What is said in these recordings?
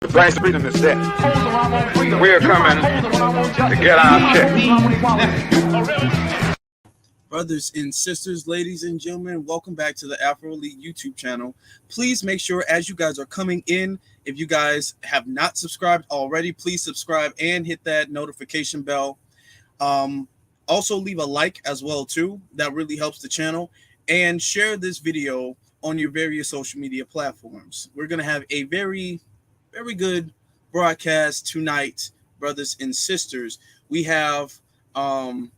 Black freedom is dead. We're coming to get our check. Brothers and sisters, ladies and gentlemen, welcome back to the Afro Elite YouTube channel. Please make sure as you guys are coming in, if you guys have not subscribed already, please subscribe and hit that notification bell. Also leave a like as well too. That really helps the channel. And share this video on your various social media platforms. We're going to have a very good broadcast tonight, brothers and sisters. We have CUR,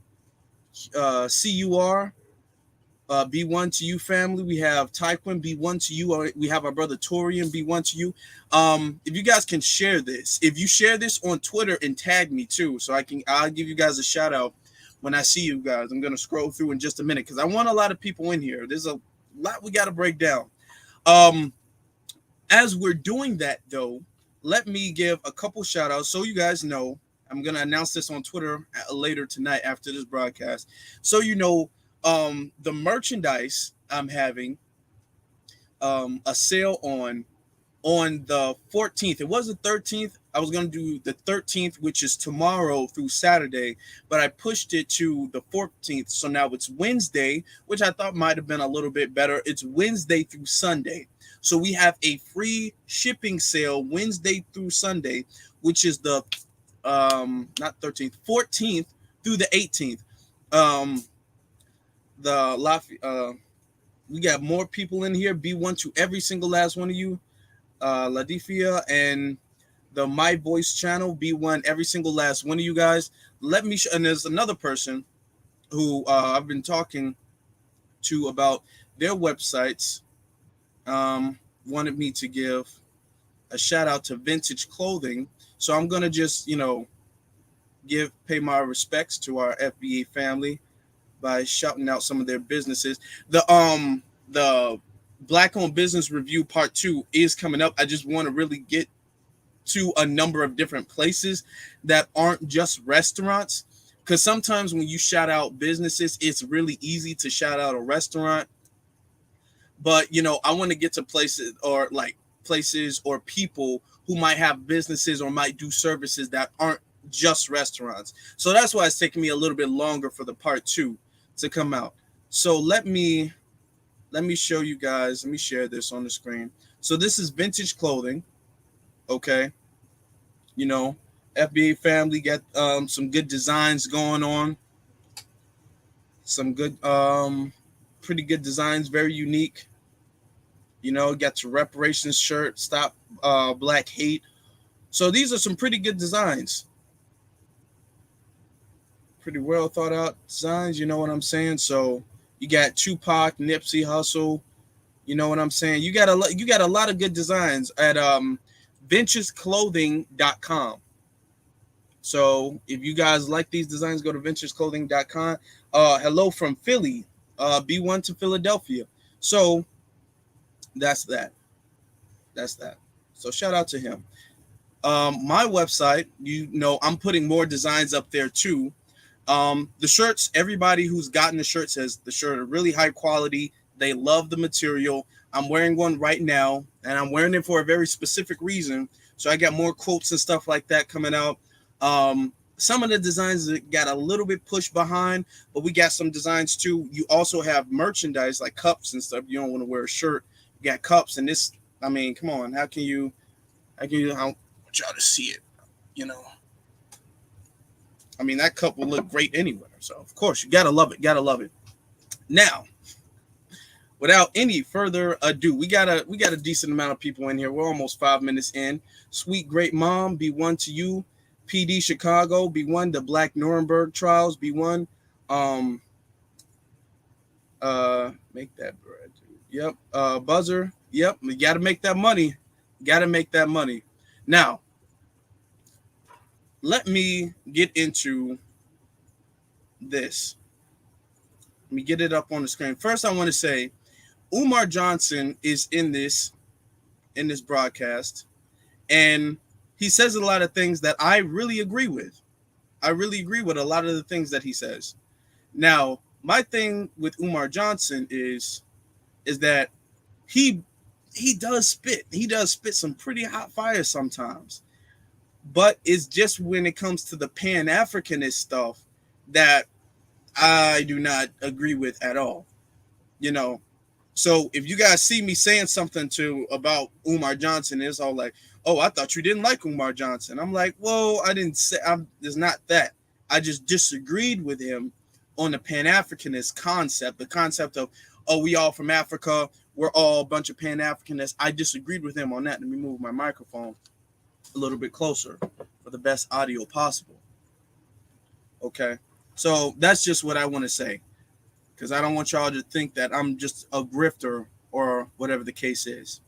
B1 to you family. We have Taekwon, B1 to you. We have our brother Torian, B1 to you. If you guys can share this, if you share this on Twitter and tag me too, so I'll give you guys a shout out when I see you guys. I'm going to scroll through in just a minute because I want a lot of people in here. There's a lot we got to break down. As we're doing that though, let me give a couple shout outs so you guys know. I'm going to announce this on Twitter later tonight after this broadcast. So you know, the merchandise I'm having a sale on the 14th. It was the 13th. I was going to do the 13th, which is tomorrow through Saturday, but I pushed it to the 14th. So now it's Wednesday, which I thought might have been a little bit better. It's Wednesday through Sunday. So we have a free shipping sale Wednesday through Sunday, which is the not 13th, 14th through the 18th. We got more people in here. B1 to every single last one of you. Ladifia and the My Voice channel, B1, every single last one of you guys. Let me and there's another person who I've been talking to about their websites. Wanted me to give a shout out to Vintage Clothing, so I'm gonna just pay my respects to our FBA family by shouting out some of their businesses. The Black Owned Business Review Part 2 is coming up. I just want to really get to a number of different places that aren't just restaurants, because sometimes when you shout out businesses, it's really easy to shout out a restaurant. But I want to get to places or people who might have businesses or might do services that aren't just restaurants. So that's why it's taking me a little bit longer for the part 2 to come out. So let me show you guys. Let me share this on the screen. So this is Vintage Clothing. Okay. FBA family got some good designs going on. Some good, pretty good designs, very unique. Got your reparations shirt, Stop Black Hate. So these are some pretty good designs. Pretty well thought out designs, you know what I'm saying? So you got Tupac, Nipsey Hussle, you know what I'm saying? You got a lot of good designs at ventageclothing.com. So if you guys like these designs, go to ventageclothing.com. Hello from Philly, B1 to Philadelphia. So that's that. So shout out to him. My website, I'm putting more designs up there too. The shirts, everybody who's gotten the shirt says the shirt are really high quality. They love the material. I'm wearing one right now, and I'm wearing it for a very specific reason. So I got more quotes and stuff like that coming out. Some of the designs got a little bit pushed behind, but we got some designs too. You also have merchandise like cups and stuff. You don't want to wear a shirt. You got cups, and this, I mean, come on. I want y'all to see it, I mean, that cup will look great anywhere. So, of course, you got to love it. Now, without any further ado, we got a decent amount of people in here. We're almost 5 minutes in. Sweet Great Mom, B1 to you. PD Chicago, B1. The Black Nuremberg Trials, B1. Make that bread. Yep. Buzzer. Yep. We got to make that money. Now, let me get into this. Let me get it up on the screen. First, I want to say Umar Johnson is in this broadcast, and he says a lot of things that I really agree with. I really agree with a lot of the things that he says. Now, my thing with Umar Johnson is that he he does spit. He does spit some pretty hot fire sometimes. But it's just when it comes to the Pan-Africanist stuff that I do not agree with at all. You know, so if you guys see me saying something about Umar Johnson, it's all like, oh, I thought you didn't like Umar Johnson. I'm like, well, I didn't say, it's not that. I just disagreed with him on the Pan-Africanist concept, the concept of, oh, we all from Africa, we're all a bunch of Pan-Africanists. I disagreed with him on that. Let me move my microphone a little bit closer for the best audio possible. Okay, so that's just what I want to say, because I don't want y'all to think that I'm just a grifter or whatever the case is.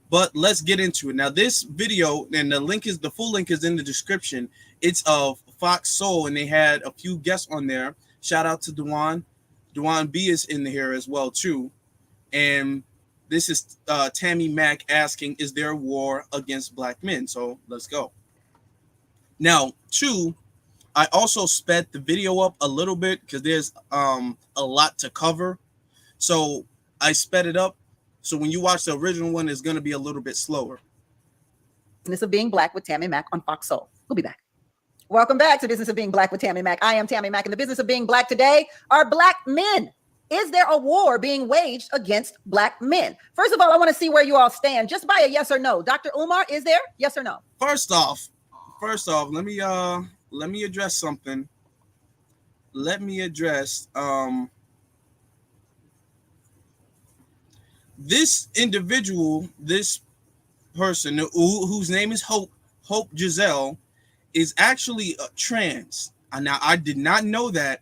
But let's get into it. Now, this video, and the full link is in the description. It's of Fox Soul, and they had a few guests on there. Shout out to Dewan. Dewan B is in here as well, too. And this is Tammy Mack asking, is there a war against black men? So let's go. Now, two, I also sped the video up a little bit because there's a lot to cover. So I sped it up. So when you watch the original one, it's going to be a little bit slower. Business of Being Black with Tammy Mack on Fox Soul. We'll be back. Welcome back to Business of Being Black with Tammy Mack. I am Tammy Mack, and the business of being black today are black men. Is there a war being waged against black men? First of all, I want to see where you all stand, just by a yes or no. Dr. Umar, is there? Yes or no? First off, let me address something. Let me address this individual, this person whose name is Hope Giselle, is actually trans. And now I did not know that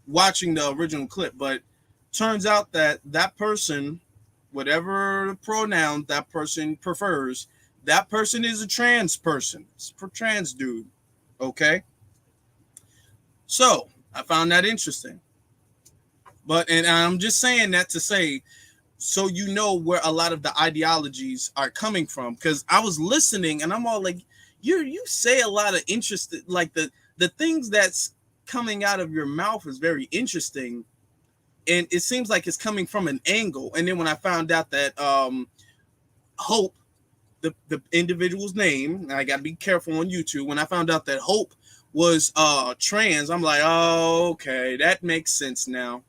watching the original clip, but turns out that person, whatever pronoun that person prefers, that person is a trans person. It's a trans dude. Okay. So I found that interesting. And I'm just saying that to say, so you know where a lot of the ideologies are coming from. Because I was listening and I'm all like, you say a lot of interesting, like the things that's coming out of your mouth is very interesting. And it seems like it's coming from an angle. And then when I found out that Hope, the individual's name, and I got to be careful on YouTube, when I found out that Hope was trans, I'm like, oh, okay, that makes sense now.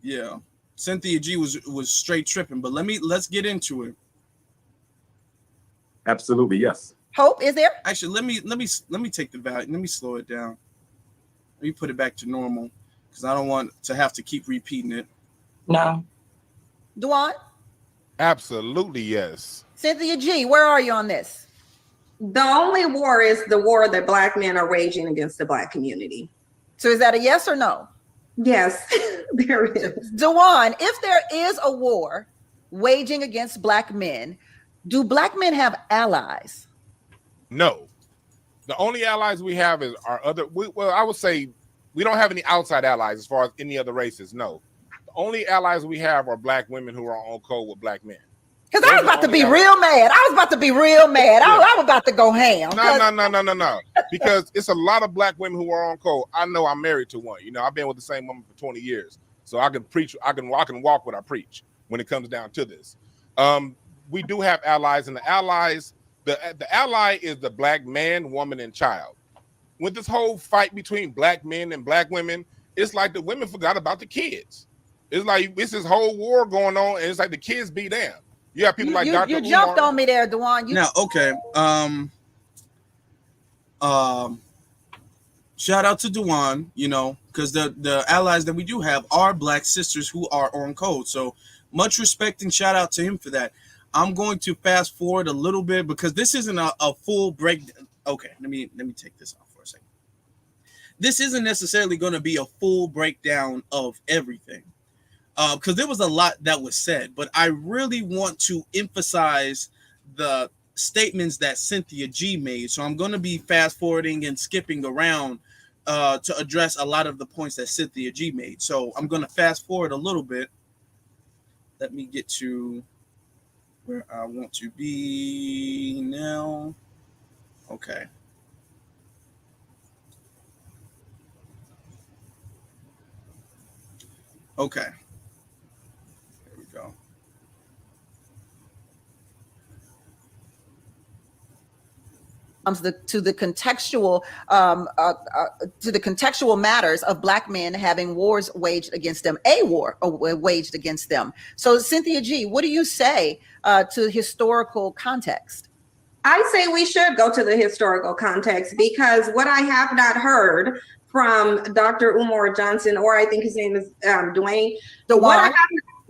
Yeah, Cynthia G was straight tripping, but let's get into it. Absolutely, yes. Hope, is there? Actually, let me take the value. Let me slow it down. Let me put it back to normal because I don't want to have to keep repeating it. No. Dewan? Absolutely, yes. Cynthia G, where are you on this? The only war is the war that black men are waging against the black community. So is that a yes or no? Yes, there is. Dewan, if there is a war waging against black men, do black men have allies? No. The only allies we have is our I would say we don't have any outside allies as far as any other races. No. The only allies we have are black women who are on code with black men. Because I was about to be real mad. I was about to go ham. No. Because it's a lot of black women who are on code. I know I'm married to one. You know, I've been with the same woman for 20 years. So I can preach, I can walk what I preach when it comes down to this. We do have allies, and the allies, the ally is the black man, woman, and child. With this whole fight between black men and black women, it's like the women forgot about the kids. It's like it's this whole war going on, and it's like the kids be damned. You have people like Dr. You jumped on me there, Dewan. Now, okay. Shout out to Dewan, you know, because the allies that we do have are black sisters who are on code. So much respect and shout out to him for that. I'm going to fast forward a little bit because this isn't a full breakdown. Okay, let me take this off for a second. This isn't necessarily going to be a full breakdown of everything. Because there was a lot that was said, but I really want to emphasize the statements that Cynthia G made. So I'm going to be fast forwarding and skipping around to address a lot of the points that Cynthia G made. So I'm going to fast forward a little bit. Let me get to where I want to be now. Okay. Okay. There we go. To the contextual matters of Black men having wars waged against them, a war waged against them. So, Cynthia G, what do you say to historical context? I say we should go to the historical context, because what I have not heard from Dr. Umar Johnson, or I think his name is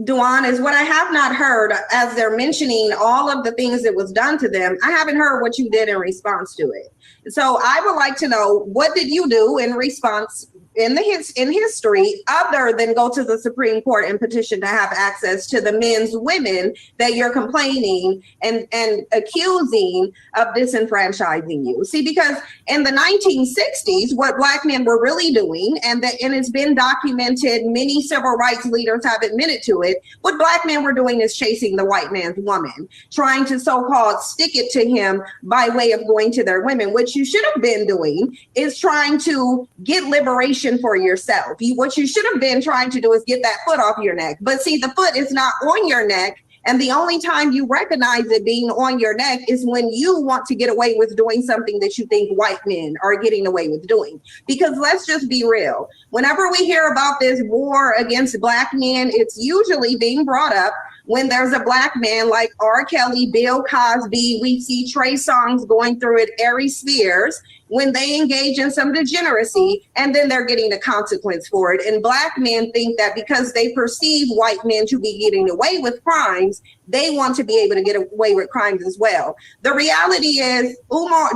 Dewan, is what I have not heard as they're mentioning all of the things that was done to them. I haven't heard what you did in response to it. So I would like to know, what did you do in response in history, other than go to the Supreme Court and petition to have access to the men's women that you're complaining and accusing of disenfranchising you? See, because in the 1960s, what Black men were really doing, and it's been documented, many civil rights leaders have admitted to it, what Black men were doing is chasing the white man's woman, trying to so-called stick it to him by way of going to their women. What you should have been doing is trying to get liberation for yourself. What you should have been trying to do is get that foot off your neck. But see, the foot is not on your neck. And the only time you recognize it being on your neck is when you want to get away with doing something that you think white men are getting away with doing. Because let's just be real. Whenever we hear about this war against Black men, it's usually being brought up when there's a Black man like R. Kelly, Bill Cosby. We see Trey Songz going through it, Ari Spears, when they engage in some degeneracy, and then they're getting a consequence for it. And Black men think that because they perceive white men to be getting away with crimes, they want to be able to get away with crimes as well. The reality is,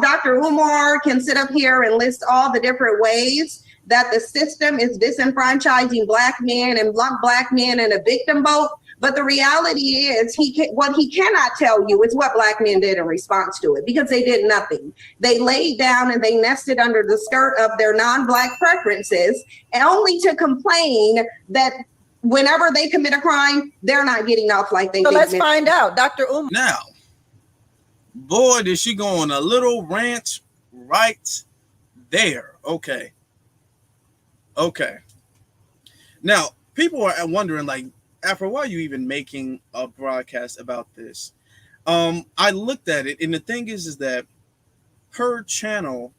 Dr. Umar can sit up here and list all the different ways that the system is disenfranchising Black men and Black men in a victim boat. But the reality is, what he cannot tell you is what Black men did in response to it, because they did nothing. They laid down and they nested under the skirt of their non-Black preferences, and only to complain that whenever they commit a crime, they're not getting off like they did. So let's find out, Dr. Umar. Now, boy, did she go on a little rant right there. Okay. Now, people are wondering, like, Afro, why are you even making a broadcast about this? I looked at it, and the thing is that her channel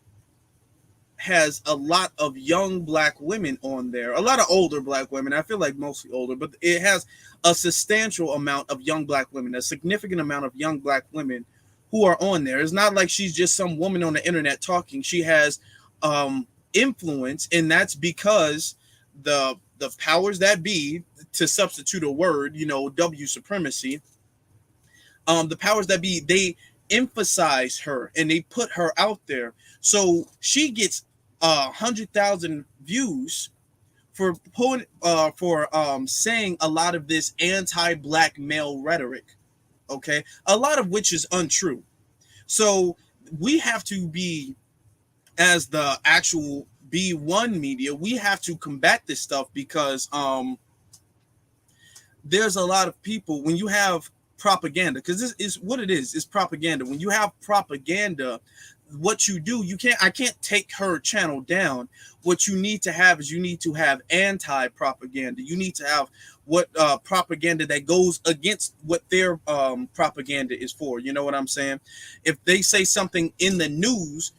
has a lot of young Black women on there, a lot of older Black women. I feel like mostly older, but it has a substantial amount of young Black women, a significant amount of young Black women who are on there. It's not like she's just some woman on the internet talking. She has influence, and that's because the powers that be, to substitute a word, W supremacy, the powers that be, they emphasize her and they put her out there. So she gets 100,000 views for saying a lot of this anti-Black male rhetoric, okay, a lot of which is untrue. So we have to be, as the actual B1 media, we have to combat this stuff, because there's a lot of people, when you have propaganda, because this is what it is, it's propaganda. When you have propaganda, what you do, I can't take her channel down. What you need to have is, you need to have anti-propaganda. You need to have propaganda that goes against what their propaganda is for. You know what I'm saying? If they say something in the news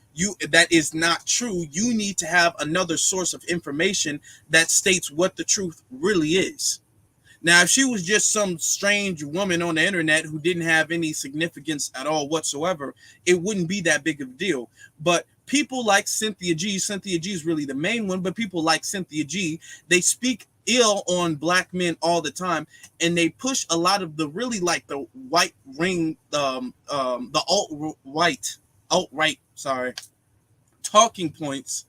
that is not true, you need to have another source of information that states what the truth really is. Now, if she was just some strange woman on the internet who didn't have any significance at all whatsoever, it wouldn't be that big of a deal. But people like Cynthia G is really the main one, but people like Cynthia G, they speak ill on Black men all the time, and they push a lot of the really, like, the white ring, the alt-right talking points,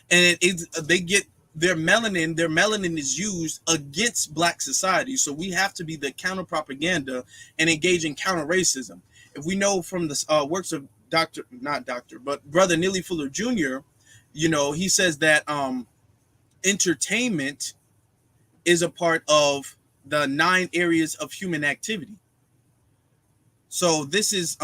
and they get their melanin is used against Black society. So we have to be the counter propaganda and engage in counter racism. If we know from the works of Brother Neely Fuller Jr., he says that entertainment is a part of the 9 areas of human activity. So this is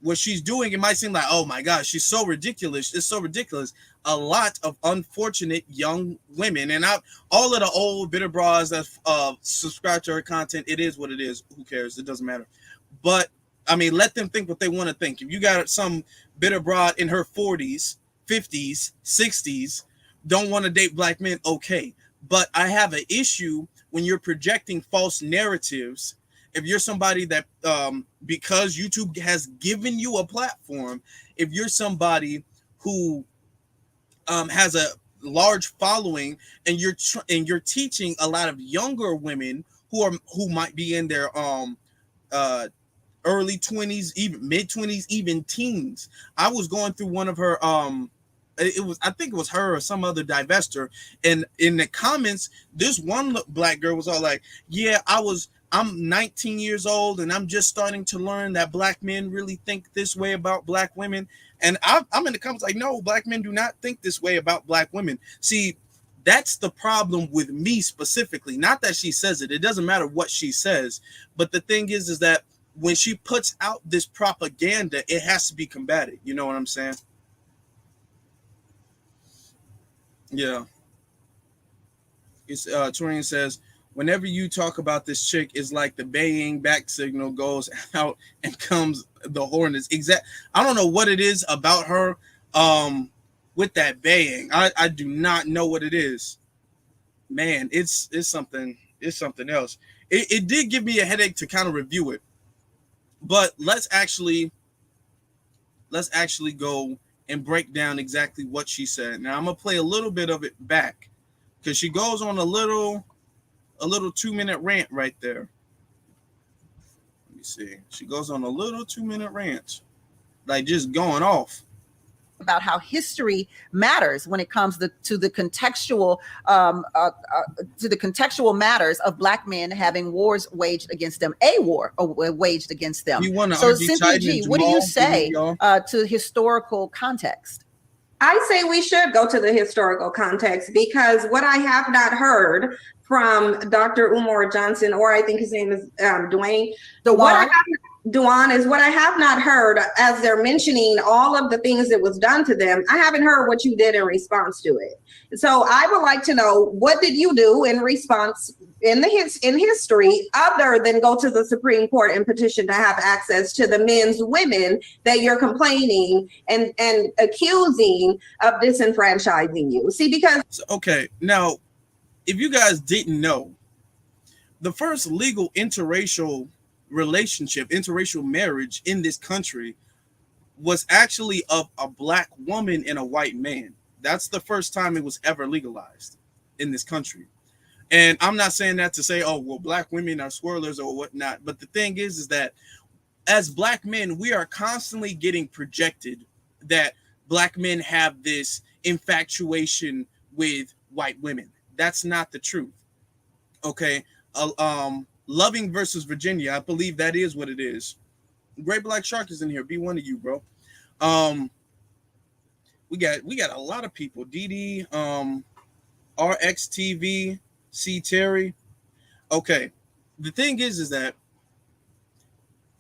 what she's doing. It might seem like, oh my gosh, she's so ridiculous. It's so ridiculous. a lot of unfortunate young women. And all of the old bitter bras that subscribe to her content, it is what it is. Who cares? It doesn't matter. But I mean, let them think what they want to think. If you got some bitter broad in her 40s, 50s, 60s, don't want to date black men, okay. But I have an issue when you're projecting false narratives. If you're somebody that, because YouTube has given you a platform, if you're somebody who has a large following and you're teaching a lot of younger women who might be in their early 20s, even mid 20s, even teens. I was going through one of her I think it was her or some other divester, and in the comments this one black girl was all like, yeah, I'm 19 years old and I'm just starting to learn that black men really think this way about black women. And I'm in the comments like, no, black men do not think this way about black women. See, that's the problem with me specifically. Not that she says it. It doesn't matter what she says. But the thing is that when she puts out this propaganda, it has to be combated. You know what I'm saying? Yeah. It's Torian says, whenever you talk about this chick, it's like the baying back signal goes out and comes the hornets. I don't know what it is about her with that baying. I do not know what it is. Man, it's something else. It did give me a headache to kind of review it. But let's actually go and break down exactly what she said. Now I'm gonna play a little bit of it back because she goes on a little 2-minute rant right there. Let me see. She goes on a little 2-minute rant, like just going off about how history matters when it comes to the contextual matters of black men having wars waged against them, a war waged against them. So Cynthia G, what do you say to historical context? I say we should go to the historical context, because what I have not heard from Dr. Umar Johnson, or I think his name is Dwayne. Duan is what I have not heard as they're mentioning all of the things that was done to them. I haven't heard what you did in response to it. So I would like to know, what did you do in response in history other than go to the Supreme Court and petition to have access to the men's women that you're complaining and accusing of disenfranchising you? See, because okay, now if you guys didn't know, the first legal interracial marriage in this country was actually of a black woman and a white man. That's the first time it was ever legalized in this country. And I'm not saying that to say, oh, well, black women are swirlers or whatnot. But the thing is that as black men, we are constantly getting projected that black men have this infatuation with white women. That's not the truth. Okay. Loving versus Virginia, I believe that is what it is. Great Black Shark is in here. Be one of you, bro. We got a lot of people. DD, RXTV, C Terry. Okay, the thing is that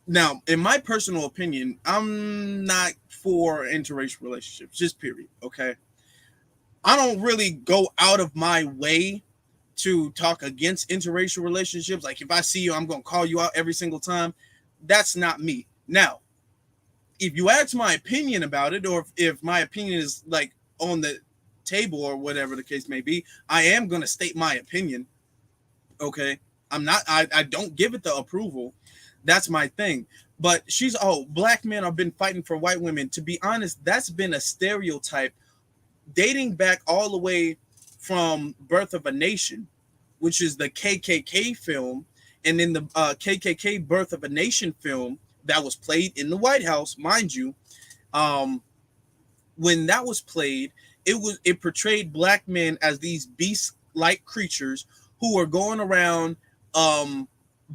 now, in my personal opinion, I'm not for interracial relationships. Just period. Okay, I don't really go out of my way to talk against interracial relationships. Like if I see you, I'm going to call you out every single time. That's not me. Now, if you ask my opinion about it, or if my opinion is like on the table or whatever the case may be, I am going to state my opinion. Okay. I don't give it the approval. That's my thing. But black men have been fighting for white women. To be honest, that's been a stereotype dating back all the way from Birth of a Nation, which is the KKK film. And in the KKK Birth of a Nation film that was played in the White House, mind you, when that was played, it portrayed black men as these beast-like creatures who are going around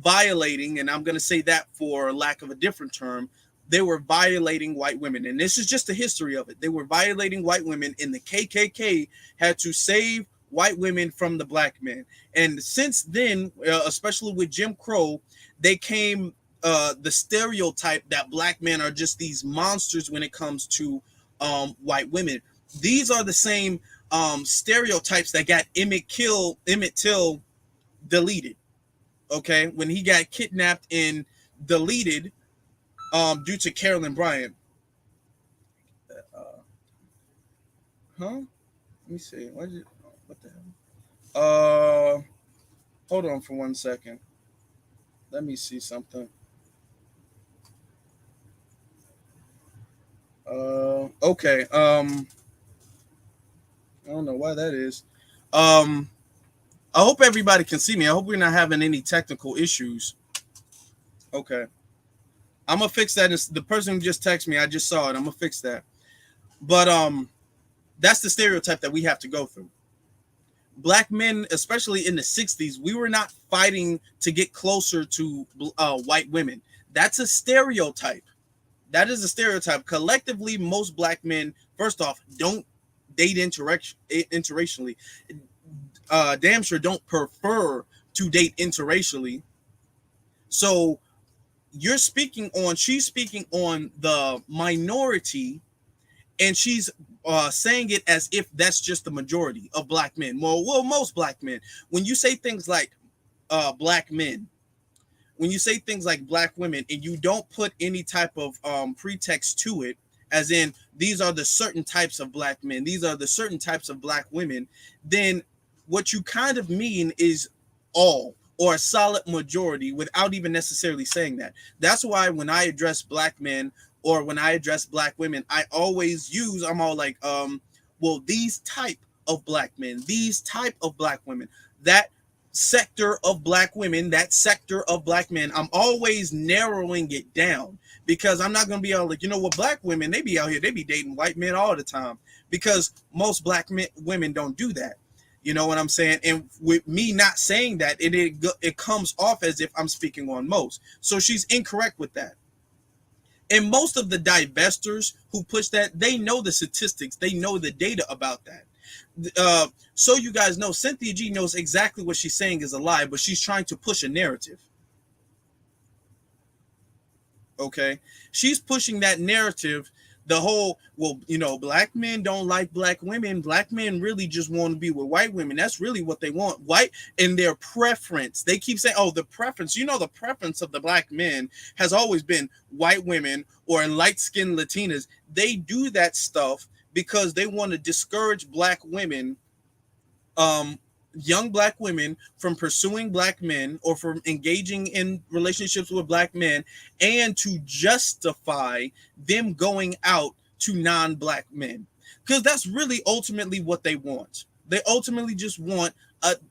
violating, and I'm going to say that for lack of a different term, they were violating white women. And this is just the history of it. They were violating white women, and the KKK had to save white women from the black men. And since then, especially with Jim Crow, they came the stereotype that black men are just these monsters when it comes to white women. These are the same stereotypes that got Emmett Till deleted. Okay, when he got kidnapped and deleted due to Carolyn Bryant. Let me see. What the hell? Hold on for 1 second. Let me see something. Okay. I don't know why that is. I hope everybody can see me. I hope we're not having any technical issues. Okay. I'm gonna fix that. The person who just texted me, I just saw it. I'm gonna fix that. But that's the stereotype that we have to go through. Black men, especially in the 60s, we were not fighting to get closer to white women. That's a stereotype. That is a stereotype. Collectively, most black men, first off, don't date interracially. Damn sure don't prefer to date interracially. So she's speaking on the minority, and she's saying it as if that's just the majority of black men. Well, most black men. When you say things like black men, when you say things like black women, and you don't put any type of pretext to it, as in these are the certain types of black men, these are the certain types of black women, then what you kind of mean is all, or a solid majority, without even necessarily saying that. That's why when I address black men or when I address black women, I'm all like, well, these type of black men, these type of black women, that sector of black women, that sector of black men. I'm always narrowing it down, because I'm not going to be all like, you know what, black women, they be out here, they be dating white men all the time, because most black women don't do that. You know what I'm saying? And with me not saying that, it comes off as if I'm speaking on most. So she's incorrect with that. And most of the divestors who push that, they know the statistics, they know the data about that. So you guys know, Cynthia G knows exactly what she's saying is a lie, but she's trying to push a narrative. Okay, she's pushing that narrative. The whole, well, you know, black men don't like black women. Black men really just want to be with white women. That's really what they want. White, and their preference. They keep saying, oh, the preference. You know, the preference of the black men has always been white women or light-skinned Latinas. They do that stuff because they want to discourage black women, young black women, from pursuing black men or from engaging in relationships with black men, and to justify them going out to non-black men, because that's really ultimately what they want. They ultimately just want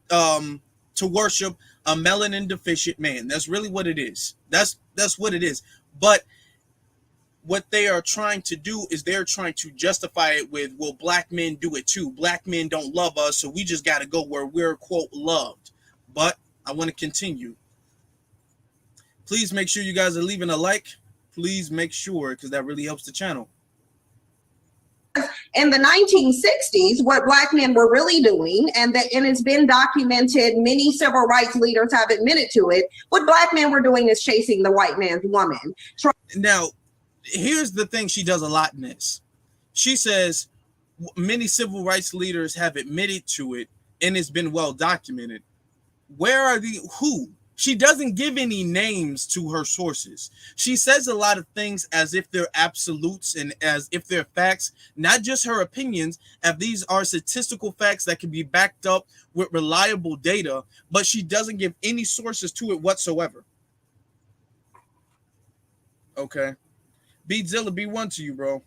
to worship a melanin deficient man. That's really what it is. That's what it is. But what they are trying to do is they're trying to justify it with, well, black men do it too. Black men don't love us, so we just got to go where we're, quote, loved. But I want to continue. Please make sure you guys are leaving a like. Please make sure, because that really helps the channel. In the 1960s, what black men were really doing, and it's been documented, many civil rights leaders have admitted to it, what black men were doing is chasing the white man's woman. Now, here's the thing she does a lot in this. She says many civil rights leaders have admitted to it, and it's been well documented. Where are who? She doesn't give any names to her sources. She says a lot of things as if they're absolutes and as if they're facts, not just her opinions, if these are statistical facts that can be backed up with reliable data, but she doesn't give any sources to it whatsoever. Okay. Beatzilla, B1 to you, bro.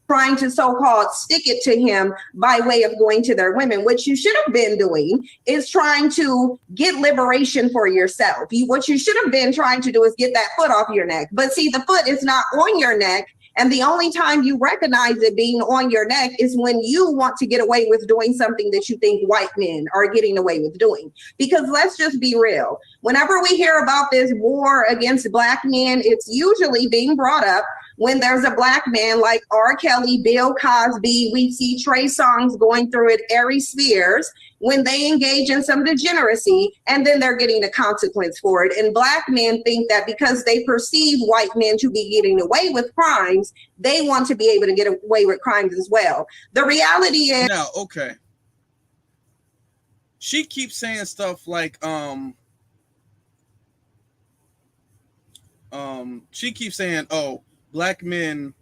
Trying to so-called stick it to him by way of going to their women. What you should have been doing is trying to get liberation for yourself. What you should have been trying to do is get that foot off your neck. But see, the foot is not on your neck. And the only time you recognize it being on your neck is when you want to get away with doing something that you think white men are getting away with doing. Because let's just be real. Whenever we hear about this war against black men, it's usually being brought up when there's a black man like R. Kelly, Bill Cosby, we see Trey Songz going through it, Ari Spears, when they engage in some degeneracy, and then they're getting the consequence for it. And black men think that because they perceive white men to be getting away with crimes, they want to be able to get away with crimes as well. The reality is... Now, okay. She keeps saying stuff like, she keeps saying, oh, black men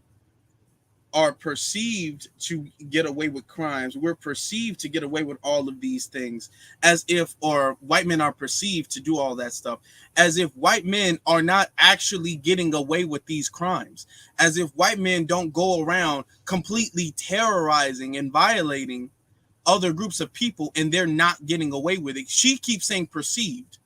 are perceived to get away with crimes. We're perceived to get away with all of these things, as if, or white men are perceived to do all that stuff, as if white men are not actually getting away with these crimes, as if white men don't go around completely terrorizing and violating other groups of people and they're not getting away with it. She keeps saying perceived.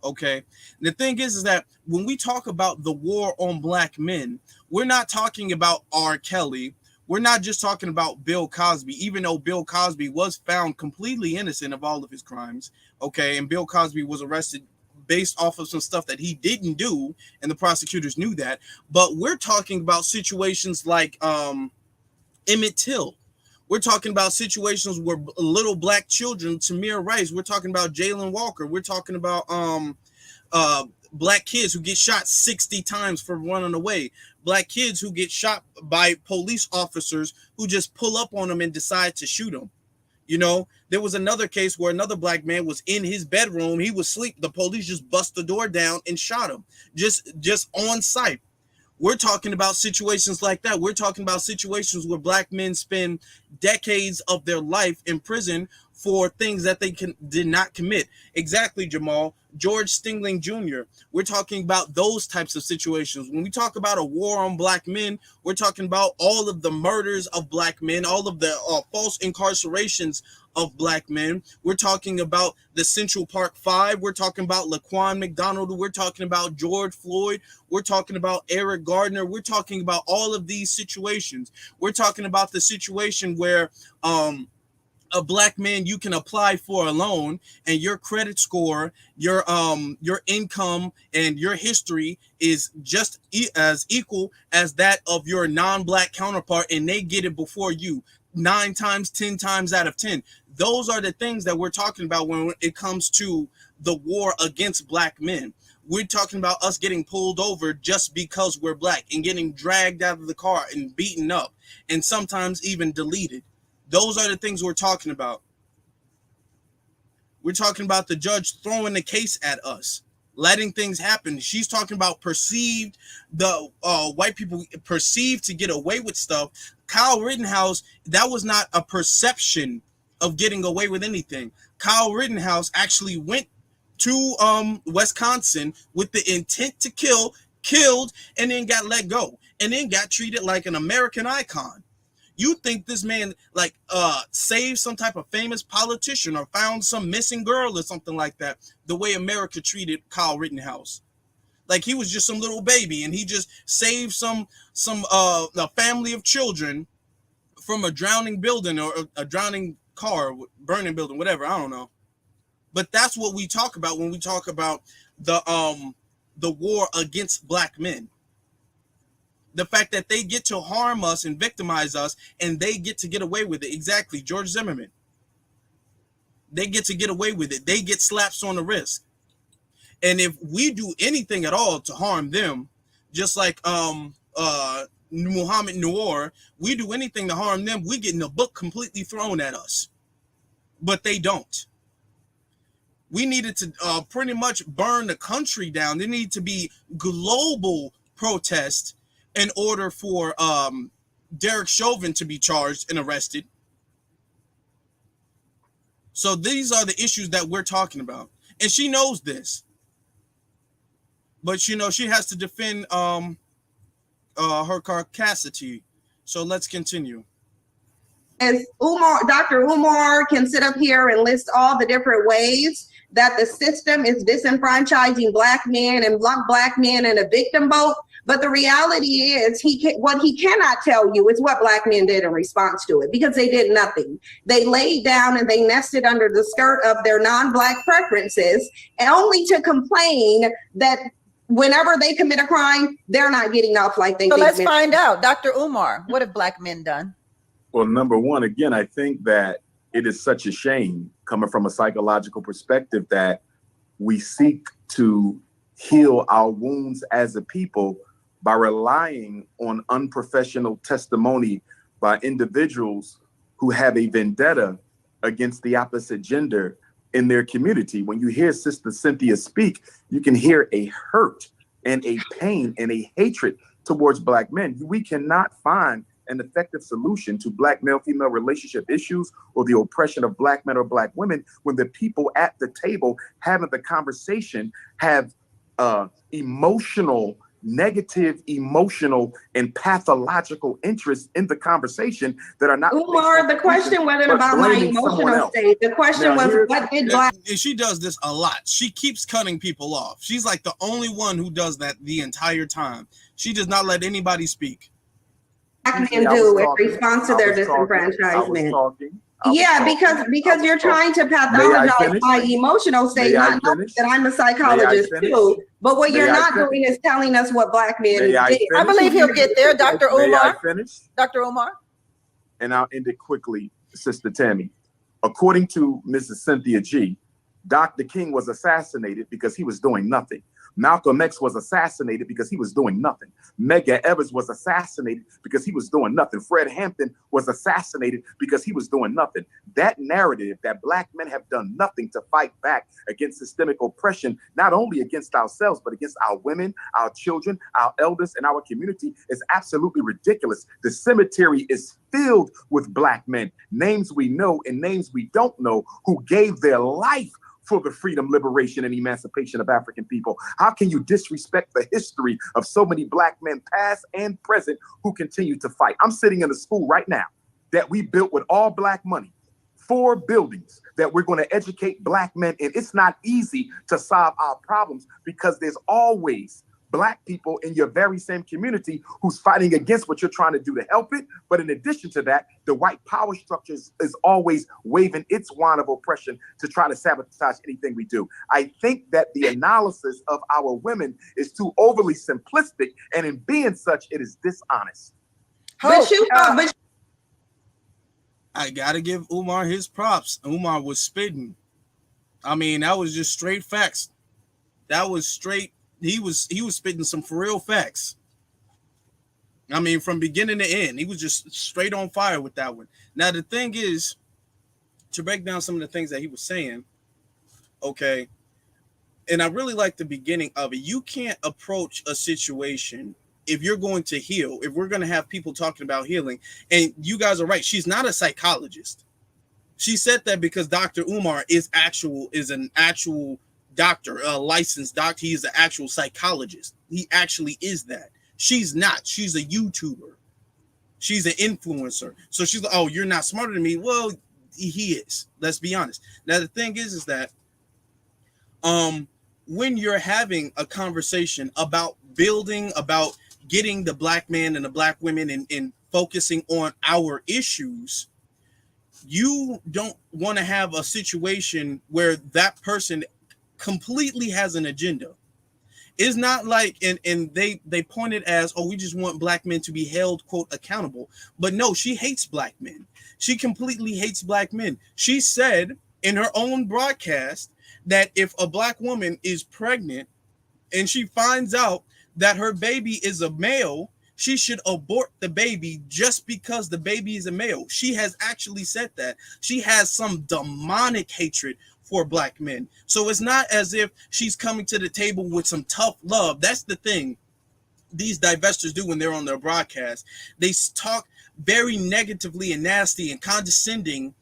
Okay. The thing is that when we talk about the war on black men, we're not talking about R. Kelly. We're not just talking about Bill Cosby, even though Bill Cosby was found completely innocent of all of his crimes. Okay. And Bill Cosby was arrested based off of some stuff that he didn't do, and the prosecutors knew that. But we're talking about situations like Emmett Till. We're talking about situations where little black children, Tamir Rice. We're talking about Jalen Walker. We're talking about black kids who get shot 60 times for running away. Black kids who get shot by police officers who just pull up on them and decide to shoot them. You know, there was another case where another black man was in his bedroom. He was asleep. The police just bust the door down and shot him just on sight. We're talking about situations like that. We're talking about situations where black men spend decades of their life in prison for things that they did not commit. Exactly, Jamal. George Stingling Jr. We're talking about those types of situations. When we talk about a war on black men, we're talking about all of the murders of black men, all of the false incarcerations of black men. We're talking about the Central Park Five. We're talking about Laquan McDonald. We're talking about George Floyd. We're talking about Eric Gardner. We're talking about all of these situations. We're talking about the situation where a black man, you can apply for a loan and your credit score, your income and your history is just as equal as that of your non-black counterpart, and they get it before you 9 times, 10 times out of 10. Those are the things that we're talking about when it comes to the war against black men. We're talking about us getting pulled over just because we're black and getting dragged out of the car and beaten up and sometimes even deleted. Those are the things we're talking about. We're talking about the judge throwing the case at us, letting things happen. She's talking about perceived, the white people perceived to get away with stuff. Kyle Rittenhouse, that was not a perception of getting away with anything. Kyle Rittenhouse actually went to Wisconsin with the intent to kill, killed, and then got let go, and then got treated like an American icon. You think this man like saved some type of famous politician or found some missing girl or something like that, the way America treated Kyle Rittenhouse? Like he was just some little baby and he just saved some a family of children from a drowning building or a drowning car, burning building, whatever, I don't know. But that's what we talk about when we talk about the war against black men. The fact that they get to harm us and victimize us and they get to get away with it. Exactly, George Zimmerman. They get to get away with it. They get slaps on the wrist. And if we do anything at all to harm them, just like Muhammad Noor, we do anything to harm them, we get in the book completely thrown at us. But they don't. We needed to pretty much burn the country down. There need to be global protests in order for Derek Chauvin to be charged and arrested. So these are the issues that we're talking about. And she knows this. But, you know, she has to defend her caucasity. So let's continue. As Dr. Umar can sit up here and list all the different ways that the system is disenfranchising black men and black men in a victim boat. But the reality is what he cannot tell you is what black men did in response to it, because they did nothing. They laid down and they nested under the skirt of their non-black preferences, and only to complain that whenever they commit a crime, they're not getting off like they So think. let's find out. Dr. Umar, what have Black men done? Well, number one, again, I think that it is such a shame coming from a psychological perspective that we seek to heal our wounds as a people by relying on unprofessional testimony by individuals who have a vendetta against the opposite gender in their community. When you hear Sister Cynthia speak, you can hear a hurt and a pain and a hatred towards Black men. We cannot find an effective solution to Black male-female relationship issues or the oppression of Black men or Black women when the people at the table having the conversation have negative emotional and pathological interests in the conversation that are not. Umar, the question wasn't about my emotional state. The question was, what did Black? And she does this a lot. She keeps cutting people off. She's like the only one who does that the entire time. She does not let anybody speak. Black men do in response to their disenfranchisement. Yeah, because you're trying to pathologize my emotional state, not knowing that I'm a psychologist too. But what you're not doing is telling us what Black men did. I believe he'll get there, Dr. Umar. Dr. Umar. And I'll end it quickly, Sister Tammy. According to Mrs. Cynthia G, Dr. King was assassinated because he was doing nothing. Malcolm X was assassinated because he was doing nothing. Medgar Evers was assassinated because he was doing nothing. Fred Hampton was assassinated because he was doing nothing. That narrative that Black men have done nothing to fight back against systemic oppression, not only against ourselves, but against our women, our children, our elders, and our community is absolutely ridiculous. The cemetery is filled with Black men, names we know and names we don't know, who gave their life for the freedom, liberation, and emancipation of African people. How can you disrespect the history of so many Black men, past and present, who continue to fight? I'm sitting in a school right now that we built with all Black money, 4 buildings that we're going to educate Black men in. It's not easy to solve our problems because there's always Black people in your very same community who's fighting against what you're trying to do to help it. But in addition to that, the white power structure is always waving its wand of oppression to try to sabotage anything we do. I think that the analysis of our women is too overly simplistic, and in being such, it is dishonest. I gotta give Umar his props. Umar was spitting. I mean, that was just straight facts. That was straight. He was spitting some for real facts. I mean, from beginning to end, he was just straight on fire with that one. Now, the thing is, to break down some of the things that he was saying, okay, and I really like the beginning of it. You can't approach a situation if you're going to heal, if we're going to have people talking about healing, and you guys are right, she's not a psychologist. She said that because Dr. Umar is an actual doctor, a licensed doctor. He is an actual psychologist. He actually is that. She's not. She's a YouTuber. She's an influencer. So she's like, oh, you're not smarter than me. Well, he is. Let's be honest. Now, the thing is that when you're having a conversation about building, about getting the Black man and the Black women and focusing on our issues, you don't want to have a situation where that person completely has an agenda. It's not like, and they point it as, oh, we just want Black men to be held, quote, accountable. But no, she hates Black men. She completely hates Black men. She said in her own broadcast that if a Black woman is pregnant and she finds out that her baby is a male, she should abort the baby just because the baby is a male. She has actually said that. She has some demonic hatred for Black men. So it's not as if she's coming to the table with some tough love. That's the thing these divestors do when they're on their broadcast. They talk very negatively and nasty and condescending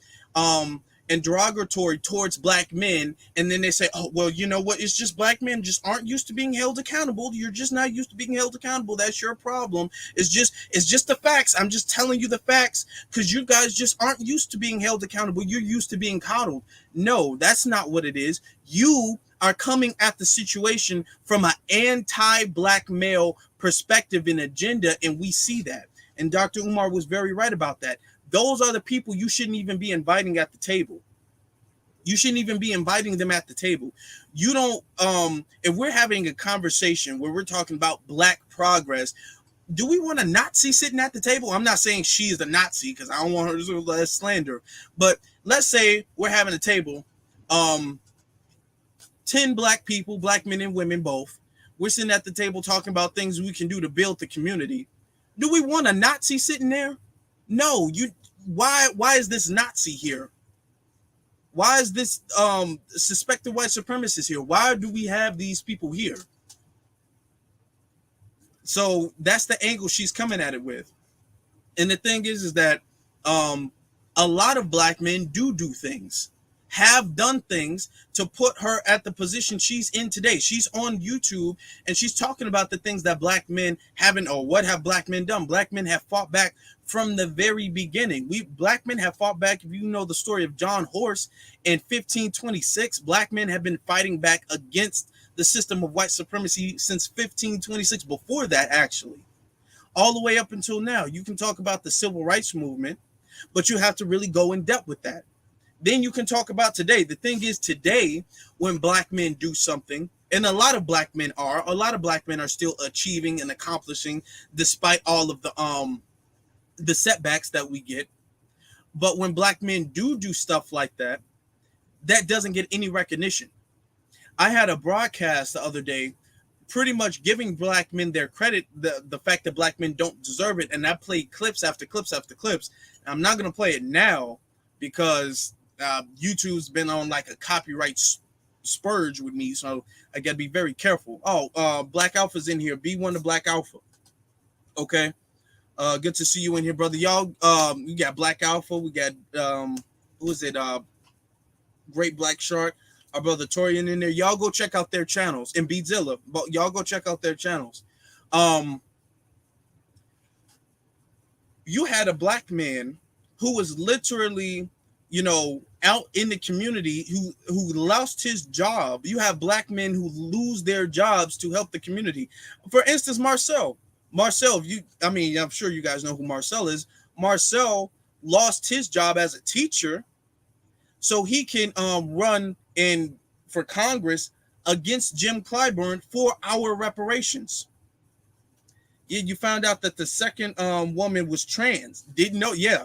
and derogatory towards Black men, and then they say, oh, well, you know what, it's just Black men just aren't used to being held accountable. You're just not used to being held accountable. That's your problem. It's just the facts. I'm just telling you the facts because you guys just aren't used to being held accountable. You're used to being coddled. No, that's not what it is. You are coming at the situation from an anti-Black male perspective and agenda, and we see that. And Dr. Umar was very right about that. Those are the people you shouldn't even be inviting at the table. You shouldn't even be inviting them at the table. You don't, if we're having a conversation where we're talking about Black progress, do we want a Nazi sitting at the table? I'm not saying she is a Nazi because I don't want her to slander. But let's say we're having a table, 10 Black people, Black men and women both. We're sitting at the table talking about things we can do to build the community. Do we want a Nazi sitting there? No. Why is this Nazi here? Why is this suspected white supremacist here? Why do we have these people here? So that's the angle she's coming at it with. And the thing is that a lot of Black men do things, have done things to put her at the position she's in today. She's on YouTube and she's talking about the things that Black men haven't, or what have Black men done. Black men have fought back from the very beginning. Black men have fought back. If you know the story of John Horse in 1526, Black men have been fighting back against the system of white supremacy since 1526, before that actually, all the way up until now. You can talk about the civil rights movement, but you have to really go in depth with that. Then you can talk about today. The thing is, today, when Black men do something, and a lot of Black men are still achieving and accomplishing despite all of the setbacks that we get. But when Black men do stuff like that, that doesn't get any recognition. I had a broadcast the other day pretty much giving Black men their credit, the fact that Black men don't deserve it. And I played clips after clips after clips. I'm not going to play it now because YouTube's been on like a copyright spurge with me. So I got to be very careful. Black Alpha's in here. B1 to Black Alpha. Okay. Good to see you in here, brother. Y'all, we got Black Alpha. We got, who is it? Great Black Shark. Our brother Torian in there. Y'all go check out their channels. And Beatzilla, but y'all go check out their channels. You had a Black man who was literally, out in the community who lost his job. You have Black men who lose their jobs to help the community. For instance, Marcel, I'm sure you guys know who Marcel is. Marcel lost his job as a teacher so he can run for Congress against Jim Clyburn for our reparations. You found out that the second woman was trans. Didn't know, yeah.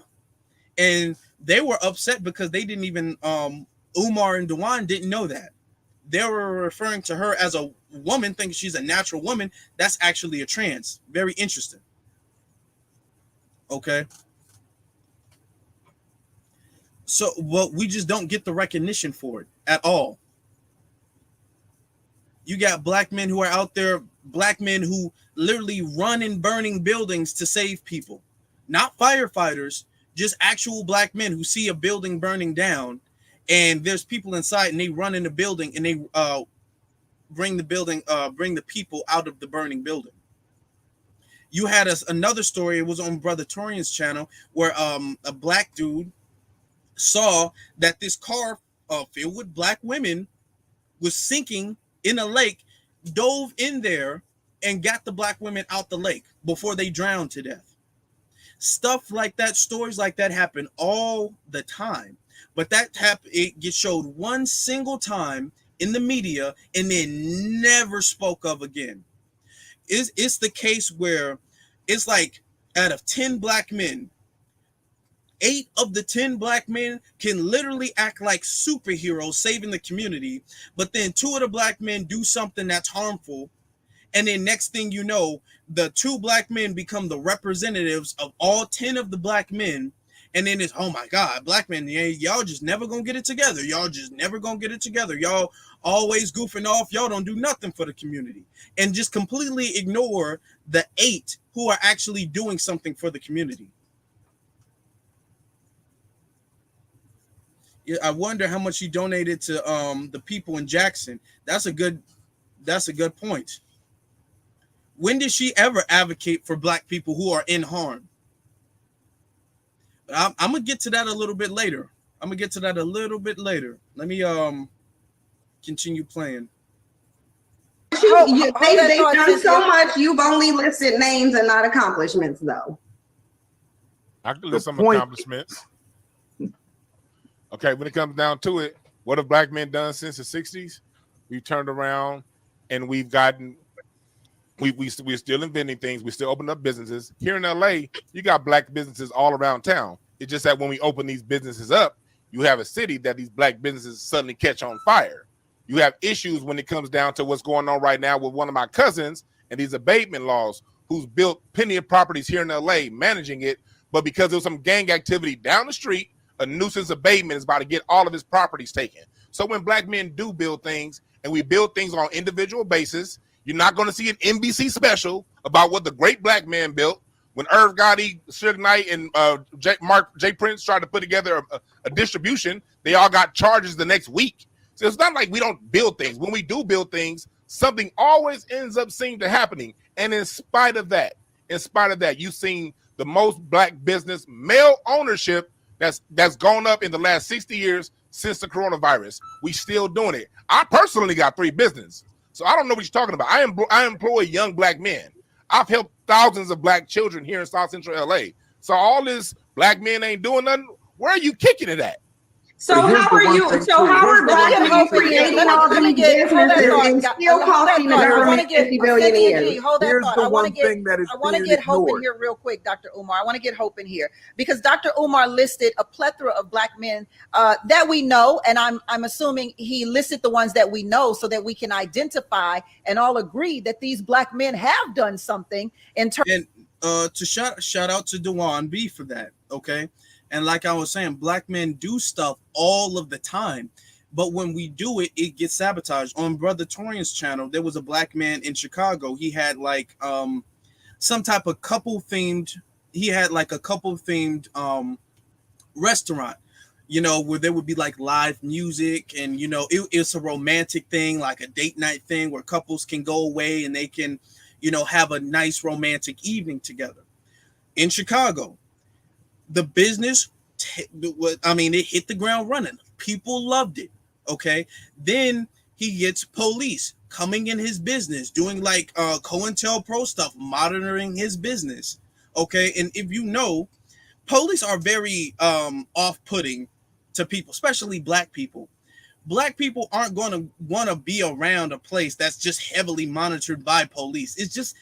And they were upset because they didn't even, Umar and Dewan didn't know that. They were referring to her as a woman, thinking she's a natural woman. That's actually a trans. Very interesting. Okay. So, well, we just don't get the recognition for it at all. You got Black men who are out there, Black men who literally run in burning buildings to save people. Not firefighters, just actual Black men who see a building burning down and there's people inside and they run in the building and they bring the people out of the burning building. You had another story, it was on Brother Torian's channel, where a Black dude saw that this car filled with Black women was sinking in a lake, dove in there and got the Black women out the lake before they drowned to death. Stuff like that, stories like that happen all the time. But it gets showed one single time in the media and then never spoke of again. It's the case where it's like out of 10 Black men, 8 of the 10 Black men can literally act like superheroes saving the community, but then 2 of the Black men do something that's harmful, and then next thing you know, the 2 Black men become the representatives of all 10 of the Black men, and then it's, oh my God, Black men, y'all just never gonna get it together. Y'all just never gonna get it together. Y'all always goofing off. Y'all don't do nothing for the community, and just completely ignore the 8 who are actually doing something for the community. I wonder how much he donated to the people in Jackson. That's a good point. When did she ever advocate for Black people who are in harm? But I'm gonna get to that a little bit later. Let me continue playing. They've done so much. You've only listed names and not accomplishments, though. I can list some accomplishments. Okay, when it comes down to it, What have black men done since the 60s? We've turned around and we've gotten, we're still inventing things. We still open up businesses. Here in LA, you got black businesses all around town. It's just that when we open these businesses up, you have a city that these black businesses suddenly catch on fire. You have issues when it comes down to what's going on right now with one of my cousins and these abatement laws, who's built plenty of properties here in LA, managing it. But because there was some gang activity down the street, a nuisance abatement is about to get all of his properties taken. So when black men do build things, and we build things on individual basis, you're not going to see an NBC special about what the great black man built. When Irv Gotti, Suge Knight, and J. Prince tried to put together a distribution, they all got charges the next week. So it's not like we don't build things. When we do build things, something always ends up seeming to happening. And in spite of that, you've seen the most black business male ownership that's gone up in the last 60 years since the coronavirus. We still doing it. I personally got 3 businesses, so I don't know what you're talking about. I employ young black men. I've helped thousands of black children here in South Central LA. So all this black men ain't doing nothing. Where are you kicking it at? So how are you? So how are black men creating all these businesses and still costing the government $50 billion a year? Hold that Here's thought. the I want one to get, thing that is I want to being get Hope in ignored. here real quick, Dr. Umar. I want to get Hope in here because Dr. Umar listed a plethora of black men that we know, and I'm assuming he listed the ones that we know so that we can identify and all agree that these black men have done something in terms. And to shout out to Dewan B for that, okay? And like I was saying, black men do stuff all of the time. But when we do it, it gets sabotaged. On Brother Torian's channel, there was a black man in Chicago. He had like some type of couple themed, restaurant, you know, where there would be like live music and, you know, it's a romantic thing, like a date night thing where couples can go away and they can, you know, have a nice romantic evening together. In Chicago, the business, it hit the ground running. People loved it. Okay. Then he gets police coming in his business, doing like COINTELPRO stuff, monitoring his business. Okay. And if you know, police are very off-putting to people, especially black people. Black people aren't going to want to be around a place that's just heavily monitored by police. It's just,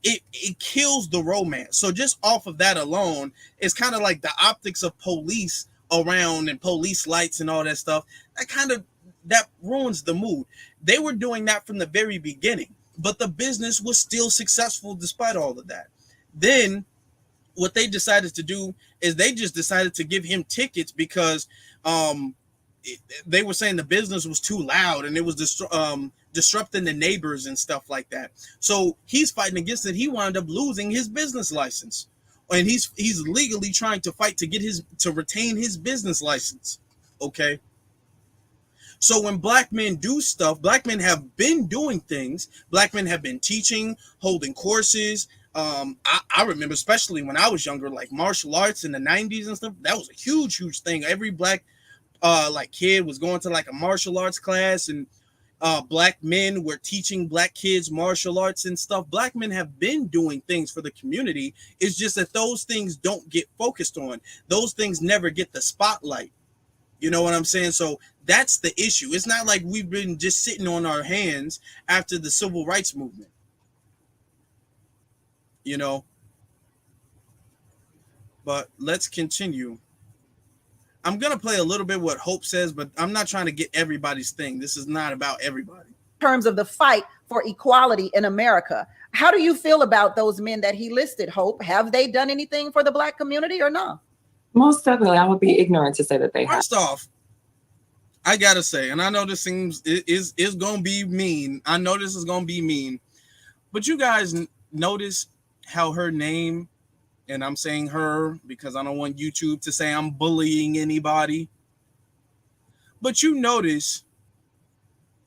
it kills the romance. So just off of that alone, it's kind of like the optics of police around and police lights and all that stuff. That ruins the mood. They were doing that from the very beginning, but the business was still successful despite all of that. Then what they decided to do is they just decided to give him tickets because they were saying the business was too loud and it was disrupting the neighbors and stuff like that. So he's fighting against it. He wound up losing his business license, and he's legally trying to fight to retain his business license. Okay. So when black men do stuff, black men have been doing things. Black men have been teaching, holding courses. I remember, especially when I was younger, like martial arts in the 90s and stuff. That was a huge thing. Every black kid was going to like a martial arts class, and black men were teaching black kids martial arts and stuff. Black men have been doing things for the community. It's just that those things don't get focused on. Those things never get the spotlight. You know what I'm saying? So that's the issue. It's not like we've been just sitting on our hands after the civil rights movement. You know? But let's continue. I'm going to play a little bit what Hope says, but I'm not trying to get everybody's thing. This is not about everybody. In terms of the fight for equality in America, how do you feel about those men that he listed, Hope? Have they done anything for the black community or not? Most definitely. I would be ignorant to say that they have. First off, I got to say, and I know this is going to be mean. I know this is going to be mean, but you guys notice how her name, and I'm saying her because I don't want YouTube to say I'm bullying anybody. But you notice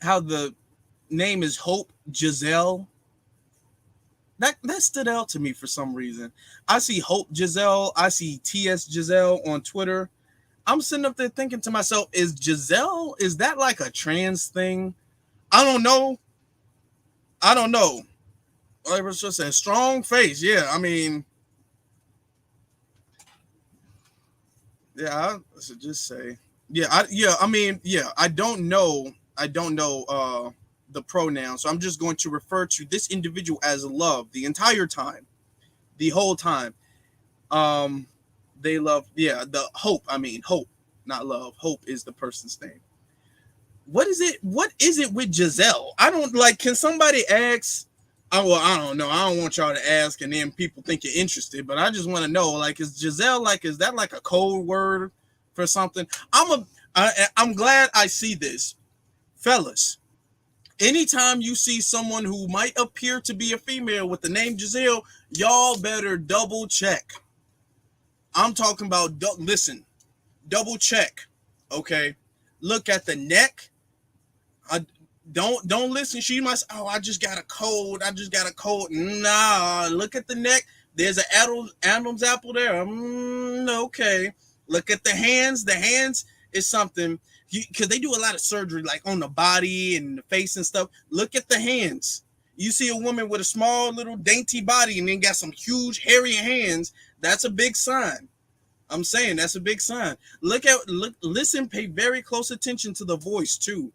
how the name is Hope Giselle. That stood out to me for some reason. I see Hope Giselle. I see TS Giselle on Twitter. I'm sitting up there thinking to myself, is Giselle, is that like a trans thing? I don't know. I was just saying, strong face. Yeah, I mean, yeah, I should just say. I don't know the pronoun, so I'm just going to refer to this individual as love the entire time, the whole time. They love, the hope. I mean, hope, not love. Hope is the person's name. What is it with Giselle? I don't like. Can somebody ask? I don't know. I don't want y'all to ask, and then people think you're interested. But I just want to know, like, is Giselle like? Is that like a code word for something? I'm glad I see this, fellas. Anytime you see someone who might appear to be a female with the name Giselle, y'all better double check. I'm talking about, listen, double check. Okay, look at the neck. Don't listen. She must. Oh, I just got a cold. Nah, look at the neck. There's an Adam's apple there. Okay. Look at the hands. The hands is something, because they do a lot of surgery, like on the body and the face and stuff. Look at the hands. You see a woman with a small little dainty body and then got some huge hairy hands. That's a big sign. I'm saying that's a big sign. Listen, pay very close attention to the voice too.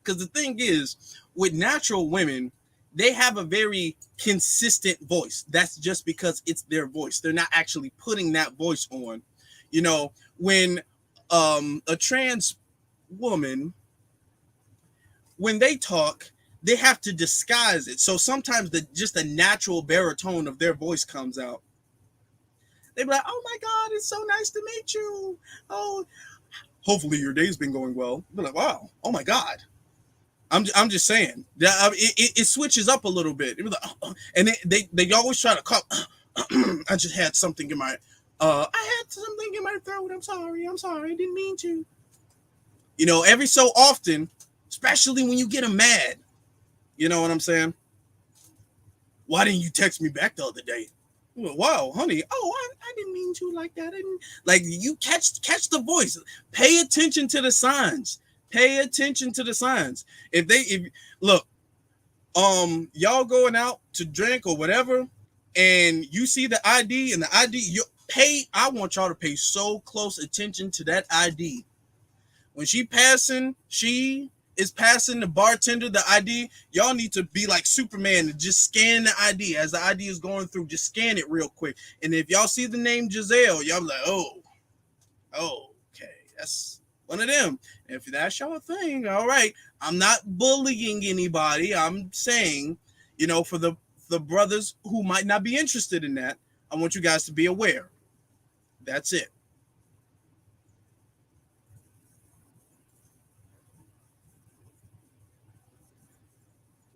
Because the thing is, with natural women, they have a very consistent voice. That's just because it's their voice. They're not actually putting that voice on. You know, when a trans woman, when they talk, they have to disguise it. So sometimes just the natural baritone of their voice comes out. They be like, "Oh my God, it's so nice to meet you. Oh, hopefully your day's been going well." Be like, "Wow, oh my God." I'm just saying that it switches up a little bit. It was like, and they always try to call. I just had something in my throat. I'm sorry. I didn't mean to. You know, every so often, especially when you get them mad. You know what I'm saying? Why didn't you text me back the other day? Wow, honey. Oh, I didn't mean to like that. I didn't, like, you catch the voice. Pay attention to the signs. Pay attention to the signs. If look, y'all going out to drink or whatever, and you see the ID and the ID, I want y'all to pay so close attention to that ID. When she is passing the bartender the ID, y'all need to be like Superman and just scan the ID as the ID is going through. Just scan it real quick. And if y'all see the name Giselle, y'all be like, oh, okay, that's one of them. If that's your thing, all right. I'm not bullying anybody. I'm saying, you know, for the brothers who might not be interested in that, I want you guys to be aware. That's it.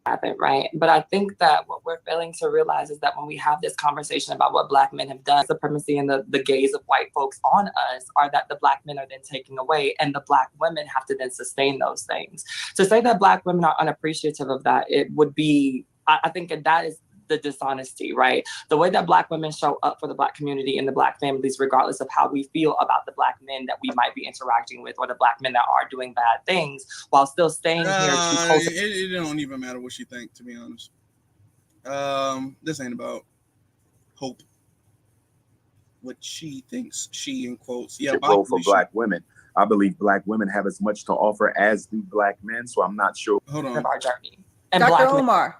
Happen, right? But I think that what we're failing to realize is that when we have this conversation about what Black men have done, supremacy and the gaze of white folks on us are that the Black men are then taking away, and the Black women have to then sustain those things. To say that Black women are unappreciative of that, it would be, I think that is the dishonesty, right? The way that Black women show up for the Black community and the Black families, regardless of how we feel about the Black men that we might be interacting with or the Black men that are doing bad things, while still staying here to cultivate. It don't even matter what she thinks, to be honest. This ain't about hope. What she thinks, she in quotes. Yeah, role for Black women. I believe Black women have as much to offer as do Black men, so I'm not sure. Hold on. Of our journey. And Dr. Umar.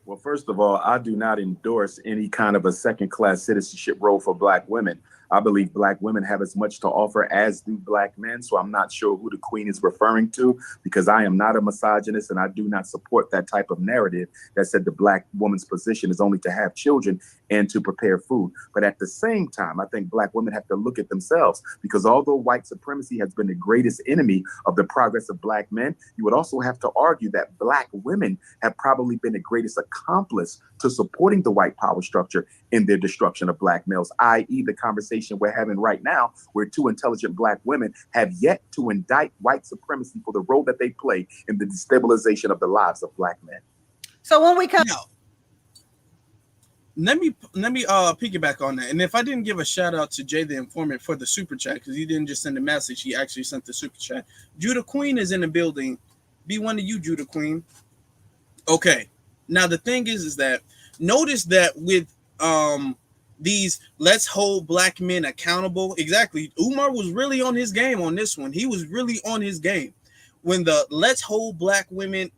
Well, first of all, I do not endorse any kind of a second-class citizenship role for Black women. I believe Black women have as much to offer as do Black men. So I'm not sure who the Queen is referring to, because I am not a misogynist and I do not support that type of narrative that said the Black woman's position is only to have children and to prepare food. But at the same time, I think Black women have to look at themselves, because although white supremacy has been the greatest enemy of the progress of Black men, you would also have to argue that Black women have probably been the greatest accomplice to supporting the white power structure in their destruction of Black males, i.e. the conversation we're having right now, where two intelligent Black women have yet to indict white supremacy for the role that they play in the destabilization of the lives of Black men. So when we come, let me piggyback on that. And if I didn't give a shout out to Jay the Informant for the super chat, because he didn't just send a message, he actually sent the super chat. Judah Queen is in the building. Be one of you, Judah Queen. Okay. Now the thing is that notice that with These let's hold black men accountable. Exactly. Umar was really on his game on this one. He was really on his game. When the let's hold black men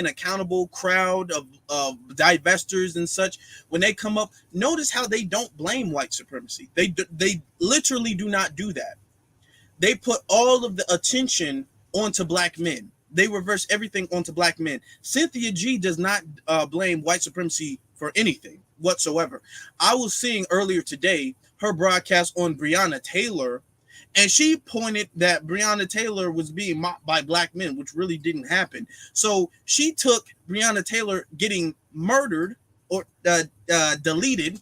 accountable crowd of divestors and such, when they come up, notice how they don't blame white supremacy. They literally do not do that. They put all of the attention onto black men. They reverse everything onto black men. Cynthia G does not blame white supremacy for anything whatsoever. I was seeing earlier today her broadcast on Breonna Taylor, and she pointed that Breonna Taylor was being mocked by black men, which really didn't happen. So she took Breonna Taylor getting murdered or deleted,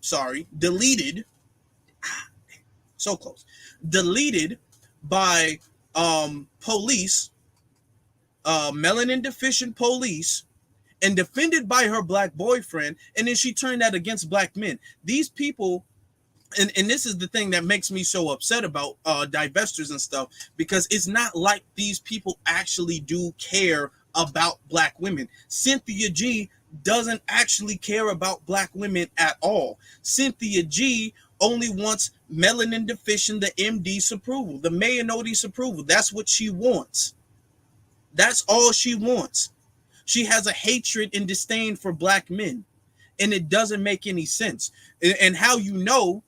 so close, deleted by police, melanin deficient police, and defended by her black boyfriend, and then she turned that against black men. These people, and this is the thing that makes me so upset about divestors and stuff, because it's not like these people actually do care about black women. Cynthia G doesn't actually care about black women at all. Cynthia G only wants melanin deficient, the MD's approval, the Mayanoti's approval. That's what she wants. That's all she wants. She has a hatred and disdain for black men, and it doesn't make any sense. And how you know,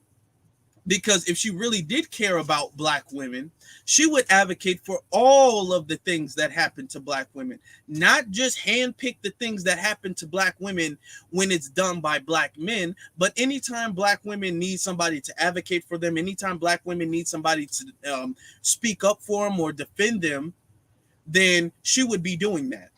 because if she really did care about black women, she would advocate for all of the things that happen to black women, not just handpick the things that happen to black women when it's done by black men, but anytime black women need somebody to advocate for them, anytime black women need somebody to speak up for them or defend them, then she would be doing that.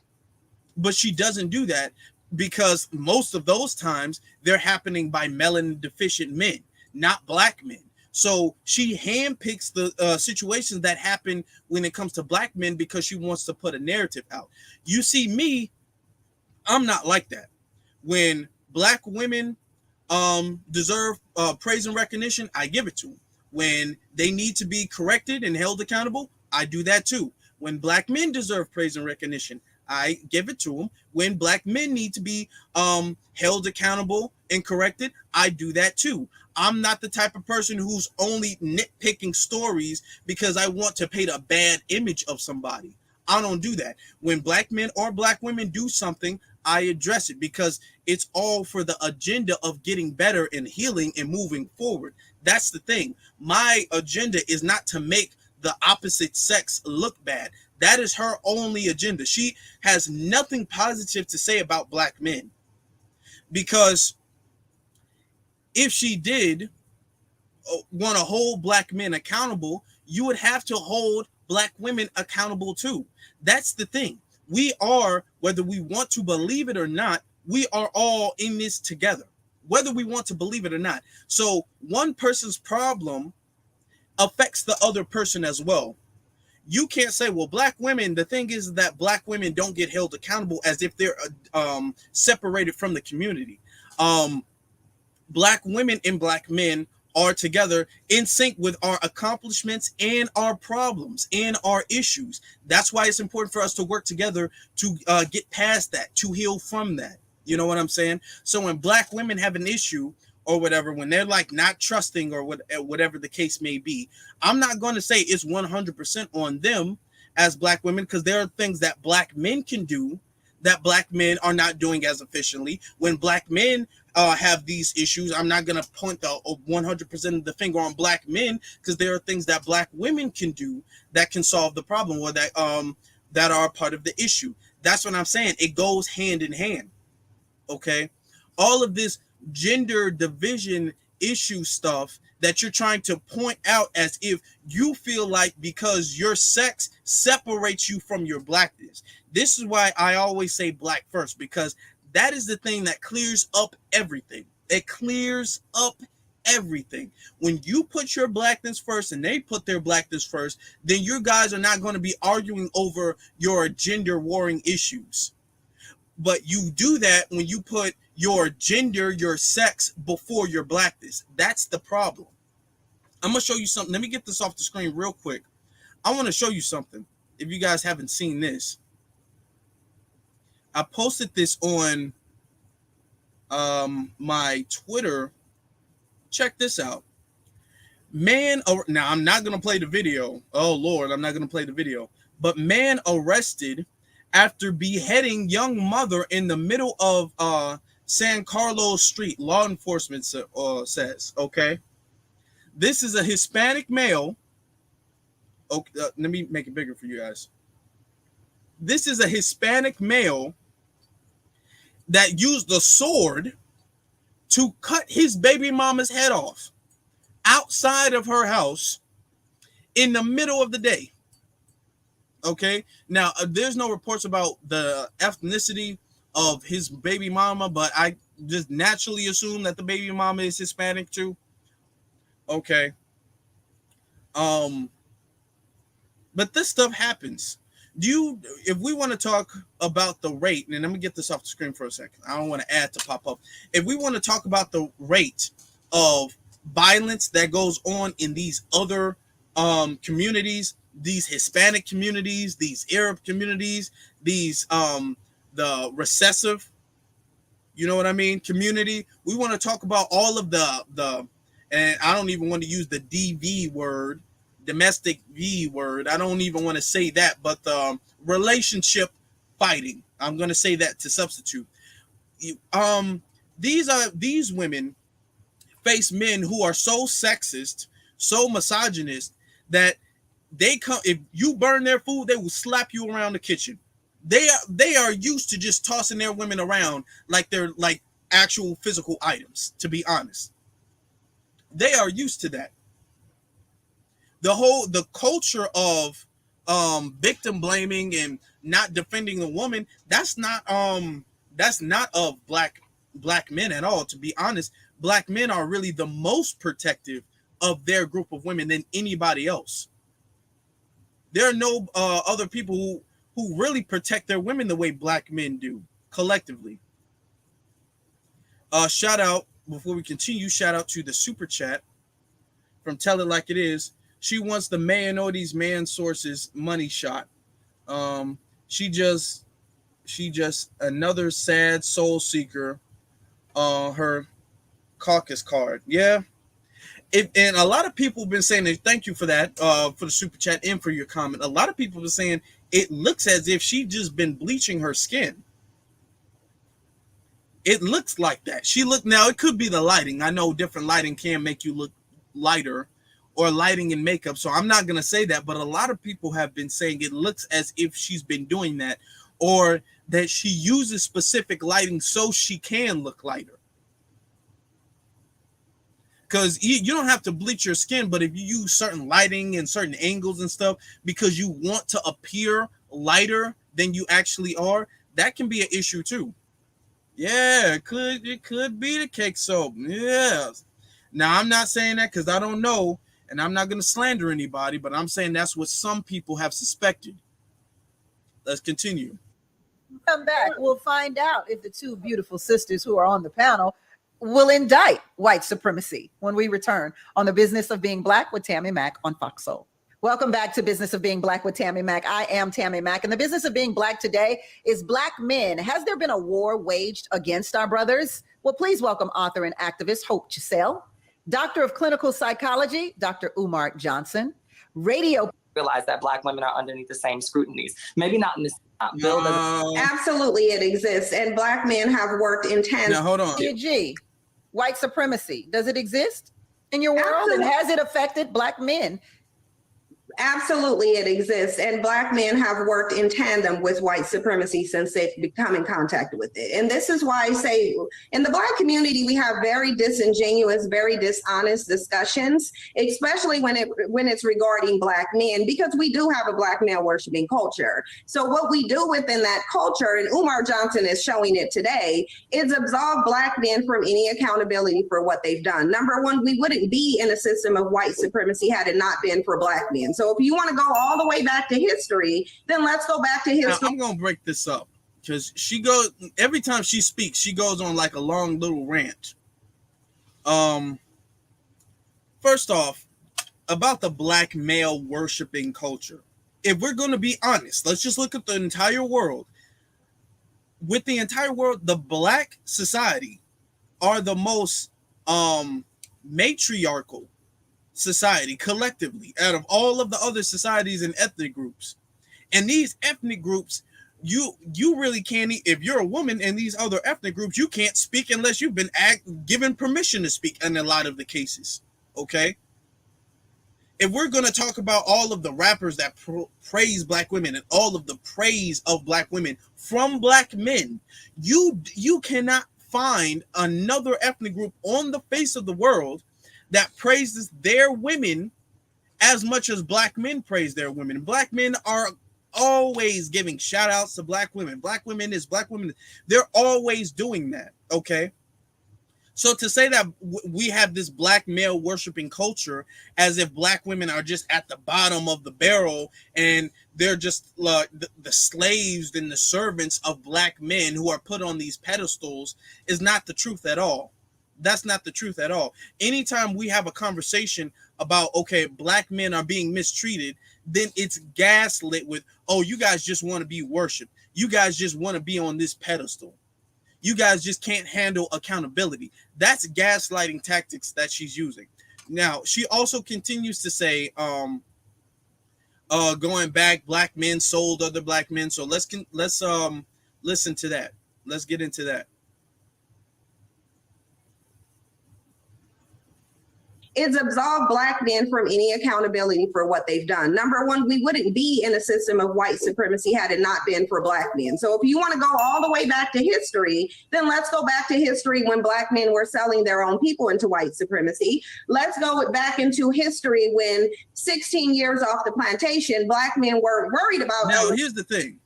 But she doesn't do that, because most of those times they're happening by melanin deficient men, not black men. So she handpicks the situations that happen when it comes to black men because she wants to put a narrative out. You see me, I'm not like that. When black women deserve praise and recognition, I give it to them. When they need to be corrected and held accountable, I do that too. When black men deserve praise and recognition, I give it to them. When black men need to be held accountable and corrected, I do that too. I'm not the type of person who's only nitpicking stories because I want to paint a bad image of somebody. I don't do that. When black men or black women do something, I address it because it's all for the agenda of getting better and healing and moving forward. That's the thing. My agenda is not to make the opposite sex look bad. That is her only agenda. She has nothing positive to say about black men, because if she did want to hold black men accountable, you would have to hold black women accountable too. That's the thing. We are, whether we want to believe it or not, we are all in this together, whether we want to believe it or not. So one person's problem affects the other person as well. You can't say, well, black women, the thing is that black women don't get held accountable as if they're separated from the community. Black women and black men are together in sync with our accomplishments and our problems and our issues. That's why it's important for us to work together to get past that, to heal from that. You know what I'm saying? So when black women have an issue or whatever, when they're like not trusting or whatever the case may be, I'm not going to say it's 100% on them as black women, because there are things that black men can do that black men are not doing as efficiently. When black men have these issues, I'm not going to point the 100% of the finger on black men, because there are things that black women can do that can solve the problem, or that that are part of the issue. That's what I'm saying. It goes hand in hand. Okay, all of this gender division issue stuff that you're trying to point out as if you feel like because your sex separates you from your blackness. This is why I always say black first, because that is the thing that clears up everything. It clears up everything. When you put your blackness first and they put their blackness first, then you guys are not going to be arguing over your gender warring issues. But you do that when you put your gender, your sex before your blackness. That's the problem. I'm going to show you something. Let me get this off the screen real quick. I want to show you something. If you guys haven't seen this, I posted this on my Twitter Check this out. Now I'm not going to play the video. Oh, Lord, I'm not going to play the video. But man arrested after beheading young mother in the middle of San Carlos Street, law enforcement says, okay? This is a Hispanic male. Okay, let me make it bigger for you guys. This is a Hispanic male that used a sword to cut his baby mama's head off outside of her house in the middle of the day. Okay, now there's no reports about the ethnicity of his baby mama, but I just naturally assume that the baby mama is Hispanic too. Okay. But this stuff happens. If we want to talk about the rate, and let me get this off the screen for a second. I don't want an ad to pop up. If we want to talk about the rate of violence that goes on in these other communities, these Hispanic communities, these Arab communities, these the recessive, you know what I mean, community. We want to talk about all of the and I don't even want to use the DV word, domestic V word. I don't even want to say that, but the relationship fighting. I'm going to say that to substitute. These women face men who are so sexist, so misogynist that they come. If you burn their food, they will slap you around the kitchen. They are used to just tossing their women around like they're like actual physical items. To be honest, they are used to that. The culture of victim blaming and not defending a woman, that's not of black men at all. To be honest, black men are really the most protective of their group of women than anybody else. There are no other people who really protect their women the way black men do collectively. Shout out, before we continue, shout out to the super chat from Tell It Like It Is. She wants the man or these man sources money shot. She just another sad soul seeker. Her caucus card. Yeah. And a lot of people have been saying that, thank you for that, for the super chat and for your comment. A lot of people have been saying it looks as if she's just been bleaching her skin. It looks like that. Now it could be the lighting. I know different lighting can make you look lighter, or lighting and makeup. So I'm not going to say that, but a lot of people have been saying it looks as if she's been doing that, or that she uses specific lighting so she can look lighter. Because you don't have to bleach your skin, but if you use certain lighting and certain angles and stuff because you want to appear lighter than you actually are, that can be an issue too. Yeah, it could be the cake soap. Yeah. Now, I'm not saying that because I don't know, and I'm not going to slander anybody, but I'm saying that's what some people have suspected. Let's continue. Come back. We'll find out if the two beautiful sisters who are on the panel will indict white supremacy when we return on The Business of Being Black with Tammy Mack on Fox Soul. Welcome back to Business of Being Black with Tammy Mack. I am Tammy Mack, and the business of being black today is black men. Has there been a war waged against our brothers? Well, please welcome author and activist Hope Chiselle, Doctor of Clinical Psychology, Dr. Umar Johnson, radio. Realize that black women are underneath the same scrutinies. Maybe not in this bill. Absolutely, it exists, and black men have worked in tandem. Now, hold on. Cynthia G, white supremacy, does it exist in your world? Absolutely. And has it affected black men? Absolutely, it exists. And black men have worked in tandem with white supremacy since they've become in contact with it. And this is why I say in the black community, we have very disingenuous, very dishonest discussions, especially when it's regarding black men, because we do have a black male worshiping culture. So what we do within that culture, and Umar Johnson is showing it today, is absolve black men from any accountability for what they've done. Number one, we wouldn't be in a system of white supremacy had it not been for black men. So if you want to go all the way back to history, then let's go back to history. Now, I'm going to break this up because every time she speaks, she goes on like a long little rant. First off, about the black male worshiping culture. If we're going to be honest, let's just look at the entire world. With the entire world, the black society are the most matriarchal society collectively out of all of the other societies and ethnic groups. And these ethnic groups, you really can't, if you're a woman in these other ethnic groups, you can't speak unless you've been given permission to speak in a lot of the cases. Okay. If we're going to talk about all of the rappers that praise black women and all of the praise of black women from black men, you cannot find another ethnic group on the face of the world that praises their women as much as black men praise their women. Black men are always giving shout outs to black women. Black women is black women. They're always doing that. Okay. So to say that we have this black male worshiping culture as if black women are just at the bottom of the barrel and they're just the slaves and the servants of black men who are put on these pedestals is not the truth at all. That's not the truth at all. Anytime we have a conversation about, okay, black men are being mistreated, then it's gaslit with, oh, you guys just want to be worshiped. You guys just want to be on this pedestal. You guys just can't handle accountability. That's gaslighting tactics that she's using. Now, she also continues to say, going back, black men sold other black men. So let's listen to that. Let's get into that. It's absolved black men from any accountability for what they've done. Number one, we wouldn't be in a system of white supremacy had it not been for black men. So if you want to go all the way back to history, then let's go back to history when black men were selling their own people into white supremacy. Let's go back into history when 16 years off the plantation, black men were worried about. Now, here's the thing.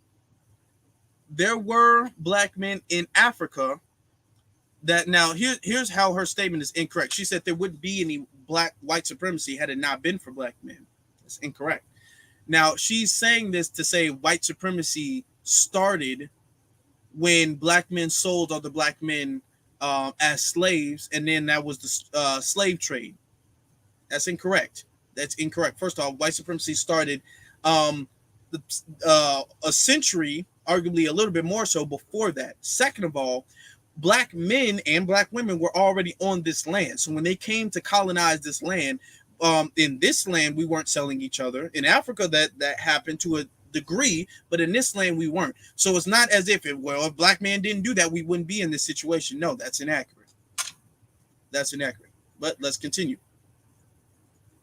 There were black men in Africa that now here's how her statement is incorrect. She said there wouldn't be any white supremacy had it not been for black men. That's incorrect. Now she's saying this to say white supremacy started when black men sold other black men as slaves, and then that was the slave trade. That's incorrect. That's incorrect. First off, white supremacy started a century, arguably a little bit more so before that. Second of all, black men and black women were already on this land. So when they came to colonize this land, in this land, we weren't selling each other. In Africa, that happened to a degree, but in this land, we weren't. So it's not as if if black men didn't do that, we wouldn't be in this situation. No, that's inaccurate. That's inaccurate. But let's continue.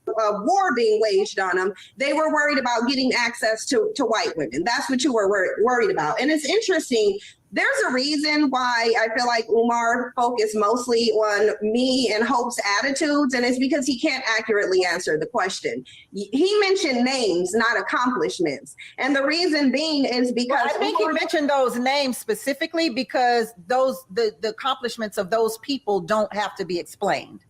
War being waged on them, they were worried about getting access to white women. That's what you were worried about. And it's interesting. There's a reason why I feel like Umar focused mostly on me and Hope's attitudes, and it's because he can't accurately answer the question. He mentioned names, not accomplishments. And the reason being is because I think he mentioned those names specifically because the accomplishments of those people don't have to be explained.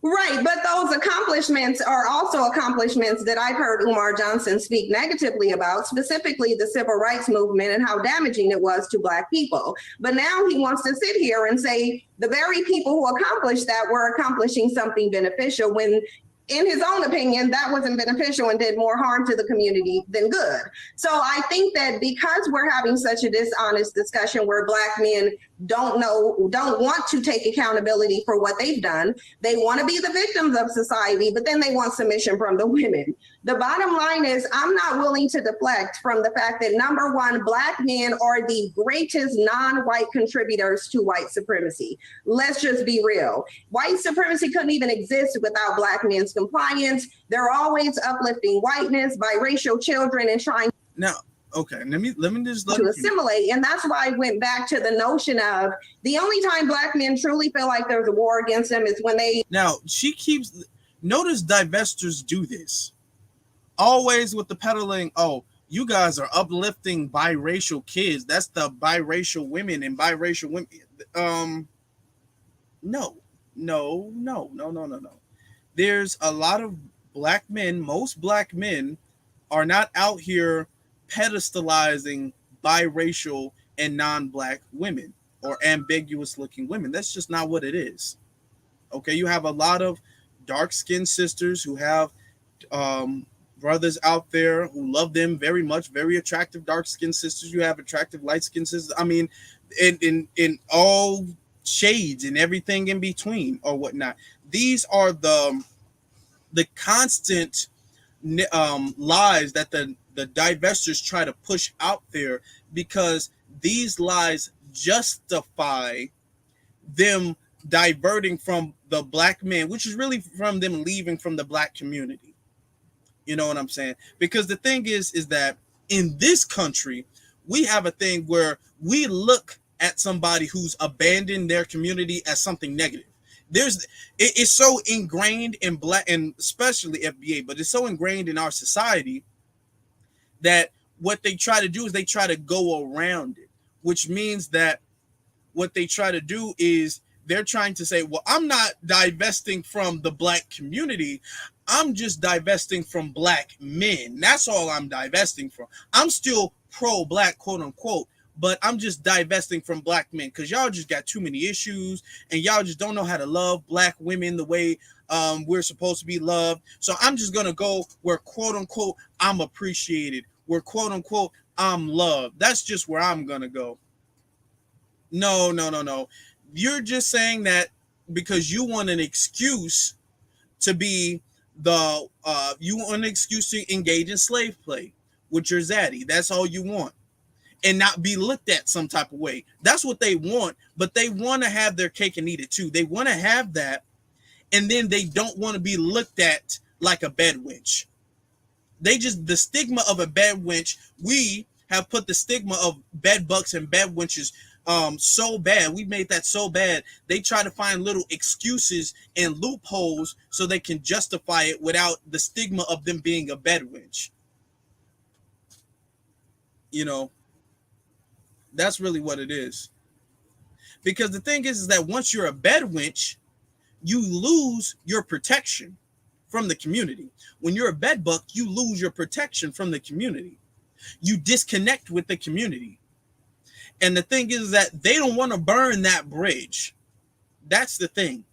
Right, but those accomplishments are also accomplishments that I've heard Umar Johnson speak negatively about, specifically the civil rights movement and how damaging it was to Black people. But now he wants to sit here and say the very people who accomplished that were accomplishing something beneficial when, in his own opinion, that wasn't beneficial and did more harm to the community than good. So I think that because we're having such a dishonest discussion where Black men don't want to take accountability for what they've done, they want to be the victims of society, but then they want submission from the women. The bottom line is I'm not willing to deflect from the fact that, number one, Black men are the greatest non-white contributors to white supremacy. Let's just be real. White supremacy couldn't even exist without Black men's compliance. They're always uplifting whiteness, biracial children, and trying Okay, let me just to assimilate. And that's why I went back to the notion of the only time Black men truly feel like there's a war against them is when they. Now, notice divestors do this. Always with the peddling, oh, you guys are uplifting biracial kids. That's the biracial women and biracial women. No. There's a lot of Black men, most Black men are not out here pedestalizing biracial and non-Black women or ambiguous looking women. That's just not what it is. Okay, you have a lot of dark-skinned sisters who have brothers out there who love them very much, very attractive dark-skinned sisters. You have attractive light-skinned sisters. I mean, in all shades and everything in between or whatnot. These are the constant lies that the divestors try to push out there, because these lies justify them diverting from the black men, which is really from them leaving from the black community. You know what I'm saying? Because the thing is that in this country, we have a thing where we look at somebody who's abandoned their community as something negative. It's so ingrained in black, and especially FBA, but it's so ingrained in our society that what they try to do is they try to go around it, which means that what they try to do is they're trying to say, well, I'm not divesting from the black community. I'm just divesting from black men. That's all I'm divesting from. I'm still pro-black, quote unquote, but I'm just divesting from black men because y'all just got too many issues and y'all just don't know how to love black women the way we're supposed to be loved. So I'm just going to go where, quote unquote, I'm appreciated, where, quote unquote, I'm loved. That's just where I'm going to go. No. You're just saying that because you want an excuse to be you want an excuse to engage in slave play with your zaddy. That's all you want. And not be looked at some type of way. That's what they want, but they want to have their cake and eat it too. They want to have that, and then they don't want to be looked at like a bed wench. The stigma of a bed wench, we have put the stigma of bed bugs and bed wenches so bad. We made that so bad. They try to find little excuses and loopholes so they can justify it without the stigma of them being a bed wench. You know, that's really what it is. Because the thing is that once you're a bed wench, you lose your protection from the community. When you're a bed bug, you lose your protection from the community. You disconnect with the community. And the thing is that they don't want to burn that bridge. That's the thing.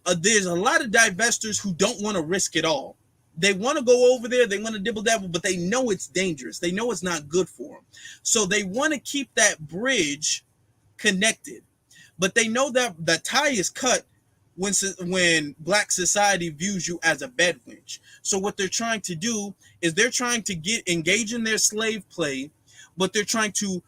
There's a lot of divestors who don't want to risk it all. They want to go over there, they want to dibble dabble, but they know it's dangerous. They know it's not good for them. So they want to keep that bridge connected. But they know that the tie is cut when black society views you as a bed wench. So what they're trying to do is they're trying to engage in their slave play, but they're trying to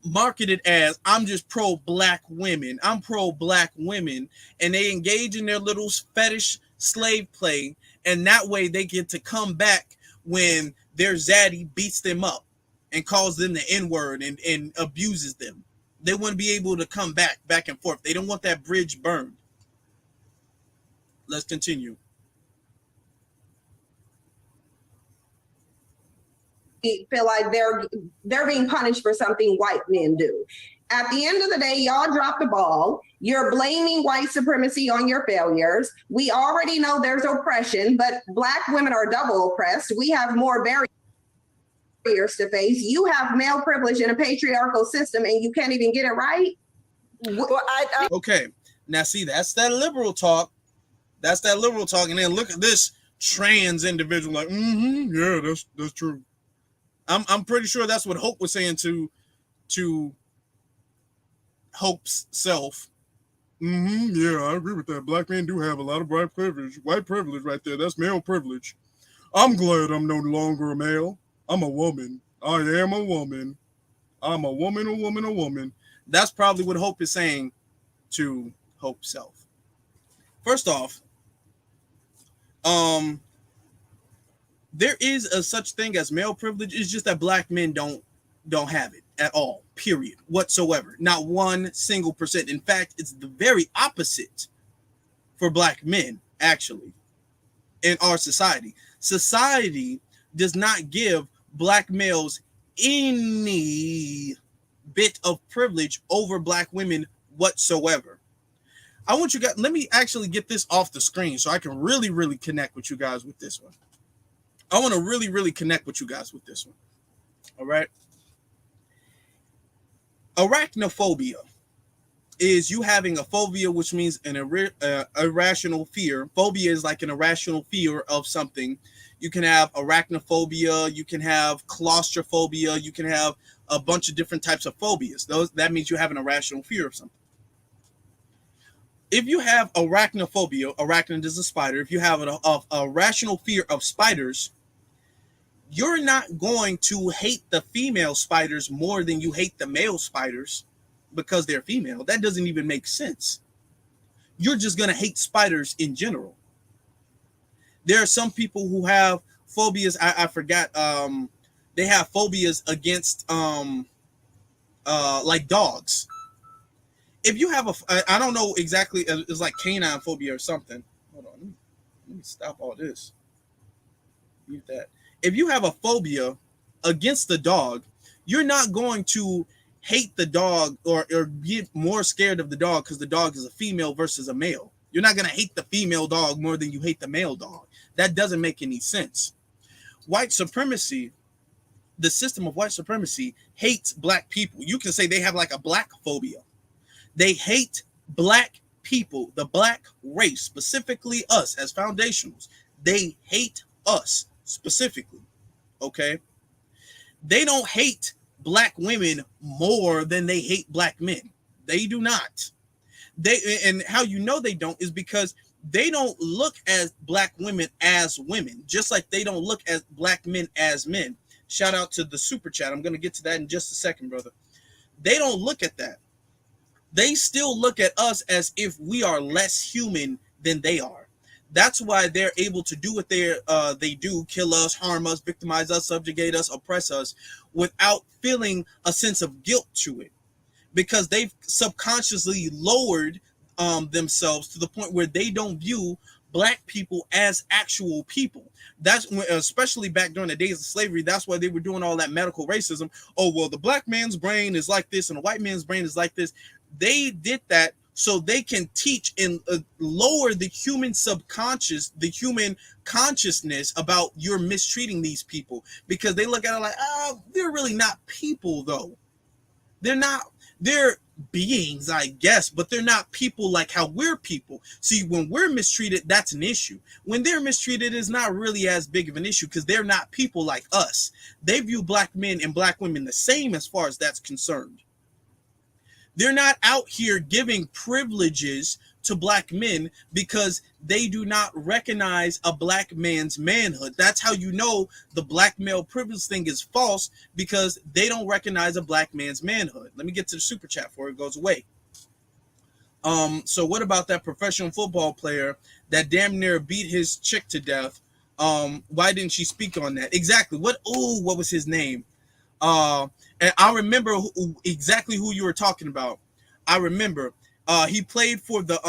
market it as, I'm just pro-black women. I'm pro-black women. And they engage in their little fetish slave play. And that way they get to come back when their zaddy beats them up and calls them the N-word and abuses them. They want to be able to come back and forth. They don't want that bridge burned. Let's continue. Feel like they're being punished for something white men do. At the end of the day, y'all dropped the ball. You're blaming white supremacy on your failures. We already know there's oppression, but black women are double oppressed. We have more barriers to face. You have male privilege in a patriarchal system and you can't even get it right. Well, Okay, now see, that's that liberal talk. That's that liberal talk. And then look at this trans individual like, yeah, that's true. I'm pretty sure that's what Hope was saying to Hope's self. Yeah, I agree with that. Black men do have a lot of white privilege right there. That's male privilege. I'm glad I'm no longer a male. I'm a woman. I am a woman. I'm a woman. That's probably what Hope is saying to Hope's self. First off, there is a such thing as male privilege. It's just that black men don't have it at all, period, whatsoever. Not 1% In fact, it's the very opposite for black men, actually, in our society. Society does not give black males any bit of privilege over black women whatsoever. I want you guys, let me actually get this off the screen so I can really, really connect with you guys with this one. I want to really, really connect with you guys with this one. All right. Arachnophobia is you having a phobia, which means an irrational fear. Phobia is like an irrational fear of something. You can have arachnophobia. You can have claustrophobia. You can have a bunch of different types of phobias. That means you have an irrational fear of something. if you have arachnophobia, arachnid is a spider. If you have a rational fear of spiders, you're not going to hate the female spiders more than you hate the male spiders because they're female. That doesn't even make sense. You're just going to hate spiders in general. There are some people who have phobias. I forgot. They have phobias against like dogs. If you have I don't know exactly, it's like canine phobia or something. Hold on, let me stop all this. Mute that. If you have a phobia against the dog, you're not going to hate the dog or get more scared of the dog because the dog is a female versus a male. You're not going to hate the female dog more than you hate the male dog. That doesn't make any sense. White supremacy, the system of white supremacy hates black people. You can say they have like a black phobia. They hate black people, the black race, specifically us as foundationals. They hate us specifically, okay? They don't hate black women more than they hate black men. They do not. And how you know they don't is because they don't look at black women as women, just like they don't look at black men as men. Shout out to the super chat. I'm going to get to that in just a second, brother. They don't look at that. They still look at us as if we are less human than they are. That's why they're able to do what they do, kill us, harm us, victimize us, subjugate us, oppress us, without feeling a sense of guilt to it, because they've subconsciously lowered themselves to the point where they don't view black people as actual people. That's when, especially back during the days of slavery, that's why they were doing all that medical racism. Oh, well, the black man's brain is like this and the white man's brain is like this. They did that so they can teach and lower the human subconscious, the human consciousness about you're mistreating these people, because they look at it like, oh, they're really not people though. They're not, they're beings, I guess, but they're not people like how we're people. See, when we're mistreated, that's an issue. When they're mistreated, it's not really as big of an issue because they're not people like us. They view black men and black women the same as far as that's concerned. They're not out here giving privileges to black men because they do not recognize a black man's manhood. That's how you know the black male privilege thing is false, because they don't recognize a black man's manhood. Let me get to the super chat before it goes away. So what about that professional football player that damn near beat his chick to death? Why didn't she speak on that? Exactly. What was his name? And I remember exactly who you were talking about. I remember he played for the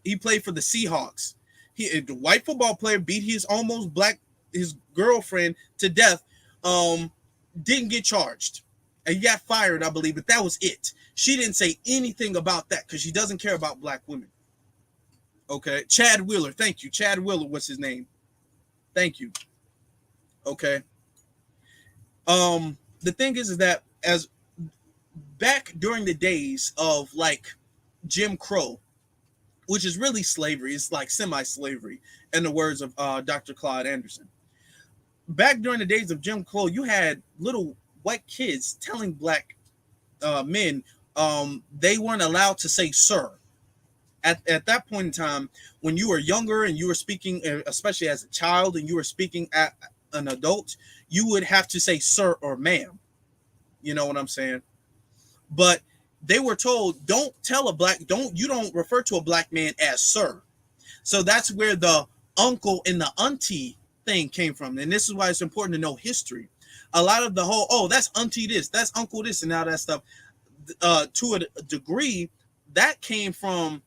Seahawks. The white football player beat his girlfriend to death. Didn't get charged, and he got fired, I believe, but that was it. She didn't say anything about that because she doesn't care about black women. Okay, Chad Wheeler, thank you. Chad Wheeler was his name. Thank you. Okay. The thing is that as back during the days of like Jim Crow, which is really slavery, it's like semi-slavery in the words of Dr. Claude Anderson. Back during the days of Jim Crow, you had little white kids telling black men they weren't allowed to say sir. At that point in time, when you were younger and you were speaking, especially as a child, and you were speaking at an adult, you would have to say sir or ma'am. You know what I'm saying? But they were told, you don't refer to a black man as sir. So that's where the uncle and the auntie thing came from. And this is why it's important to know history. A lot of the whole, that's auntie this, that's uncle this, and all that stuff, to a degree, that came from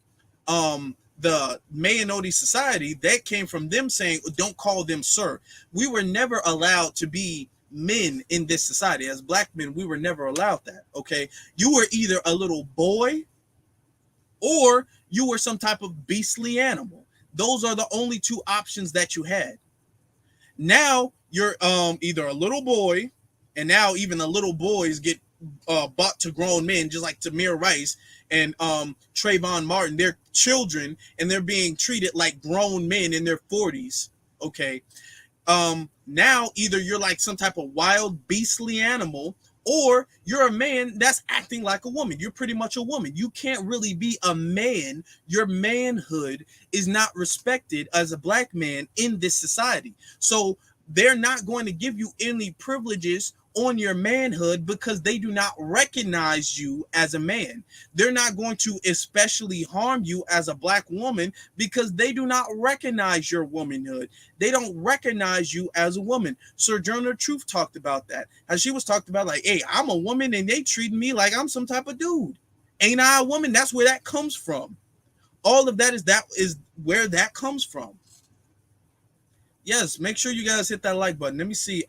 the Mayonnaise society. That came from them saying, don't call them sir. We were never allowed to be men in this society. As black men, we were never allowed that. Okay, you were either a little boy or you were some type of beastly animal. Those are the only two options that you had. Now you're either a little boy, and now even the little boys get bought to grown men, just like Tamir Rice and Trayvon Martin. They're children and they're being treated like grown men in their 40s. Okay. Now either you're like some type of wild beastly animal, or you're a man that's acting like a woman. You're pretty much a woman. You can't really be a man. Your manhood is not respected as a black man in this society. So they're not going to give you any privileges on your manhood because they do not recognize you as a man. They're not going to especially harm you as a black woman because they do not recognize your womanhood. They don't recognize you as a woman. Sojourner Truth talked about that. As she was talked about, like, hey, I'm a woman and they treat me like I'm some type of dude. Ain't I a woman? That's where that comes from. All of that is where that comes from. Yes, make sure you guys hit that like button. Let me see.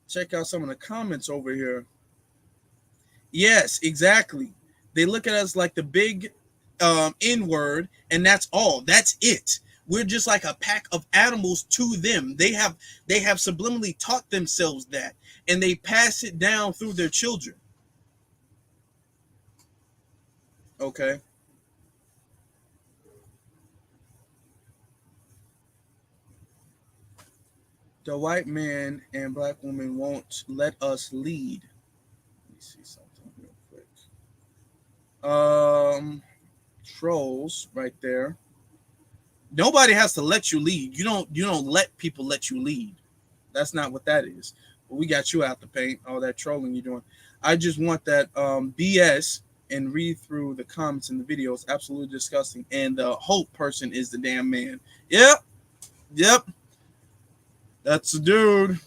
Check out some of the comments over here. Yes, exactly. They look at us like the big N-word, and that's all. That's it. We're just like a pack of animals to them. They have subliminally taught themselves that, and they pass it down through their children. Okay. The white man and black woman won't let us lead. Let me see something real quick. Trolls right there. Nobody has to let you lead. You don't let people let you lead. That's not what that is. But we got you out the paint. All that trolling you're doing. I just want that BS and read through the comments in the video. It's absolutely disgusting. And the Hope person is the damn man. Yep. That's a dude.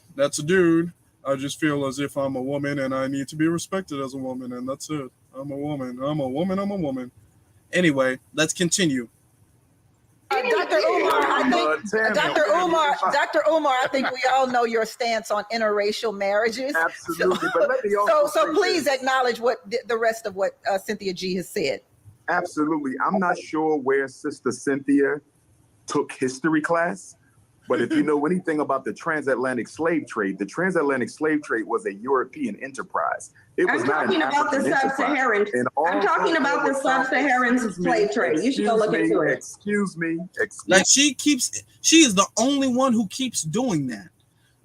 I just feel as if I'm a woman and I need to be respected as a woman, and that's it. I'm a woman. Anyway, let's continue. Dr. Umar, I think we all know your stance on interracial marriages. Absolutely, but let me also so please acknowledge what the rest of what Cynthia G has said. Absolutely. I'm not sure where Sister Cynthia took history class, but if you know anything about the transatlantic slave trade was a European enterprise. I'm talking about the sub-Saharan. I'm talking about the sub-Saharan slave trade. You should go look into it. Excuse me. Like she is the only one who keeps doing that.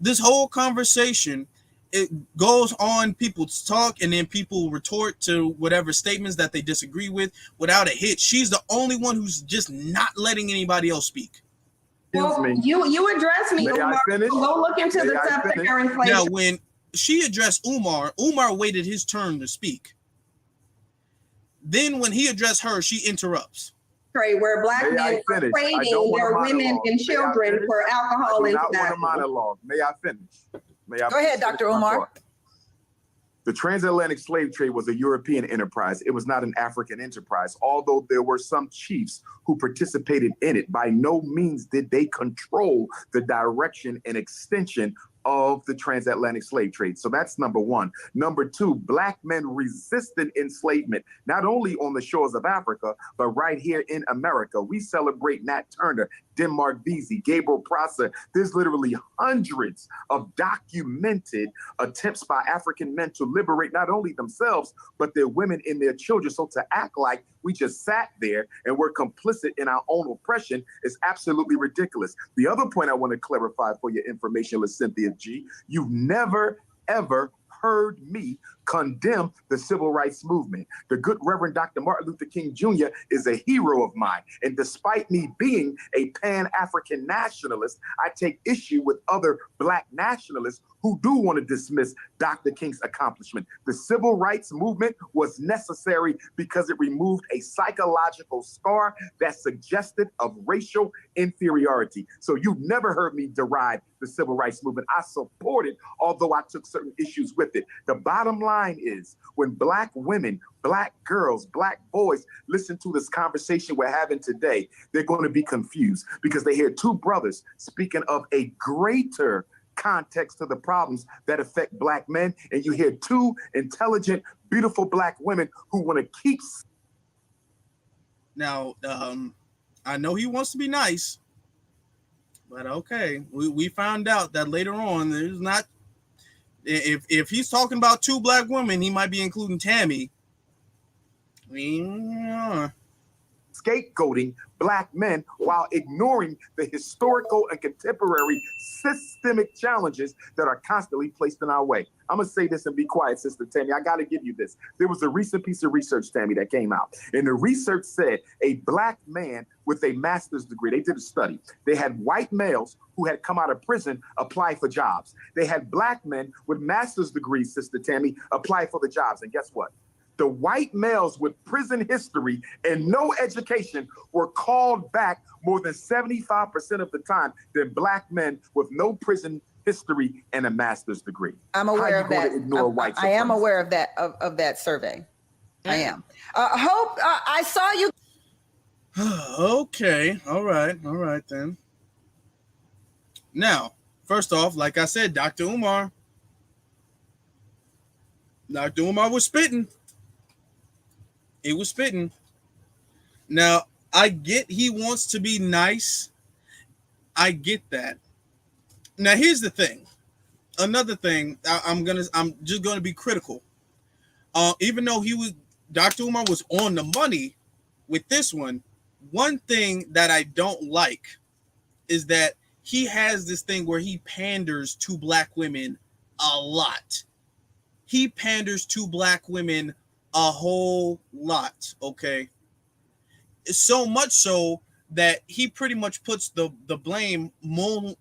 This whole conversation, it goes on, people talk and then people retort to whatever statements that they disagree with without a hit. She's the only one who's just not letting anybody else speak. Well, you address me, Umar. Go look into the sub-Saharan slave. Now, when she addressed Umar waited his turn to speak. Then when he addressed her, she interrupts. Where black men are trading their women and children for alcohol and tobacco. May I finish? Go ahead, Dr. Umar. The transatlantic slave trade was a European enterprise. It was not an African enterprise. Although there were some chiefs who participated in it, by no means did they control the direction and extension of the transatlantic slave trade. So that's number one. Number two, black men resisted enslavement, not only on the shores of Africa, but right here in America. We celebrate Nat Turner, Denmark Vesey, Gabriel Prosser. There's literally hundreds of documented attempts by African men to liberate not only themselves, but their women and their children. So to act like we just sat there and were complicit in our own oppression is absolutely ridiculous. The other point I want to clarify for your information, Cynthia G, you've never, ever heard me condemn the civil rights movement. The good Reverend Dr. Martin Luther King Jr. is a hero of mine. And despite me being a Pan-African nationalist, I take issue with other Black nationalists who do want to dismiss Dr. King's accomplishment. The civil rights movement was necessary because it removed a psychological scar that suggested of racial inferiority. So you've never heard me deride the civil rights movement. I support it, although I took certain issues with it. The bottom line is when Black women, Black girls, Black boys listen to this conversation we're having today, they're going to be confused because they hear two brothers speaking of a greater context to the problems that affect Black men, and you hear two intelligent, beautiful Black women who want to keep. Now, I know he wants to be nice, but okay, we found out that later on there's not. If he's talking about two Black women, he might be including Tammy. I mean, scapegoating Black men while ignoring the historical and contemporary systemic challenges that are constantly placed in our way. I'm going to say this and be quiet, Sister Tammy. I got to give you this. There was a recent piece of research, Tammy, that came out. And the research said a Black man with a master's degree, they did a study. They had white males who had come out of prison apply for jobs. They had Black men with master's degrees, Sister Tammy, apply for the jobs. And guess what? The white males with prison history and no education were called back more than 75% of the time than Black men with no prison history and a master's degree. I'm aware of that. I am aware of that, of that survey. I am. Hope, I saw you. Okay. All right then. Now, first off, like I said, Dr. Umar was spitting. He was spitting. Now, I get he wants to be nice. I get that. Now, here's the thing. Another thing, I'm just gonna be critical. Even though Dr. Umar was on the money with this one, one thing that I don't like is that he has this thing where he panders to Black women a lot. He panders to Black women a whole lot, okay? So much so that he pretty much puts the blame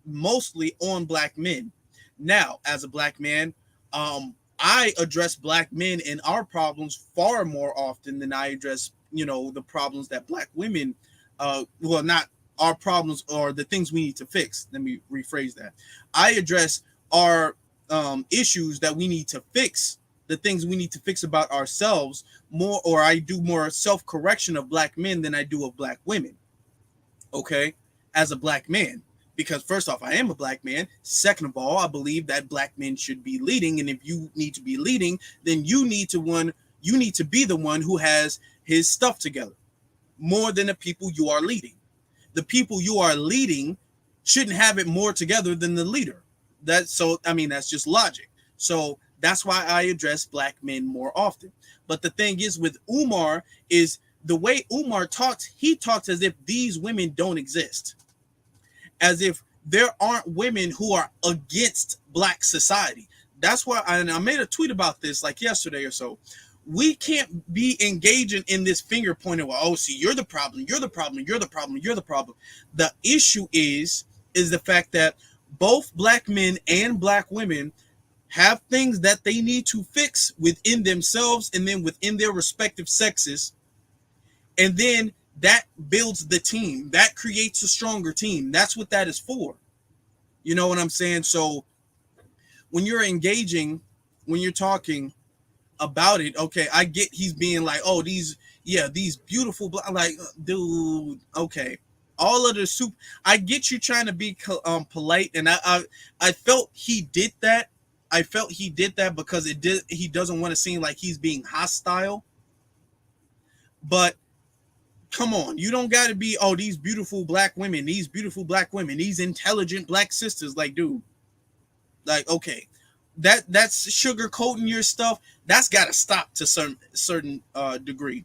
mostly on Black men. Now, as a Black man, I address Black men and our problems far more often than I address, the problems that Black women, not our problems or the things we need to fix. Let me rephrase that. I address our issues that we need to fix, the things we need to fix about ourselves more, or I do more self-correction of Black men than I do of Black women. Okay, as a Black man, because first off, I am a Black man. Second of all, I believe that Black men should be leading, and if you need to be leading, then you need to be the one who has his stuff together more than the people you are leading. The people you are leading shouldn't have it more together than the leader. That's just logic. So that's why I address Black men more often. But the thing is with Umar is the way Umar talks, he talks as if these women don't exist. As if there aren't women who are against Black society. That's why I made a tweet about this like yesterday or so. We can't be engaging in this finger pointing, well, oh, see, you're the problem, you're the problem, you're the problem, you're the problem. The issue is the fact that both Black men and Black women have things that they need to fix within themselves and then within their respective sexes. And then that builds the team. That creates a stronger team. That's what that is for. You know what I'm saying? So when you're engaging, when you're talking about it, okay, I get he's being like, oh, these beautiful, like, dude, okay. All of the soup, I get you trying to be polite, and I felt he did that. I felt he did that because he doesn't want to seem like he's being hostile. But come on, you don't got to be, oh, these beautiful Black women, these intelligent Black sisters. Like, dude, like, okay, that's sugarcoating your stuff. That's got to stop to certain degree.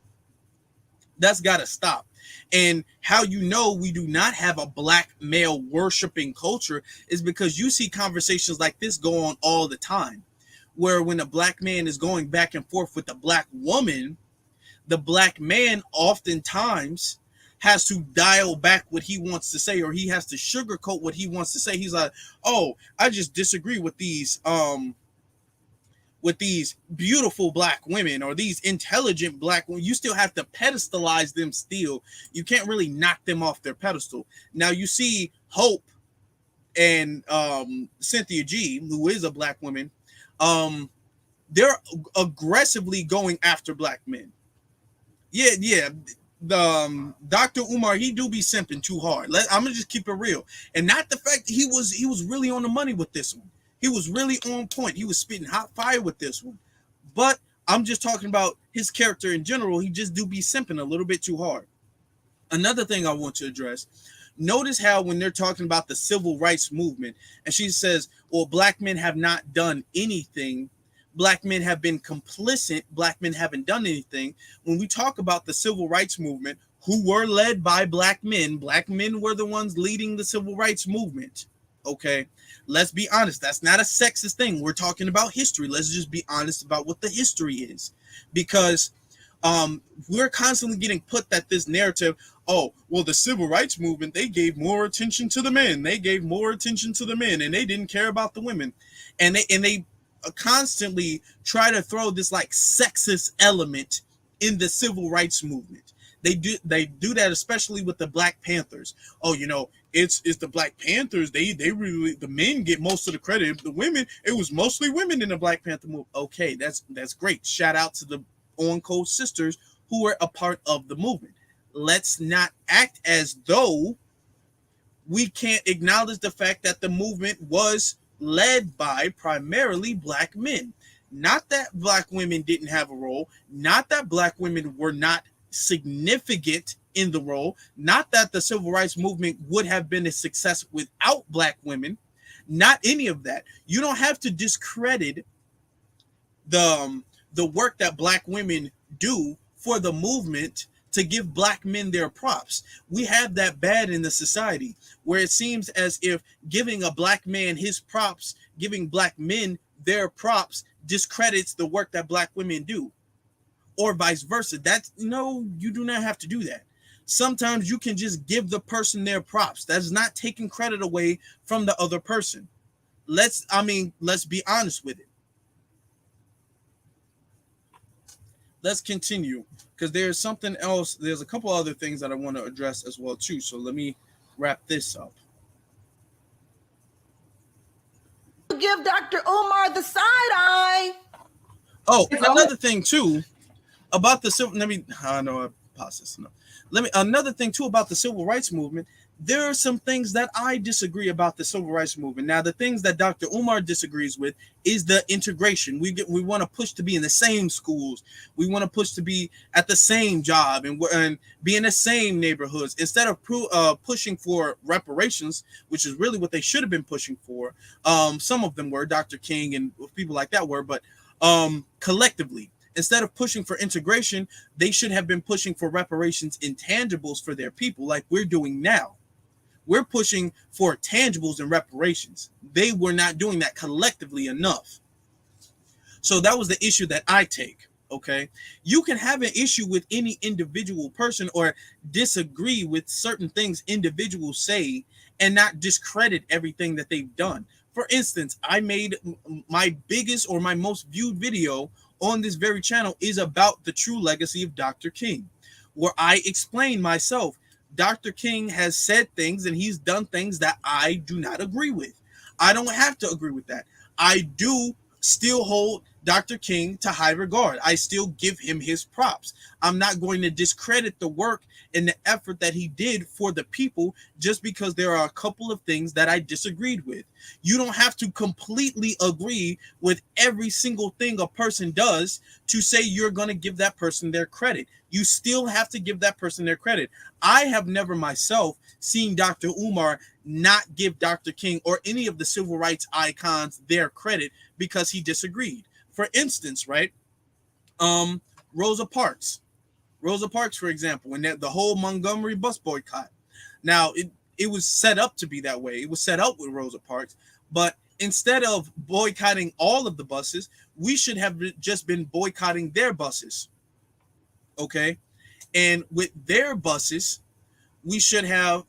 That's got to stop. And how we do not have a Black male worshiping culture is because you see conversations like this go on all the time, where when a Black man is going back and forth with a Black woman, the Black man oftentimes has to dial back what he wants to say, or he has to sugarcoat what he wants to say. He's like, oh, I just disagree with these beautiful Black women or these intelligent Black women. You still have to pedestalize them still. You can't really knock them off their pedestal. Now you see Hope and Cynthia G, who is a Black woman, they're aggressively going after Black men. Yeah. The Dr. Umar, he do be simping too hard. I'm gonna just keep it real, and not the fact that he was really on the money with this one. He was really on point. He was spitting hot fire with this one. But I'm just talking about his character in general. He just do be simping a little bit too hard. Another thing I want to address, notice how when they're talking about the civil rights movement, and she says, well, Black men have not done anything. Black men have been complicit. Black men haven't done anything. When we talk about the civil rights movement, who were led by black men. Black men were the ones leading the civil rights movement. Okay, let's be honest. That's not a sexist thing. We're talking about history. Let's just be honest about what the history is, because we're constantly getting put that this narrative, oh, well, the civil rights movement, they gave more attention to the men. They gave more attention to the men, and they didn't care about the women. And they constantly try to throw this like sexist element in the civil rights movement. They do that, especially with the Black Panthers. Oh, you know, it's the Black Panthers. They really, the men get most of the credit. The women, it was mostly women in the Black Panther movement. Okay, that's great. Shout out to the On Code sisters who were a part of the movement. Let's not act as though we can't acknowledge the fact that the movement was led by primarily black men. Not that black women didn't have a role, not that black women were not significant in the role, not that the civil rights movement would have been a success without black women, not any of that. You don't have to discredit the work that black women do for the movement to give black men their props. We have that bad in the society where it seems as if giving a black man his props, giving black men their props discredits the work that black women do, or vice versa. That's no, you do not have to do that. Sometimes you can just give the person their props. That's not taking credit away from the other person. Let's be honest with it. Let's continue, because there's something else. There's a couple other things that I want to address as well too. So let me wrap this up. Give Dr. Umar the side eye. Oh, another thing too about the civil. Another thing too about the civil rights movement. There are some things that I disagree about the civil rights movement. Now, the things that Dr. Umar disagrees with is the integration. We want to push to be in the same schools. We want to push to be at the same job and be in the same neighborhoods instead of pushing for reparations, which is really what they should have been pushing for. Some of them were, Dr. King and people like that were, but collectively, instead of pushing for integration, they should have been pushing for reparations, intangibles for their people, like we're doing now. We're pushing for tangibles and reparations. They were not doing that collectively enough. So that was the issue that I take, okay? You can have an issue with any individual person or disagree with certain things individuals say and not discredit everything that they've done. For instance, I made my biggest or my most viewed video on this very channel is about the true legacy of Dr. King, where I explain myself. Dr. King has said things and he's done things that I do not agree with. I don't have to agree with that. I do still hold Dr. King to high regard. I still give him his props. I'm not going to discredit the work and the effort that he did for the people just because there are a couple of things that I disagreed with. You don't have to completely agree with every single thing a person does to say you're going to give that person their credit. You still have to give that person their credit. I have never myself seen Dr. Umar not give Dr. King or any of the civil rights icons their credit because he disagreed. For instance, right? Rosa Parks, for example, when the whole Montgomery bus boycott. Now, it was set up to be that way. It was set up with Rosa Parks, but instead of boycotting all of the buses, we should have just been boycotting their buses. Okay, and with their buses, we should have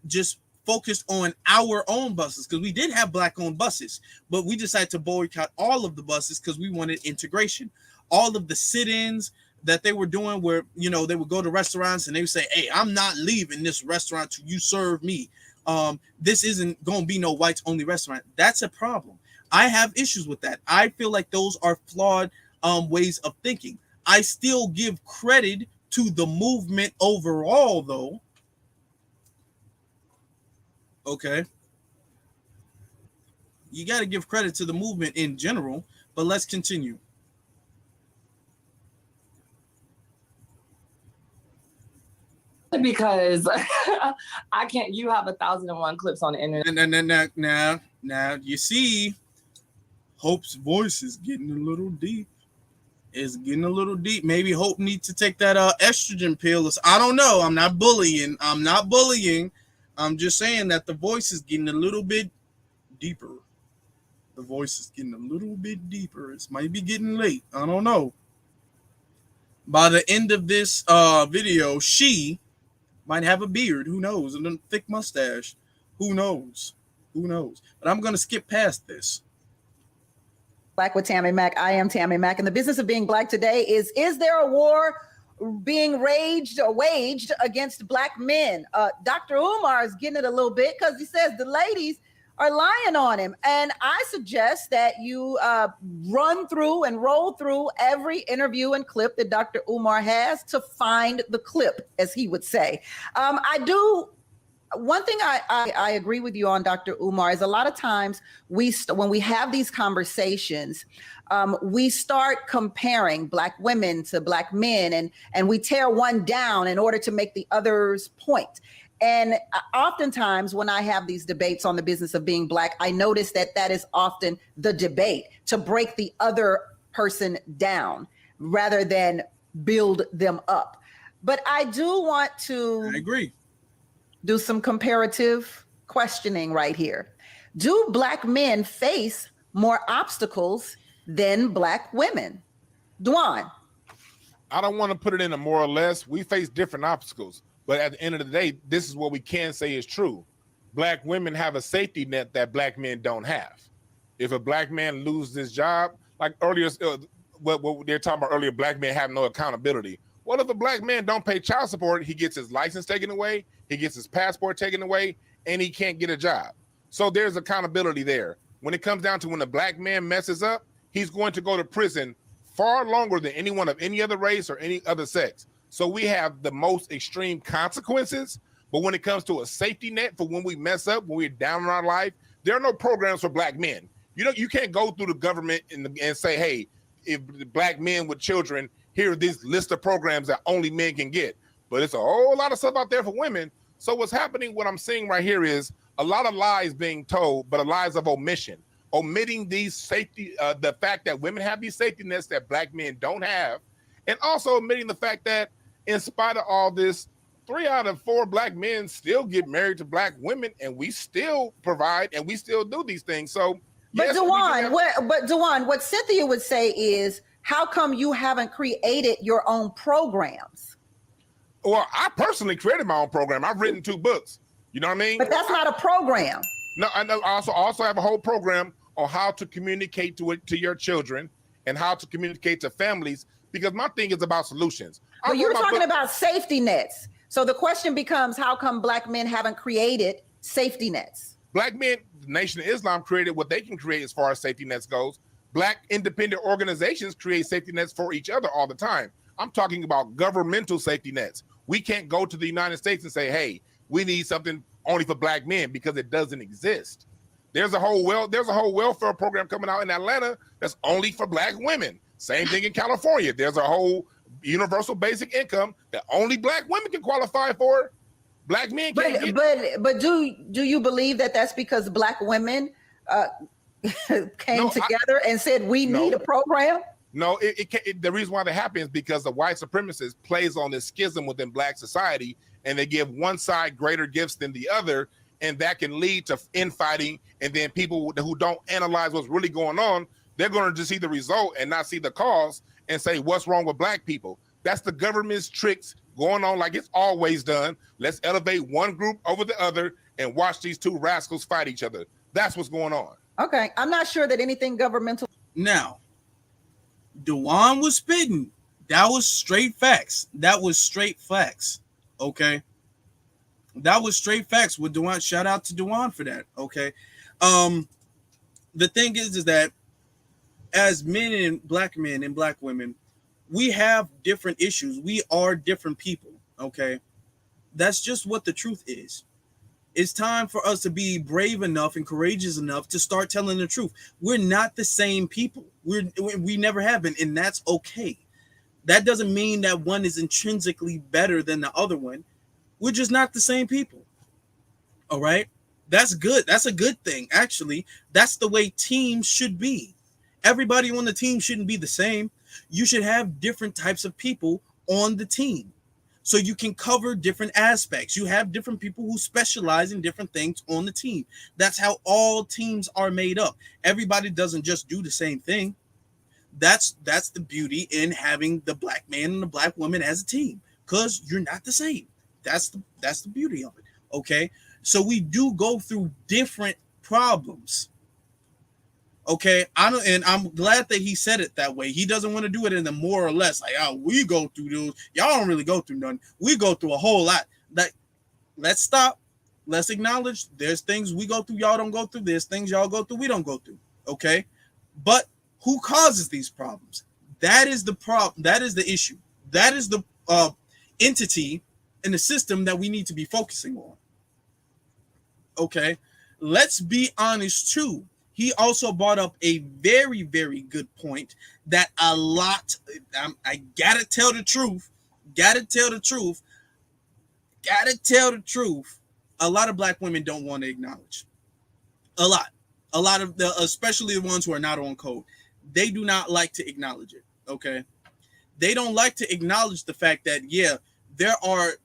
just focused on our own buses, because we did have black-owned buses, but we decided to boycott all of the buses because we wanted integration. All of the sit-ins that they were doing where, you know, they would go to restaurants and they would say, hey, I'm not leaving this restaurant till you serve me. This isn't going to be no whites-only restaurant. That's a problem. I have issues with that. I feel like those are flawed ways of thinking. I still give credit to the movement overall, though. Okay. You got to give credit to the movement in general, but let's continue. Because I can't, you have 1,001 clips on the internet. Now, you see, Hope's voice is getting a little deep. It's getting a little deep. Maybe Hope needs to take that estrogen pill. I don't know. I'm not bullying. I'm just saying that the voice is getting a little bit deeper. The voice is getting a little bit deeper. It might be getting late. I don't know. By the end of this video, she might have a beard. Who knows? And a thick mustache. Who knows? Who knows? But I'm going to skip past this. Black with Tammy Mack. I am Tammy Mack. And the business of being black today is there a war being waged against black men? Dr. Umar is getting it a little bit because he says the ladies are lying on him. And I suggest that you run through and roll through every interview and clip that Dr. Umar has to find the clip, as he would say. One thing I agree with you on, Dr. Umar, is a lot of times when we have these conversations, we start comparing black women to black men, and we tear one down in order to make the other's point. And oftentimes when I have these debates on the business of being black, I notice that is often the debate, to break the other person down rather than build them up. But I do want to... I agree. Do some comparative questioning right here. Do black men face more obstacles than black women? Dwan. I don't want to put it in a more or less. We face different obstacles, but at the end of the day, this is what we can say is true. Black women have a safety net that black men don't have. If a black man loses his job, like earlier, what they're talking about earlier, black men have no accountability. Well, if a black man don't pay child support, he gets his license taken away, he gets his passport taken away, and he can't get a job. So there's accountability there. When it comes down to when a black man messes up, he's going to go to prison far longer than anyone of any other race or any other sex. So we have the most extreme consequences. But when it comes to a safety net for when we mess up, when we're down in our life, there are no programs for black men. You know, you can't go through the government and say, hey, if black men with children, here are this list of programs that only men can get. But it's a whole lot of stuff out there for women. So what's happening, what I'm seeing right here is a lot of lies being told, but lies of omission, omitting these safety, the fact that women have these safety nets that black men don't have, and also omitting the fact that in spite of all this, 3 out of 4 black men still get married to black women, and we still provide and we still do these things. So, but yes, Dewan, what Cynthia would say is, how come you haven't created your own programs? Well, I personally created my own program. I've written 2 books. You know what I mean? But that's not a program. No, I know. I also have a whole program on how to communicate to your children and how to communicate to families, because my thing is about solutions. But you're talking about safety nets. So the question becomes, how come black men haven't created safety nets? Black men, the Nation of Islam created what they can create as far as safety nets goes. Black independent organizations create safety nets for each other all the time. I'm talking about governmental safety nets. We can't go to the United States and say, hey, we need something only for black men, because it doesn't exist. There's a whole welfare program coming out in Atlanta that's only for black women. Same thing in California. There's a whole universal basic income that only black women can qualify for. Black men can't get. But do you believe that that's because black women came together and said we need a program? No, the reason why that happens is because the white supremacist plays on this schism within black society, and they give one side greater gifts than the other, and that can lead to infighting. And then people who don't analyze what's really going on, they're going to just see the result and not see the cause and say, what's wrong with black people? That's the government's tricks going on like it's always done. Let's elevate one group over the other and watch these 2 rascals fight each other. That's what's going on. Okay, I'm not sure that anything governmental. Now, Dewan was spitting. That was straight facts. Okay. That was straight facts with Dewan. Shout out to Dewan for that. Okay. The thing is that as men and black women, we have different issues. We are different people. Okay. That's just what the truth is. It's time for us to be brave enough and courageous enough to start telling the truth. We're not the same people. We never have been, and that's okay. That doesn't mean that one is intrinsically better than the other one. We're just not the same people. All right? That's good. That's a good thing, actually. That's the way teams should be. Everybody on the team shouldn't be the same. You should have different types of people on the team so you can cover different aspects. You have different people who specialize in different things on the team. That's how all teams are made up. Everybody doesn't just do the same thing. That's the beauty in having the black man and the black woman as a team, because you're not the same. That's the beauty of it. Okay, so we do go through different problems. Okay, I'm glad that he said it that way. He doesn't want to do it in the more or less like, oh, we go through those. Y'all don't really go through none. We go through a whole lot. Like, let's stop. Let's acknowledge there's things we go through, y'all don't go through. There's things y'all go through, we don't go through. Okay, but who causes these problems? That is the problem. That is the issue. That is the entity in the system that we need to be focusing on. Okay, let's be honest too. He also brought up a very, very good point that a lot, I gotta tell the truth, a lot of black women don't want to acknowledge. A lot of the, especially the ones who are not on code, they do not like to acknowledge it. Okay, they don't like to acknowledge the fact that, yeah,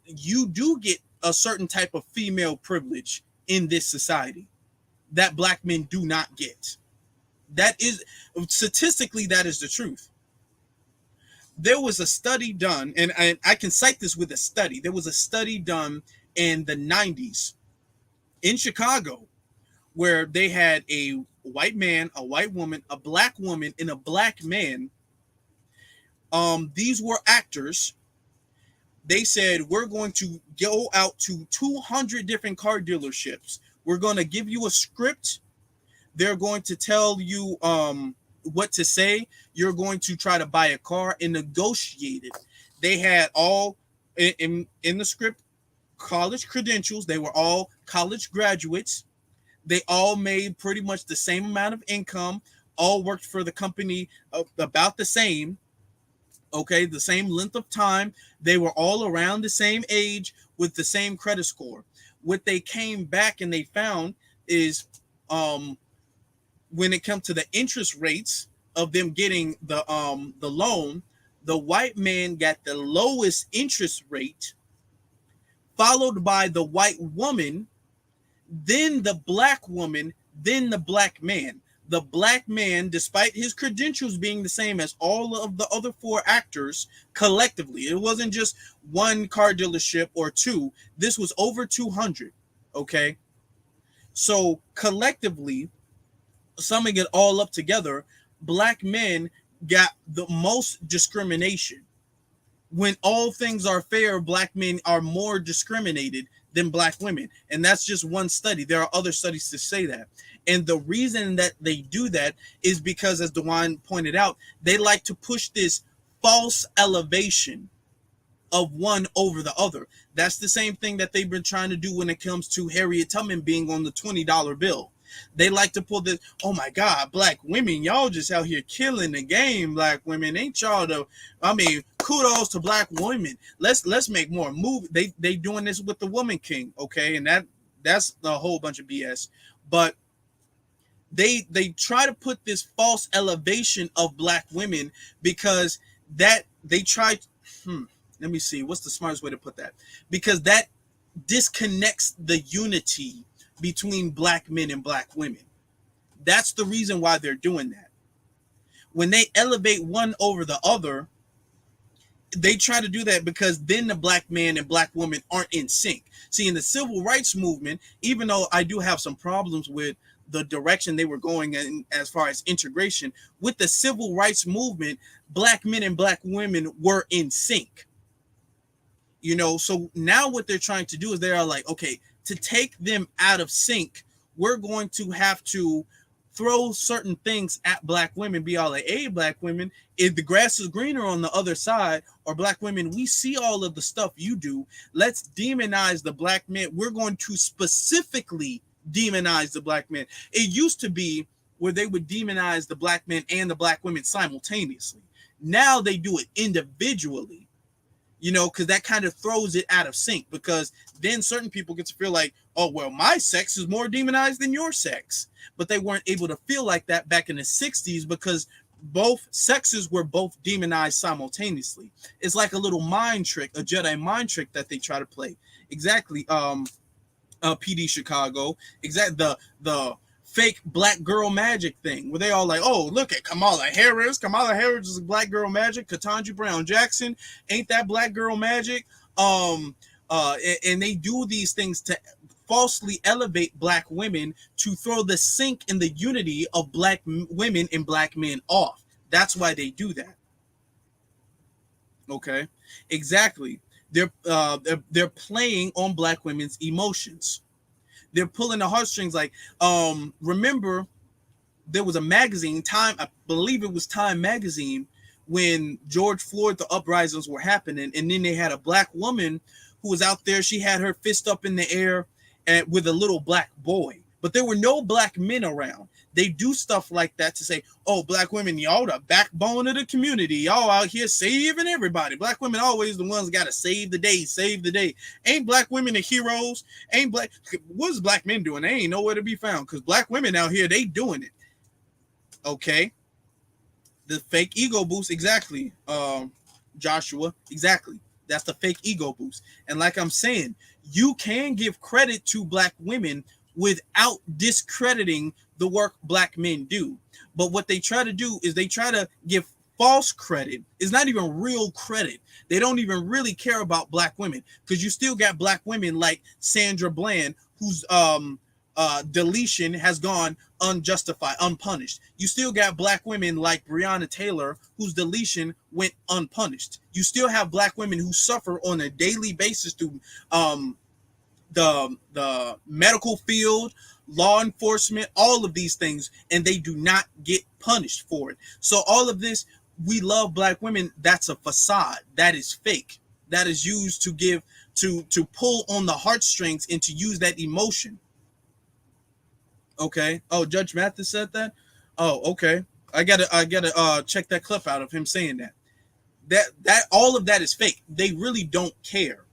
you do get a certain type of female privilege in this society that black men do not get. That is, statistically, that is the truth. There was a study done, and I can cite this with a study. There was a study done in the 90s in Chicago where they had a white man, a white woman, a black woman, and a black man. These were actors. They said, we're going to go out to 200 different car dealerships. We're going to give you a script. They're going to tell you what to say. You're going to try to buy a car and negotiate it. They had all in the script college credentials. They were all college graduates. They all made pretty much the same amount of income, all worked for the company about the same. Okay, the same length of time. They were all around the same age with the same credit score. What they came back and they found is when it comes to the interest rates of them getting the loan, the white man got the lowest interest rate, followed by the white woman, then the black woman, then the black man. The black man, despite his credentials being the same as all of the other four actors collectively, it wasn't just one car dealership or two. This was over 200. Okay. So collectively, summing it all up together, black men got the most discrimination. When all things are fair, black men are more discriminated than black women. And that's just one study. There are other studies to say that. And the reason that they do that is because, as Dewan pointed out, they like to push this false elevation of one over the other. That's the same thing that they've been trying to do when it comes to Harriet Tubman being on the $20 bill. They like to pull this, oh my God, black women, y'all just out here killing the game, black women. Ain't y'all the, I mean, kudos to black women. Let's make more move. They doing this with the Woman King, okay? And that's a whole bunch of BS. But they try to put this false elevation of black women because that they try, let me see, what's the smartest way to put that? Because that disconnects the unity between black men and black women. That's the reason why they're doing that. When they elevate one over the other, they try to do that because then the black man and black woman aren't in sync. See, in the civil rights movement, even though I do have some problems with the direction they were going in as far as integration, with the civil rights movement, black men and black women were in sync. You know, so now what they're trying to do is they're like, okay, to take them out of sync, we're going to have to throw certain things at black women, be all like, hey, black women, if the grass is greener on the other side, or black women, we see all of the stuff you do. Let's demonize the black men. We're going to specifically demonize the black men. It used to be where they would demonize the black men and the black women simultaneously. Now they do it individually. You know, because that kind of throws it out of sync, because then certain people get to feel like, oh, well, my sex is more demonized than your sex. But they weren't able to feel like that back in the 60s because both sexes were both demonized simultaneously. It's like a little mind trick, a Jedi mind trick that they try to play. Exactly. PD Chicago. Exactly. The fake black girl magic thing where they all like, oh, look at Kamala Harris. Kamala Harris is black girl magic. Ketanji Brown Jackson ain't that black girl magic. And they do these things to falsely elevate black women, to throw the sink in the unity of black women and black men off. That's why they do that. Okay, exactly. They're playing on black women's emotions. They're pulling the heartstrings. Like, remember, there was a magazine, Time, I believe it was Time magazine, when George Floyd, the uprisings were happening, and then they had a black woman who was out there. She had her fist up in the air and with a little black boy, but there were no black men around. They do stuff like that to say, oh, black women, y'all the backbone of the community. Y'all out here saving everybody. Black women always the ones got to save the day, save the day. Ain't black women the heroes? What's black men doing? They ain't nowhere to be found, because black women out here, they doing it. Okay. The fake ego boost, exactly. Joshua, exactly. That's the fake ego boost. And like I'm saying, you can give credit to black women without discrediting the work black men do. But what they try to do is they try to give false credit. It's not even real credit. They don't even really care about black women, because you still got black women like Sandra Bland, whose deletion has gone unjustified, unpunished. You still got black women like Breonna Taylor, whose deletion went unpunished. You still have black women who suffer on a daily basis through the medical field, law enforcement, all of these things, and they do not get punished for it. So all of this, we love black women, that's a facade. That is fake. That is used to give, to pull on the heartstrings and to use that emotion. Okay. Oh, Judge Mathis said that? Oh, okay. I gotta check that clip out of him saying that. That all of that is fake. They really don't care.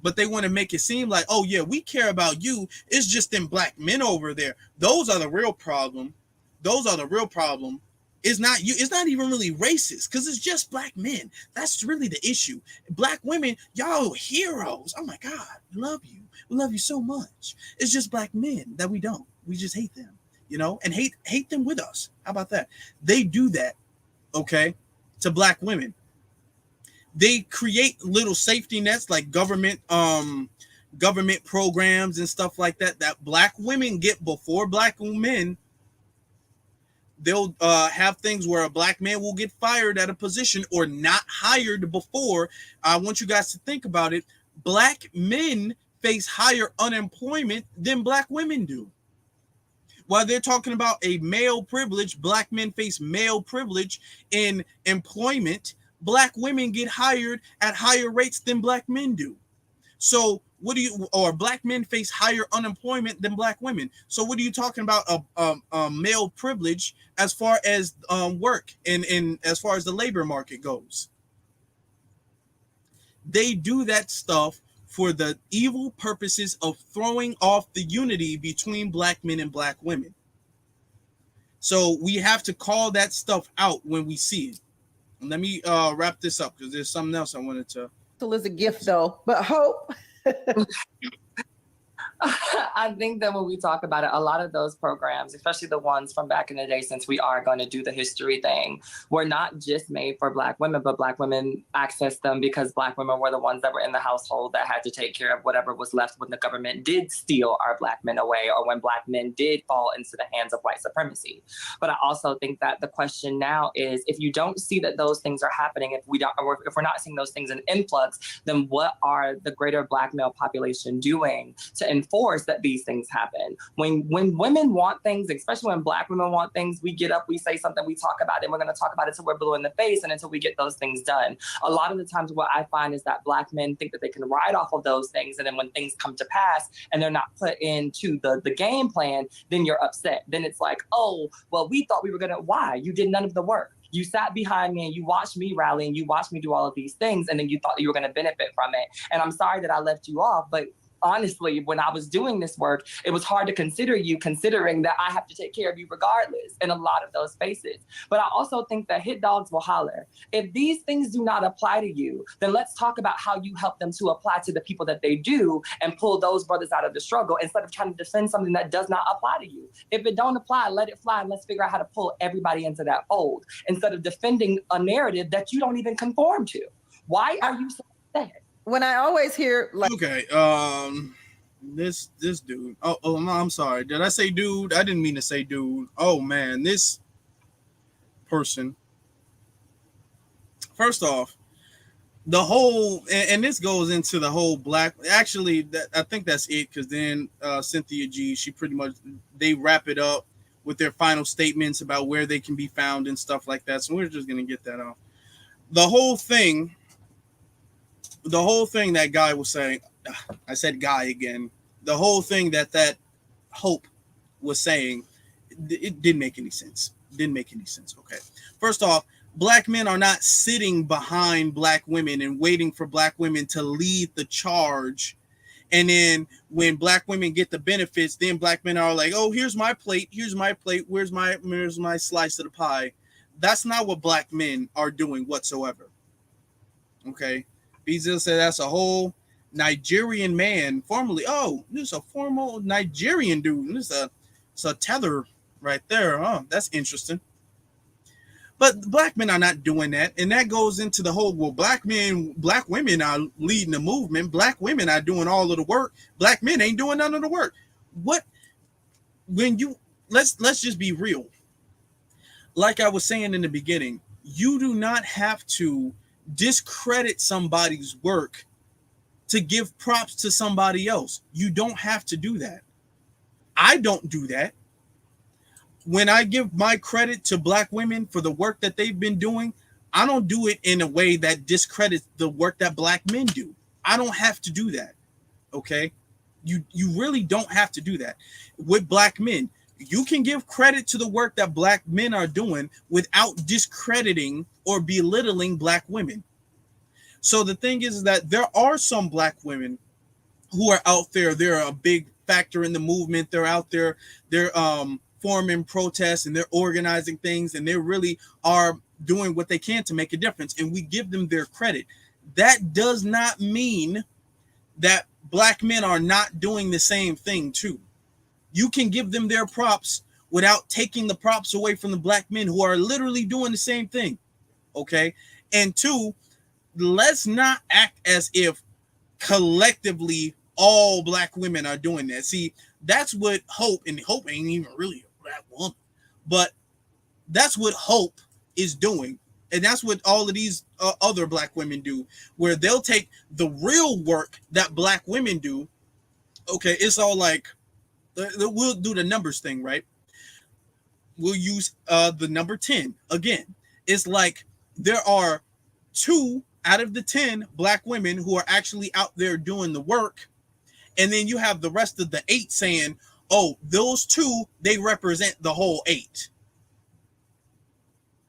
But they want to make it seem like, oh yeah, we care about you. It's just them black men over there. Those are the real problem. Those are the real problem. It's not you. It's not even really racist, because it's just black men. That's really the issue. Black women, y'all heroes. Oh my God, we love you. We love you so much. It's just black men that we don't. We just hate them, and hate them with us. How about that? They do that, okay, to black women. They create little safety nets like government programs and stuff like that black women get before black men. They'll have things where a black man will get fired at a position or not hired before. I want you guys to think about it. Black men face higher unemployment than black women do. While they're talking about a male privilege, black men face male privilege in employment. Black women get hired at higher rates than black men do. So black men face higher unemployment than black women. So what are you talking about a male privilege as far as work and as far as the labor market goes? They do that stuff for the evil purposes of throwing off the unity between black men and black women. So we have to call that stuff out when we see it. And let me wrap this up, because there's something else I wanted to. It's a gift though, but hope. I think that when we talk about it, a lot of those programs, especially the ones from back in the day, since we are going to do the history thing, were not just made for black women, but black women accessed them because black women were the ones that were in the household that had to take care of whatever was left when the government did steal our black men away, or when black men did fall into the hands of white supremacy. But I also think that the question now is, if you don't see that those things are happening, if we're not seeing those things in influx, then what are the greater black male population doing to enforce that these things happen? When women want things, especially when black women want things, we get up, we say something, we talk about it, and we're going to talk about it till we're blue in the face and until we get those things done. A lot of the times what I find is that black men think that they can ride off of those things, and then when things come to pass and they're not put into the game plan, then you're upset. Then it's like, oh, well, we thought we were why? You did none of the work. You sat behind me and you watched me rally and you watched me do all of these things, and then you thought that you were going to benefit from it. And I'm sorry that I left you off, but honestly, when I was doing this work, it was hard to consider you, considering that I have to take care of you regardless in a lot of those spaces. But I also think that hit dogs will holler. If these things do not apply to you, then let's talk about how you help them to apply to the people that they do and pull those brothers out of the struggle instead of trying to defend something that does not apply to you. If it don't apply, let it fly, and let's figure out how to pull everybody into that fold instead of defending a narrative that you don't even conform to. Why are you so upset? When I always hear like, okay, this dude. Oh, no, I'm sorry. Did I say dude? I didn't mean to say dude. Oh man, this person. First off, the whole, and this goes into the whole black. Actually, I think that's it, because then Cynthia G, she pretty much, they wrap it up with their final statements about where they can be found and stuff like that. So we're just gonna get that off. The whole thing that guy was saying, I said guy again. The whole thing that Hope was saying, it didn't make any sense. Didn't make any sense. Okay. First off, Black men are not sitting behind Black women and waiting for Black women to lead the charge. And then when Black women get the benefits, then Black men are like, oh, here's my plate. Here's my plate. Where's my slice of the pie? That's not what Black men are doing whatsoever. Okay. Bezos said that's a whole Nigerian man, formerly. Oh, this is a formal Nigerian dude. This is a tether right there. Huh? That's interesting. But Black men are not doing that. And that goes into the whole, well, Black women are leading the movement. Black women are doing all of the work. Black men ain't doing none of the work. What, when you, let's just be real. Like I was saying in the beginning, you do not have to discredit somebody's work to give props to somebody else. You don't have to do that. I don't do that. When I give my credit to Black women for the work that they've been doing, I don't do it in a way that discredits the work that Black men do. I don't have to do that. Okay? You really don't have to do that. With Black men, you can give credit to the work that Black men are doing without discrediting or belittling Black women. So the thing is that there are some Black women who are out there. They're a big factor in the movement. They're out there. They're forming protests and they're organizing things, and they really are doing what they can to make a difference. And we give them their credit. That does not mean that Black men are not doing the same thing too. You can give them their props without taking the props away from the Black men who are literally doing the same thing. Okay. And two, let's not act as if collectively all Black women are doing that. See, that's what Hope, and Hope ain't even really a Black woman, but that's what Hope is doing. And that's what all of these other Black women do, where they'll take the real work that Black women do. Okay, it's all like, we'll do the numbers thing, right? We'll use the number 10 again. It's like there are 2 out of the 10 Black women who are actually out there doing the work. And then you have the rest of the 8 saying, oh, those 2, they represent the whole 8.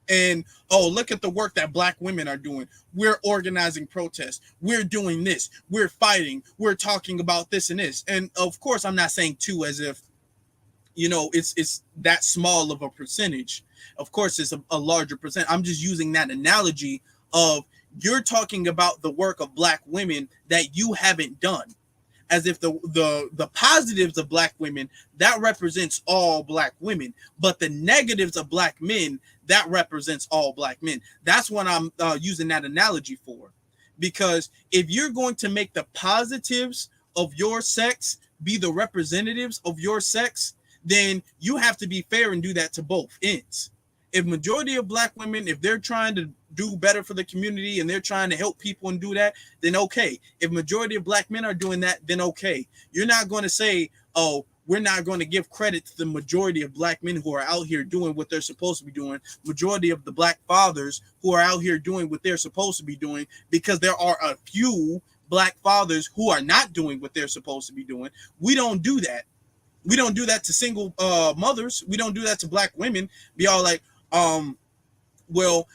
And, oh, look at the work that Black women are doing. We're organizing protests. We're doing this. We're fighting. We're talking about this and this. And of course, I'm not saying 2 as if, you know, it's that small of a percentage. Of course, it's a larger percent. I'm just using that analogy of, you're talking about the work of Black women that you haven't done, as if the positives of Black women, that represents all Black women, but the negatives of Black men, that represents all Black men. That's what I'm using that analogy for. Because if you're going to make the positives of your sex be the representatives of your sex, then you have to be fair and do that to both ends. If majority of Black women, if they're trying to do better for the community and they're trying to help people and do that, then okay. If majority of Black men are doing that, then okay. You're not going to say, oh, we're not going to give credit to the majority of Black men who are out here doing what they're supposed to be doing, majority of the Black fathers who are out here doing what they're supposed to be doing, because there are a few Black fathers who are not doing what they're supposed to be doing. We don't do that. We don't do that to single mothers. We don't do that to Black women. Be all like, well,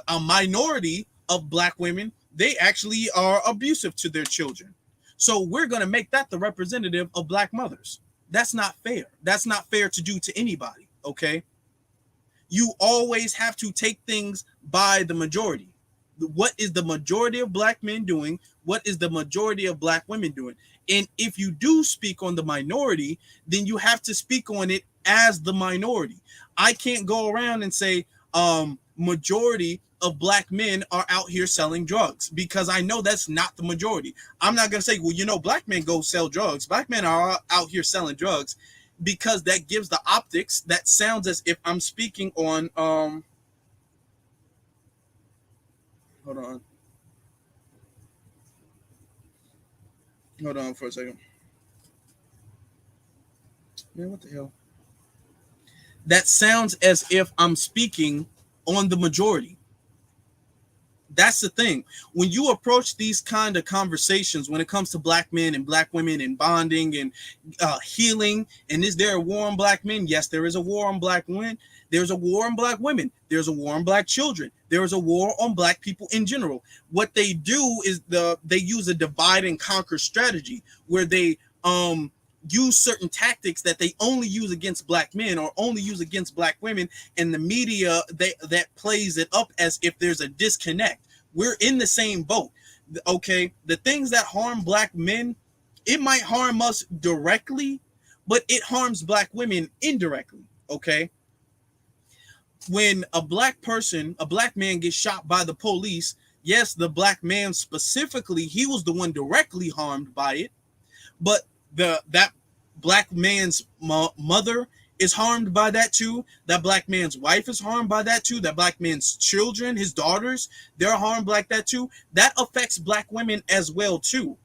a minority of Black women, they actually are abusive to their children. So we're going to make that the representative of black mothers. That's not fair. That's not fair to do to anybody, okay? You always have to take things by the majority. What is the majority of black men doing? What is the majority of black women doing? And if you do speak on the minority, then you have to speak on it as the minority. I can't go around and say majority of black men are out here selling drugs, because I know that's not the majority. I'm not going to say, well, you know, black men go sell drugs. Black men are out here selling drugs, because that gives the optics that sounds as if I'm speaking on hold on for a second. Man, what the hell? That sounds as if I'm speaking on the majority. That's the thing. When you approach these kind of conversations, when it comes to black men and black women and bonding and healing, and is there a war on black men? Yes, there is a war on black women. There's a war on black women. There's a war on black children. There is a war on black people in general. What they do is they use a divide and conquer strategy, where they use certain tactics that they only use against black men or only use against black women, and the media that plays it up as if there's a disconnect. We're in the same boat, okay? The things that harm black men, it might harm us directly, but it harms black women indirectly, okay? When a black man gets shot by the police, yes, the black man specifically, he was the one directly harmed by it, but that black man's mother is harmed by that too. That black man's wife is harmed by that too. That black man's children, his daughters, they're harmed like that too. That affects black women as well too.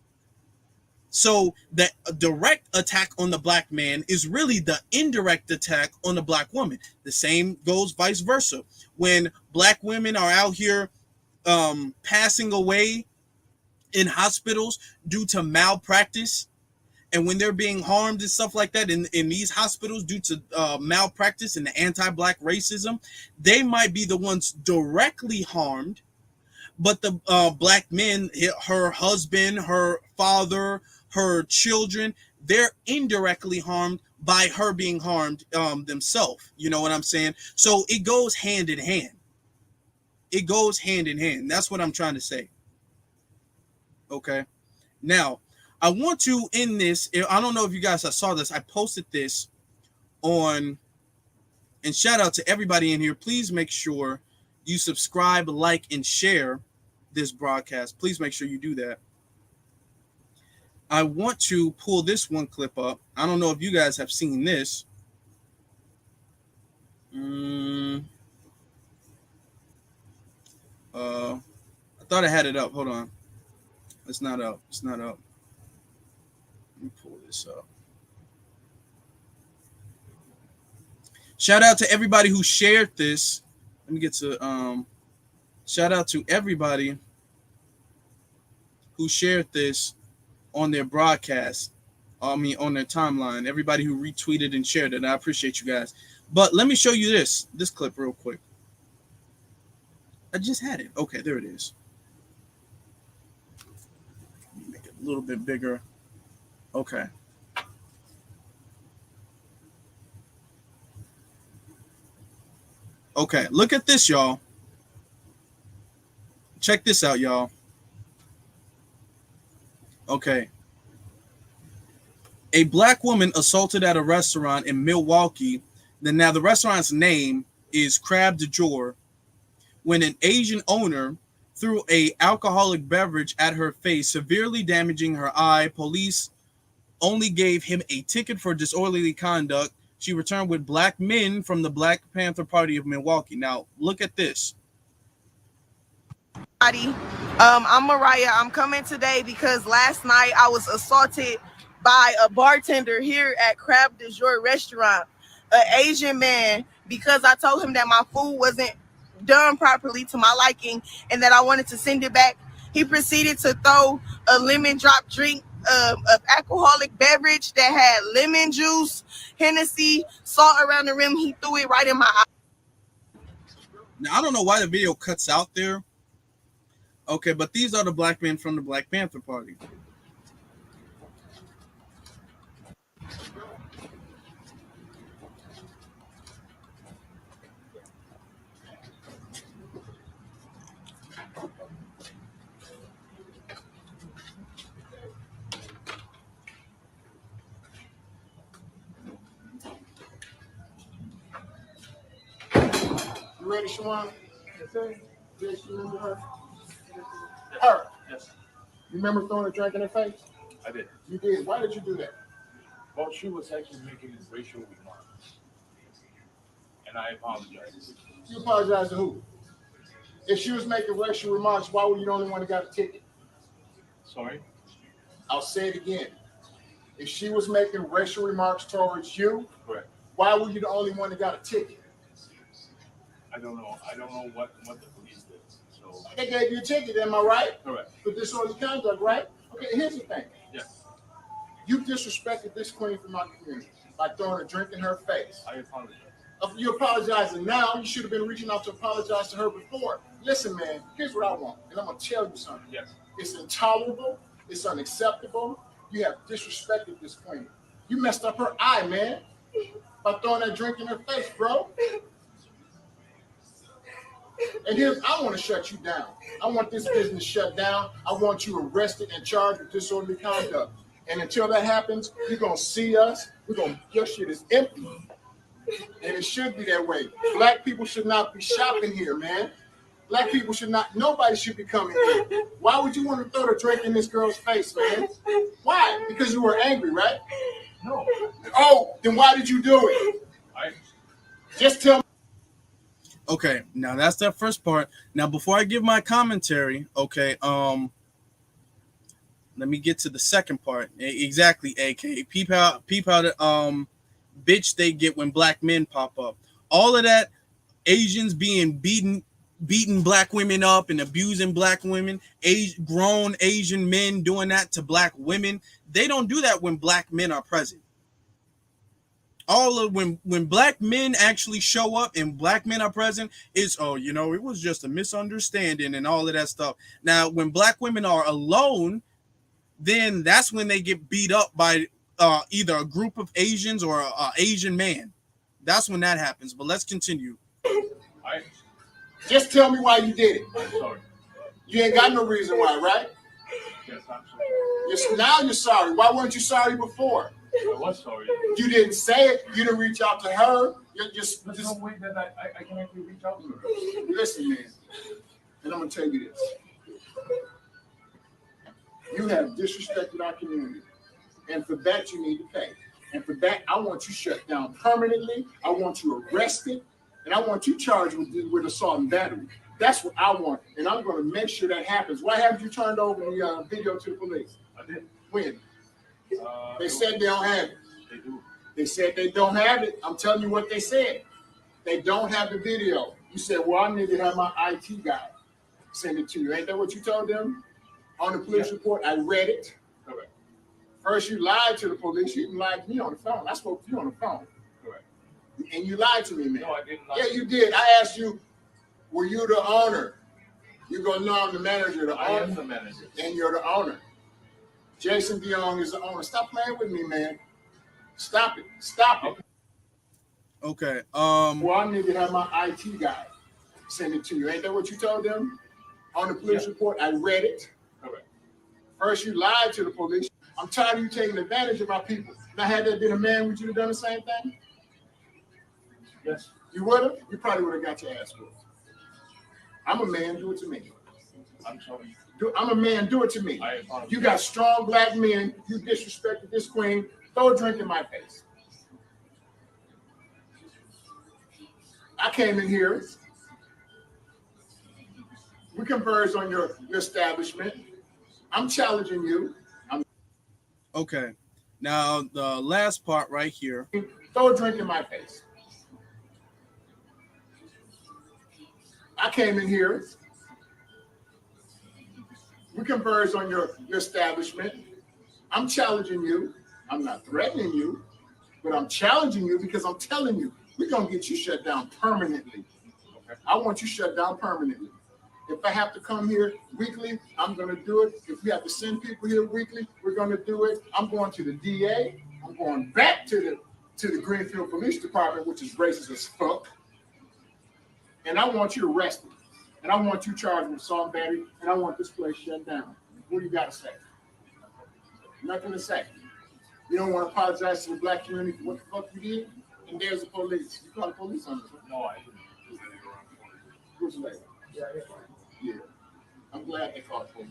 So the direct attack on the black man is really the indirect attack on the black woman. The same goes vice versa. When black women are out here passing away in hospitals due to malpractice, and when they're being harmed and stuff like that in these hospitals due to malpractice and the anti-black racism, they might be the ones directly harmed, but the black men, her husband, her father, her children, they're indirectly harmed by her being harmed themselves. You know what I'm saying? So it goes hand in hand. It goes hand in hand. That's what I'm trying to say. Okay. Now, I want to end this. I don't know if you guys saw this. I posted this on, and shout out to everybody in here. Please make sure you subscribe, like, and share this broadcast. Please make sure you do that. I want to pull this one clip up. I don't know if you guys have seen this. I thought I had it up. Hold on. It's not up. It's not up. Let me pull this up. Shout out to everybody who shared this. Let me get to shout out to everybody who shared this on their broadcast. On their timeline. Everybody who retweeted and shared it. I appreciate you guys. But let me show you this clip real quick. I just had it. Okay, there it is. Let me make it a little bit bigger. Okay. Okay, look at this, y'all. Check this out, y'all. Okay. A black woman assaulted at a restaurant in Milwaukee. Now the restaurant's name is Crab de Jour. When an Asian owner threw an alcoholic beverage at her face, severely damaging her eye, police only gave him a ticket for disorderly conduct. She returned with black men from the Black Panther Party of Milwaukee. Now, look at this. I'm Mariah. I'm coming today because last night I was assaulted by a bartender here at Crab de Jour restaurant, an Asian man, because I told him that my food wasn't done properly to my liking and that I wanted to send it back. He proceeded to throw a lemon drop drink of alcoholic beverage that had lemon juice, Hennessy, salt around the rim. He threw it right in my eye. Now, I don't know why the video cuts out there. Okay, but these are the black men from the Black Panther Party. reddish one? Yes, you remember her? Her? Yes, You remember throwing a drink in her face? I did. You did. Why did you do that? Well, she was actually making racial remarks, and I apologize. You apologize to who? If she was making racial remarks, why were you the only one that got a ticket? Sorry? I'll say it again. If she was making racial remarks towards you, Correct. why were you the only one that got a ticket? I don't know. I don't know what the police did. So They gave you a ticket, am I right? correct. For disorderly conduct, right? Okay, here's the thing. Yes, You disrespected this queen from our community by throwing a drink in her face. I apologize. You're apologizing now. You should have been reaching out to apologize to her before. Listen, man, here's what I want, and I'm going to tell you something. Yes. It's intolerable. It's unacceptable. You have disrespected this queen. You messed up her eye, man, by throwing that drink in her face, bro. And here's, I want to shut you down. I want this business shut down. I want you arrested and charged with disorderly conduct. And until that happens, you're going to see us. We're going to, your shit is empty. And it should be that way. Black people should not be shopping here, man. Black people should not, nobody should be coming here. Why would you want to throw the drink in this girl's face, man? Why? Because you were angry, right? No. Oh, then why did you do it? Just tell me. Okay, now that's that first part. Now, before I give my commentary, okay, let me get to the second part. Exactly, AK. Peep out the bitch they get when black men pop up. All of that, Asians being beating black women up and abusing black women, grown Asian men doing that to black women. They don't do that when black men are present. All of when black men actually show up and black men are present, it's it was just a misunderstanding and all of that stuff. Now, when black women are alone, then that's when they get beat up by either a group of Asians or an Asian man. That's when that happens. But let's continue. Just tell me why you did it. I'm sorry. You ain't got no reason why, right? Yes, I'm sorry. Now you're sorry. Why weren't you sorry before? I was sorry. You didn't say it. You didn't reach out to her. You're just There's no way that I can actually reach out to her. Listen, man. And I'm gonna tell you this. You have disrespected our community. And for that you need to pay. And for that, I want you shut down permanently. I want you arrested. And I want you charged with assault and battery. That's what I want. And I'm going to make sure that happens. Why haven't you turned over the video to the police? I did. When? They said they don't have it. They do. They said they don't have it. I'm telling you what they said. They don't have the video. You said, well, I need to have my IT guy send it to you. Ain't that what you told them? On the police report, I read it. Correct. First, you lied to the police. You even lied to me on the phone. I spoke to you on the phone. Correct. And you lied to me, man. No, I didn't lie. Yeah, you did. I asked you, were you the owner? You go, no, I'm the manager. I am the manager. And you're the owner. Jason DeYoung is the owner. Stop playing with me, man. Stop it. Stop it. Okay. Well, I need to have my IT guy send it to you. Ain't that what you told them? On the police report, I read it. Correct. First, you lied to the police. I'm tired of you taking advantage of my people. Now, had that been a man, would you have done the same thing? Yes. You would have? You probably would have got your ass whooped. I'm a man, do it to me. I'm sorry. I'm a man, do it to me. I apologize. You got strong black men. You disrespected this queen. Throw a drink in my face. I came in here. We converged on your establishment. I'm challenging you. Okay. Now, the last part right here. Throw a drink in my face. I came in here. We converged on your establishment. I'm challenging you. I'm not threatening you, but I'm challenging you because I'm telling you, we're going to get you shut down permanently. Okay. I want you shut down permanently. If I have to come here weekly, I'm going to do it. If we have to send people here weekly, we're going to do it. I'm going to the DA. I'm going back to the Greenfield Police Department, which is racist as fuck. And I want you arrested. And I want you charged with assault and battery. And I want this place shut down. What do you got to say? Nothing to say. You don't want to apologize to the black community for what the fuck you did? And there's the police. You call the police on this one. No, I didn't. Who's late? Yeah. I'm glad they called police.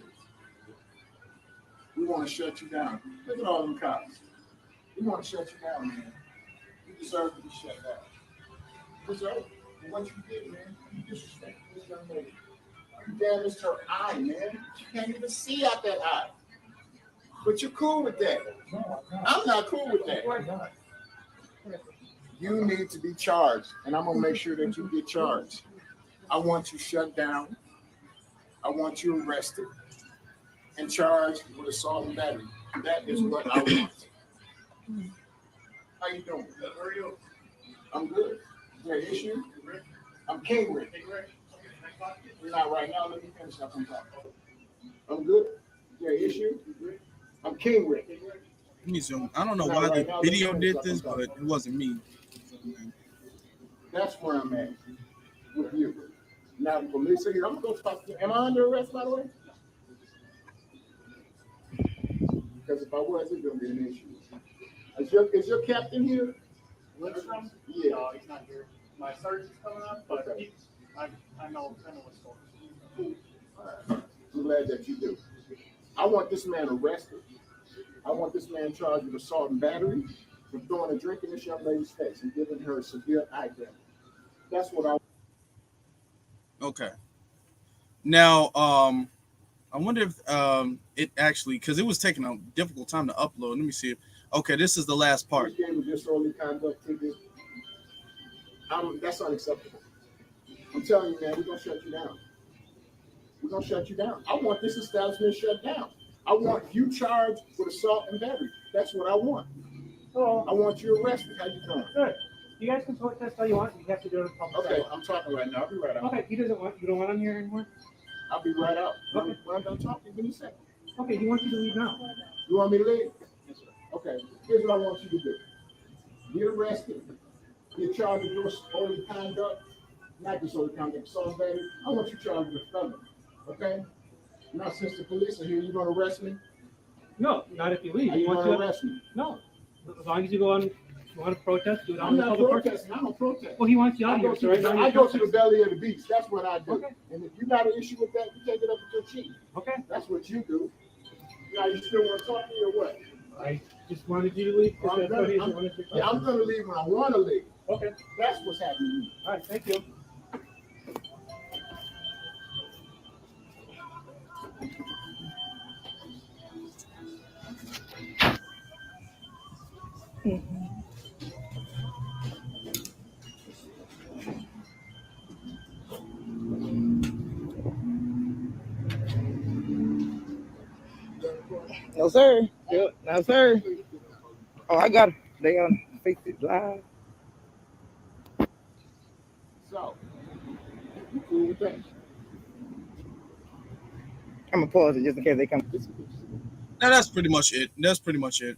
We want to shut you down. Look at all them cops. We want to shut you down, man. You deserve to be shut down. Deserve it. And what you did, man, you disrespected this young lady. You damaged her eye, man. She can't even see out that eye. But you're cool with that. I'm not cool with that. You need to be charged, and I'm going to make sure that you get charged. I want you shut down. I want you arrested and charged with assault and battery. That is what I want. How you doing? How are you? I'm good. Is there an issue? I'm King Rick. We're not right now. Let me finish up on top. I'm good. Is there an issue? I'm King Rick. I don't know why the video did this, but it wasn't me. That's where I'm at with you. Now, the police are here. I'm going to go talk to you. Am I under arrest, by the way? Because if I was, it's going to be an issue. Is your captain here? Lindstrom? Yeah. No, he's not here. My sergeant's coming up, but Okay. I know what's going on. All right. I'm glad that you do. I want this man arrested. I want this man charged with assault and battery for throwing a drink in this young lady's face and giving her severe eye damage. That's what I want. Okay. Now, I wonder if it actually, because it was taking a difficult time to upload. Let me see. Okay, this is the last part. This game of disorderly conduct, that's unacceptable. I'm telling you, man, we're going to shut you down. We're going to shut you down. I want this establishment shut down. I want you charged with assault and battery. That's what I want. Oh, I want you arrested. How you doing? good. You guys can protest all you want. You have to do it in public. Okay, I'm talking right now. I'll be right out. Okay, you don't want him here anymore? I'll be right out. Okay. When I'm done talking, give me a second. Okay, he wants you to leave now. You want me to leave? Yes, sir. Okay, here's what I want you to do. Get arrested. Get charged with disorderly conduct. Not disorderly conduct, assault and battery. I want you charged with felony. Okay? Now, since the police are here, you going to arrest me? No, not if you leave. Are you He wants going to you arrest me? No. As long as you go on, you want to protest, do it on I'm the not public park. protesting. I don't protest. Well, he wants you out here, so right now I you're go to the protesting. belly of the beast. That's what I do. Okay. And if you got an issue with that, you take it up with your chief. Okay. That's what you do. Now, you still want to talk to me or what? I just wanted you to leave. I'm That's what he's gonna, wanted to I'm going to leave when I want to leave. Okay. That's what's happening. All right. Thank you. No, sir. No, sir. Oh, I got it. They on Facebook Live. So, you cool with that? I'm going to pause it just in case they come. Now, that's pretty much it. That's pretty much it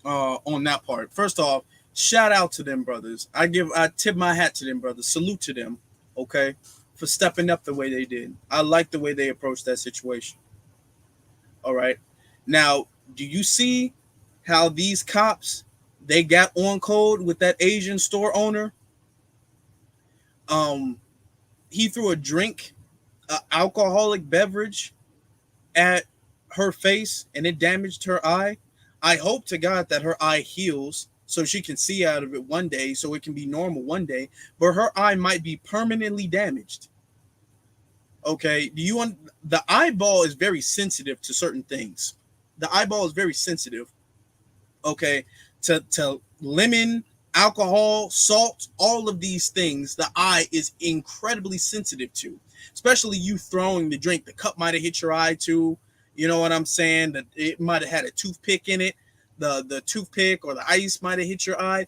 on that part. First off, shout out to them brothers. I tip my hat to them brothers. Salute to them, okay, for stepping up the way they did. I like the way they approached that situation. All right. Now, do you see how these cops, they got on code with that Asian store owner? He threw a drink, an alcoholic beverage at her face and it damaged her eye. I hope to God that her eye heals so she can see out of it one day, so it can be normal one day, but her eye might be permanently damaged. Okay, the eyeball is very sensitive to certain things. The eyeball is very sensitive. Okay, to lemon, alcohol, salt, all of these things, the eye is incredibly sensitive to, especially you throwing the drink. The cup might have hit your eye too. You know what I'm saying? That it might have had a toothpick in it. The toothpick or the ice might have hit your eye.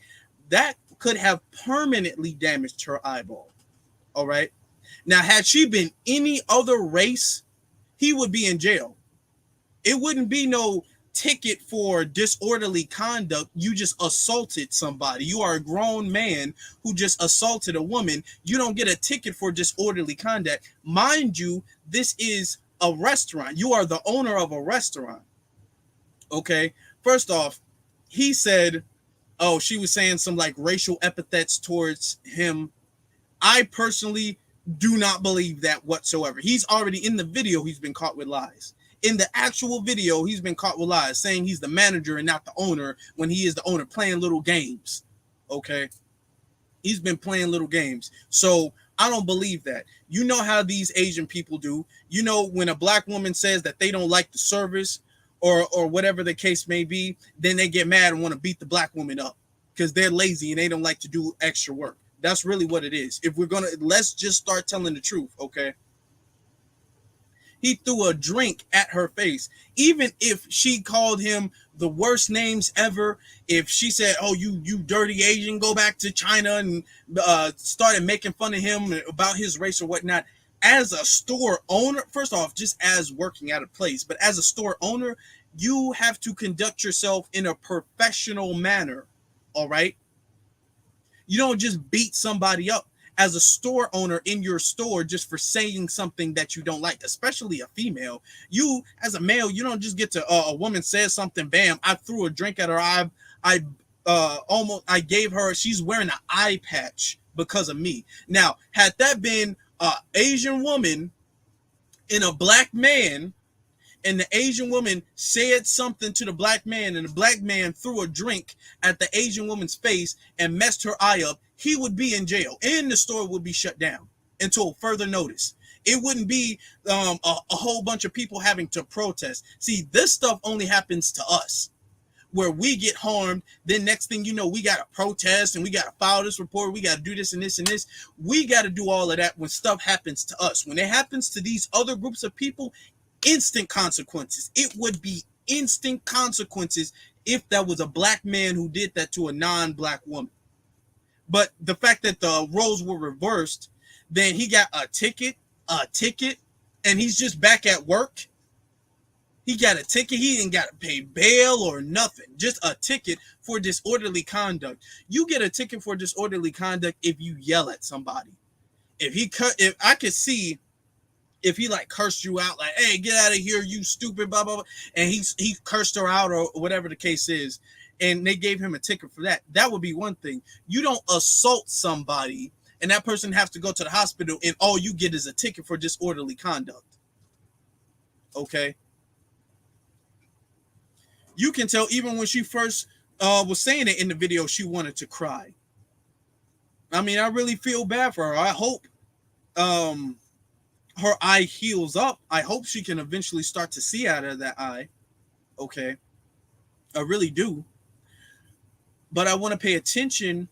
That could have permanently damaged her eyeball. All right. Now, had she been any other race, he would be in jail. It wouldn't be no ticket for disorderly conduct. You just assaulted somebody. You are a grown man who just assaulted a woman. You don't get a ticket for disorderly conduct. Mind you, this is a restaurant. You are the owner of a restaurant. Okay. First off, he said, oh, she was saying some like racial epithets towards him. I personally Do not believe that whatsoever. He's already in the video. He's been caught with lies. In the actual video, he's been caught with lies, saying he's the manager and not the owner when he is the owner, playing little games. Okay. He's been playing little games. So I don't believe that. You know how these Asian people do. You know, when a black woman says that they don't like the service or whatever the case may be, then they get mad and want to beat the black woman up because they're lazy and they don't like to do extra work. That's really what it is. If we're gonna, let's just start telling the truth, okay? He threw a drink at her face. Even if she called him the worst names ever, if she said, "Oh, you dirty Asian, go back to China," and started making fun of him about his race or whatnot, as a store owner, first off, just as working at a place, but as a store owner, you have to conduct yourself in a professional manner, all right? You don't just beat somebody up as a store owner in your store just for saying something that you don't like, especially a female. You, as a male, you don't just get to, a woman says something, bam, I threw a drink at her. I gave her, she's wearing an eye patch because of me. Now, had that been an Asian woman and a black man, and the Asian woman said something to the black man, and the black man threw a drink at the Asian woman's face and messed her eye up, he would be in jail, and the store would be shut down until further notice. It wouldn't be a whole bunch of people having to protest. See, this stuff only happens to us, where we get harmed. Then next thing you know, we got to protest and we got to file this report. We got to do this and this and this. We got to do all of that when stuff happens to us. When it happens to these other groups of people, instant consequences. It would be instant consequences if that was a black man who did that to a non-black woman. But the fact that the roles were reversed, then he got a ticket, and he's just back at work. He got a ticket. He didn't got to pay bail or nothing. Just a ticket for disorderly conduct. You get a ticket for disorderly conduct if you yell at somebody. If I could see, if he like cursed you out, like, "Hey, get out of here, you stupid," blah, blah, blah, and he cursed her out or whatever the case is, and they gave him a ticket for that, that would be one thing. You don't assault somebody and that person has to go to the hospital and all you get is a ticket for disorderly conduct. Okay? You can tell even when she first was saying it in the video, she wanted to cry. I mean, I really feel bad for her. I hope her eye heals up. I hope she can eventually start to see out of that eye. Okay. I really do. But I want to pay attention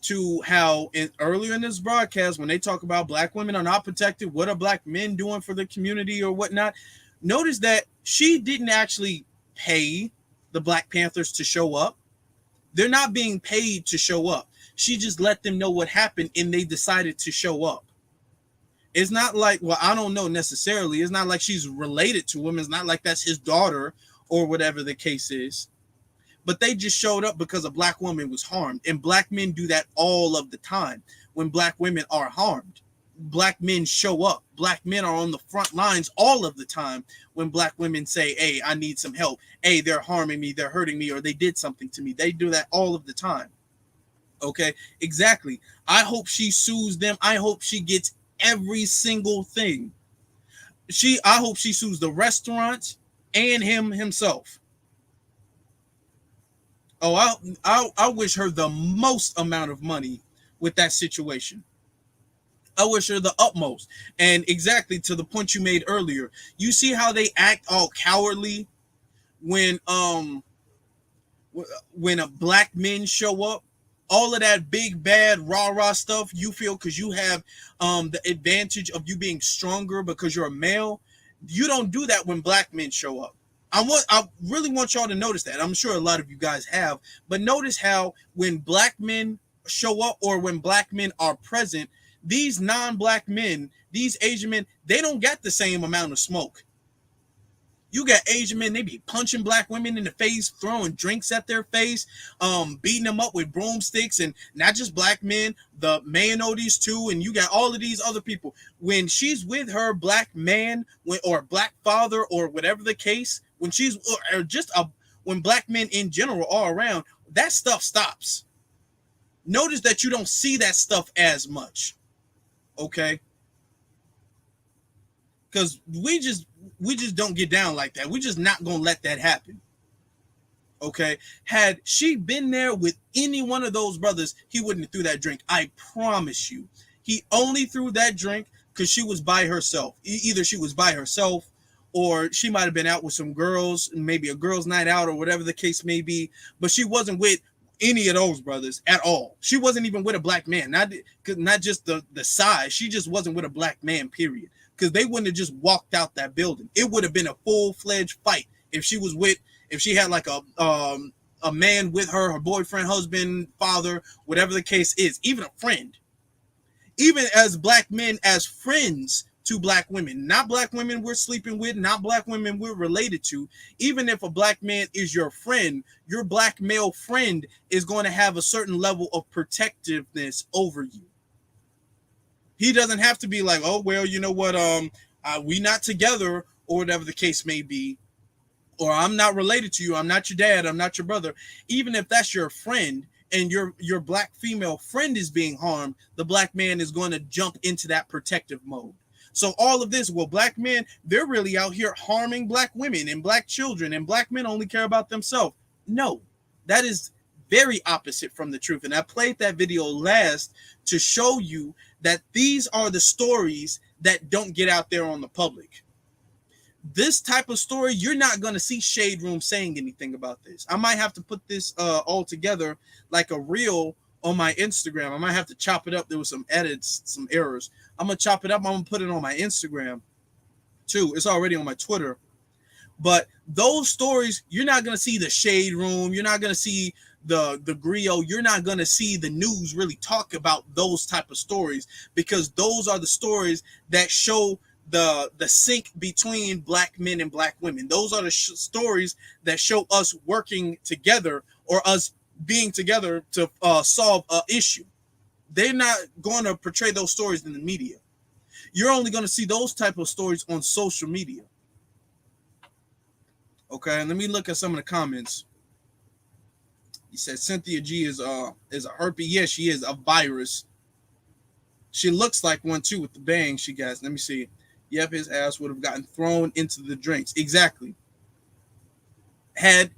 to how earlier in this broadcast, when they talk about black women are not protected, what are black men doing for the community or whatnot? Notice that she didn't actually pay the Black Panthers to show up. They're not being paid to show up. She just let them know what happened and they decided to show up. It's not like, well, I don't know necessarily. It's not like she's related to him. It's not like that's his daughter or whatever the case is. But they just showed up because a black woman was harmed. And black men do that all of the time. When black women are harmed, black men show up. Black men are on the front lines all of the time when black women say, "Hey, I need some help. Hey, they're harming me, they're hurting me, or they did something to me." They do that all of the time. Okay, exactly. I hope she sues them. I hope she gets every single thing. I hope she sues the restaurant and him himself. Oh, I wish her the most amount of money with that situation. I wish her the utmost. And exactly to the point you made earlier, you see how they act all cowardly when a black men show up. All of that big bad rah-rah stuff you feel because you have the advantage of you being stronger because you're a male. You don't do that when black men show up. I really want y'all to notice that. I'm sure a lot of you guys have, but notice how when black men show up or when black men are present, these non-black men, these Asian men, they don't get the same amount of smoke. You got Asian men, they be punching black women in the face, throwing drinks at their face, beating them up with broomsticks, and not just black men, the Mayanotes too, and you got all of these other people. When she's with her black man or black father or whatever the case, when she's or just when black men in general are around, that stuff stops. Notice that you don't see that stuff as much. Okay? because we just don't get down like that. We're just not gonna let that happen. Okay, had she been there with any one of those brothers, he wouldn't have threw that drink. I promise you. He only threw that drink because she was by herself. Either she was by herself, or she might have been out with some girls, maybe a girls' night out, or whatever the case may be. But she wasn't with any of those brothers at all. She wasn't even with a black man. Not just the size. She just wasn't with a black man. Period. Because they wouldn't have just walked out that building. It would have been a full-fledged fight if she was with. If she had like a man with her boyfriend, husband, father, whatever the case is, even a friend, even as black men, as friends to black women, not black women we're sleeping with, not black women we're related to. Even if a black man is your friend, your black male friend is going to have a certain level of protectiveness over you. He doesn't have to be like, oh, well, you know what? We not together, or whatever the case may be. Or I'm not related to you. I'm not your dad. I'm not your brother. Even if that's your friend and your black female friend is being harmed, the black man is going to jump into that protective mode. So all of this, well, black men, they're really out here harming black women and black children, and black men only care about themselves. No, that is very opposite from the truth. And I played that video last to show you that these are the stories that don't get out there on the public. This type of story, you're not going to see Shade Room saying anything about this. I might have to put this all together like a reel on my Instagram. I might have to chop it up. There was some edits, some errors. I'm going to chop it up. I'm going to put it on my Instagram too. It's already on my Twitter. But those stories, you're not going to see the Shade Room. You're not going to see the griot. You're not going to see the news really talk about those type of stories, because those are the stories that show the sync between black men and black women. Those are the stories that show us working together, or us being together to solve an issue. They're not going to portray those stories in the media. You're only going to see those type of stories on social media. Okay, and let me look at some of the comments. He said Cynthia G is a herpes. Yes, she is a virus. She looks like one too with the bang she got. Let me see. Yep, his ass would have gotten thrown into the drinks. Exactly. Had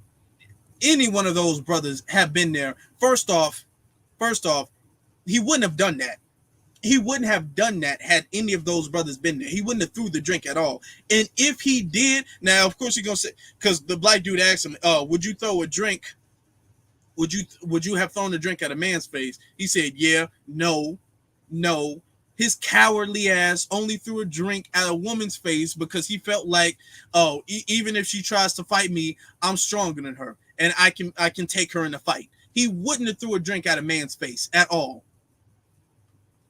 any one of those brothers have been there, first off, he wouldn't have done that. He wouldn't have done that had any of those brothers been there. He wouldn't have threw the drink at all. And if he did, now of course you're gonna say, because the black dude asked him, would you throw a drink? Would you have thrown a drink at a man's face? He said, yeah, no. His cowardly ass only threw a drink at a woman's face because he felt like, even if she tries to fight me, I'm stronger than her and I can take her in a fight. He wouldn't have threw a drink at a man's face at all.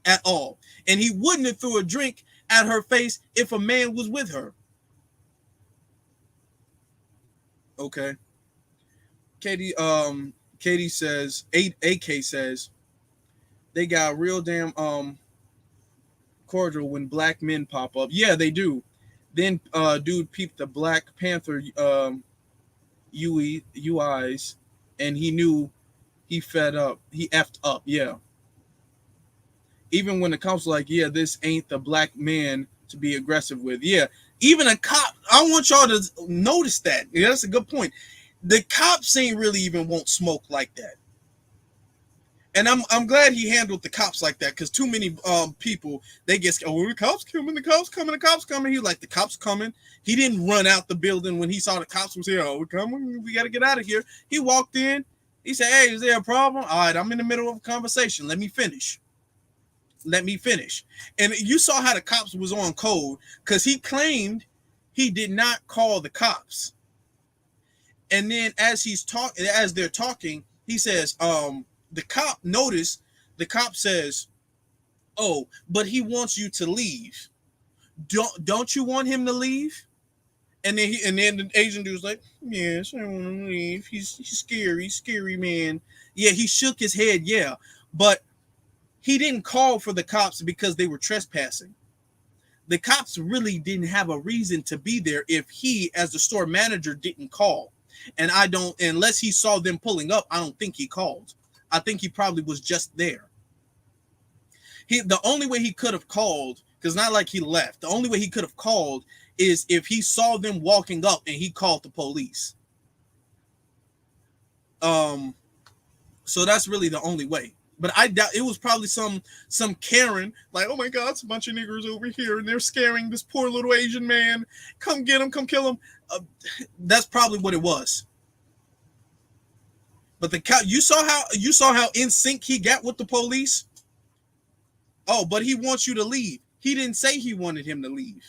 And he wouldn't have threw a drink at her face if a man was with her. Okay. Katie says, AK says, they got real damn cordial when black men pop up. Yeah, they do. Then dude peeped the Black Panther UIs, and he knew he fed up. He effed up. Yeah. Even when the cops were like, yeah, this ain't the black man to be aggressive with. Yeah. Even a cop, I want y'all to notice that. Yeah, that's a good point. The cops ain't really even won't smoke like that. And I'm glad he handled the cops like that, because too many people, they get scared. Oh, the cops coming. He was like, the cops coming. He didn't run out the building when he saw the cops was here. Oh, we're coming. We got to get out of here. He walked in. He said, hey, is there a problem? All right, I'm in the middle of a conversation. Let me finish. And you saw how the cops was on code, because he claimed he did not call the cops. And then as they're talking, he says, the cop noticed, the cop says, oh, but he wants you to leave. Don't you want him to leave? And then the Asian dude's like, yes, I want him to leave. He's scary man. Yeah, he shook his head, yeah. But he didn't call for the cops because they were trespassing. The cops really didn't have a reason to be there if he, as the store manager, didn't call. And unless he saw them pulling up, I don't think he called. I think he probably was just there. The only way he could have called, because not like he left. The only way he could have called is if he saw them walking up and he called the police. So that's really the only way. But I doubt it was probably some Karen, like, oh my God, it's a bunch of niggers over here and they're scaring this poor little Asian man. Come get him, come kill him. That's probably what it was. But the cop, you saw how in sync he got with the police. Oh, but he wants you to leave. He didn't say he wanted him to leave.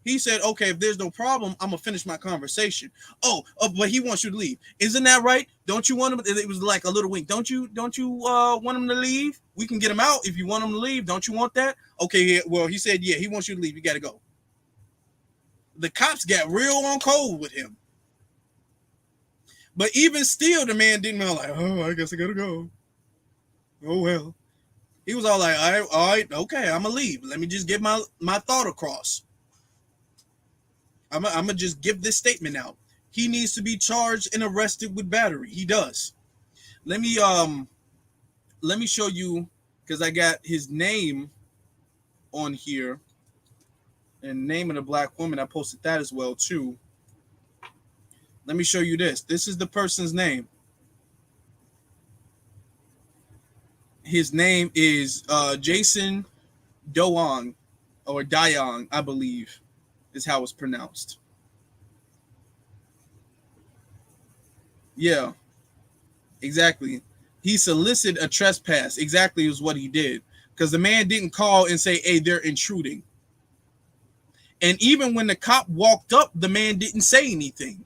He said, okay, if there's no problem, I'm gonna finish my conversation. Oh, but he wants you to leave. Isn't that right? Don't you want him? It was like a little wink. Don't you want him to leave? We can get him out if you want him to leave. Don't you want that? Okay, well, he said, yeah, he wants you to leave. You got to go. The cops got real on cold with him. But even still, the man didn't know, like, oh, I guess I gotta go. Oh, well. He was all like, all right, okay, I'm gonna leave. Let me just get my thought across. I'm gonna just give this statement out. He needs to be charged and arrested with battery. He does. Let me show you, because I got his name on here and name of the black woman. I posted that as well too. Let me show you this. This is the person's name. His name is Jason Doang, or Dayang, I believe is how it's pronounced. Yeah, exactly. He solicited a trespass. Exactly is what he did. Because the man didn't call and say, hey, they're intruding. And even when the cop walked up, the man didn't say anything.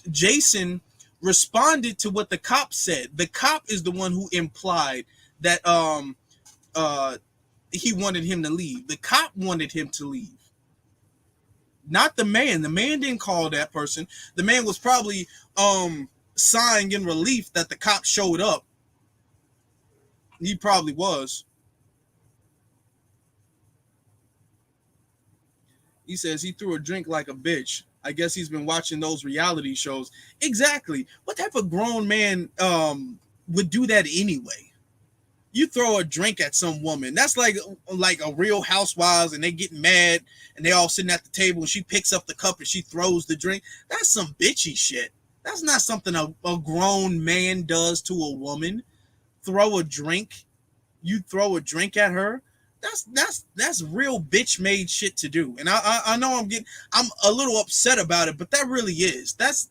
Jason responded to what the cop said. The cop is the one who implied that he wanted him to leave. The cop wanted him to leave. Not the man. The man didn't call that person. The man was probably sighing in relief that the cop showed up. He probably was. He says he threw a drink like a bitch. I guess he's been watching those reality shows. Exactly. What type of grown man would do that anyway? You throw a drink at some woman. That's like a Real Housewives, and they get mad and they all sitting at the table and she picks up the cup and she throws the drink. That's some bitchy shit. That's not something a grown man does to a woman. Throw a drink. You throw a drink at her. That's real bitch made shit to do. And I know I'm a little upset about it, but that really is. That's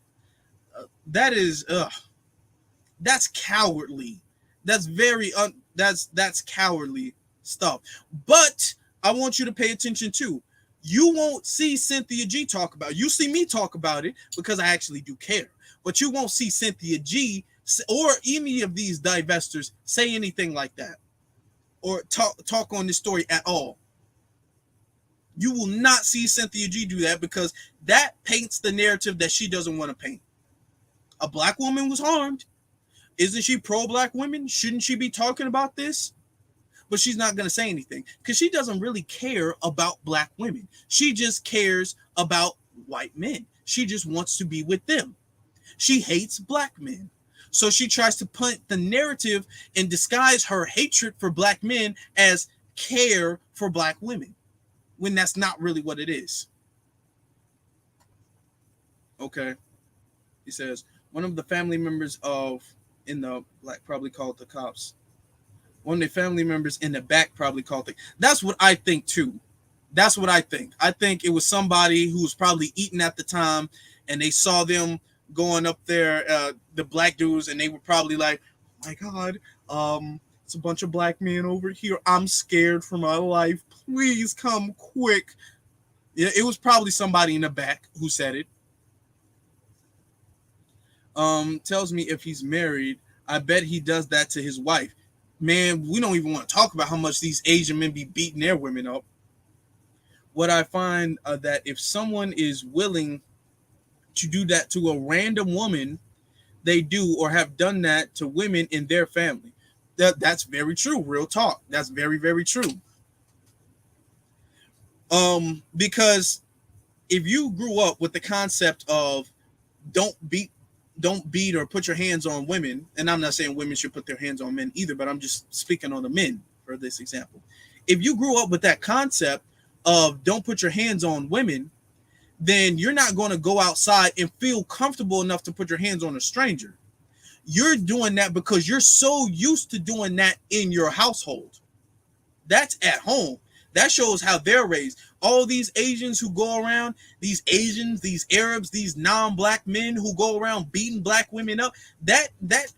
cowardly. That's very that's cowardly stuff. But I want you to pay attention too. You won't see Cynthia G talk about it. You see me talk about it because I actually do care. But you won't see Cynthia G or any of these divestors say anything like that or talk on this story at all. You will not see Cynthia G do that because that paints the narrative that she doesn't want to paint. A black woman was harmed. Isn't she pro-black women? Shouldn't she be talking about this? But she's not going to say anything because she doesn't really care about black women. She just cares about white men. She just wants to be with them. She hates black men. So she tries to put the narrative and disguise her hatred for black men as care for black women, when that's not really what it is. Okay. He says, one of the family members in the black probably called the cops. One of the family members in the back probably called the. That's what I think too. That's what I think. I think it was somebody who was probably eating at the time and they saw them going up there, the black dudes, and they were probably like, oh my God, it's a bunch of black men over here. I'm scared for my life. Please come quick. Yeah, it was probably somebody in the back who said it. Tells me if he's married, I bet he does that to his wife. Man, we don't even want to talk about how much these Asian men be beating their women up. What I find that if someone is willing to do that to a random woman, they do or have done that to women in their family. That's very true. Real talk. That's very, very true. Because if you grew up with the concept of don't beat or put your hands on women, and I'm not saying women should put their hands on men either, but I'm just speaking on the men for this example. If you grew up with that concept of don't put your hands on women, then you're not going to go outside and feel comfortable enough to put your hands on a stranger. You're doing that because you're so used to doing that in your household. That's at home. That shows how they're raised. All these Asians who go around, these Asians, these Arabs, these non-black men who go around beating black women up, that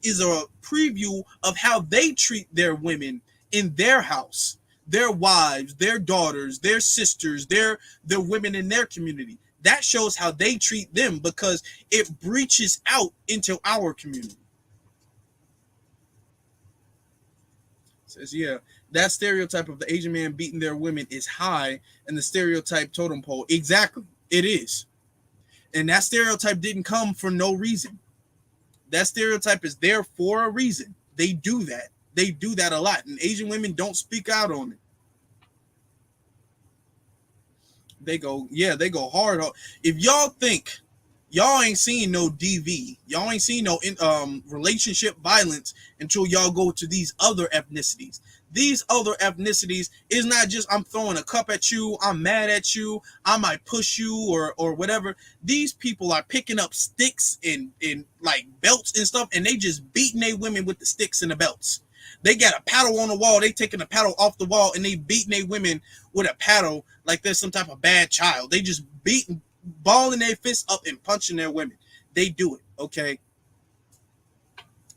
is a preview of how they treat their women in their house, their wives, their daughters, their sisters, their women in their community. That shows how they treat them because it breaches out into our community. Says, yeah, that stereotype of the Asian man beating their women is high in the stereotype totem pole. Exactly. It is. And that stereotype didn't come for no reason. That stereotype is there for a reason. They do that. They do that a lot. And Asian women don't speak out on it. They go, yeah, they go hard. If y'all think y'all ain't seen no DV, y'all ain't seen no relationship violence until y'all go to these other ethnicities. These other ethnicities is not just I'm throwing a cup at you, I'm mad at you, I might push you or whatever. These people are picking up sticks and like belts and stuff, and they just beating their women with the sticks and the belts. They got a paddle on the wall, they taking the paddle off the wall, and they beating their women with a paddle like they're some type of bad child. They just beating, balling their fists up and punching their women. They do it, okay?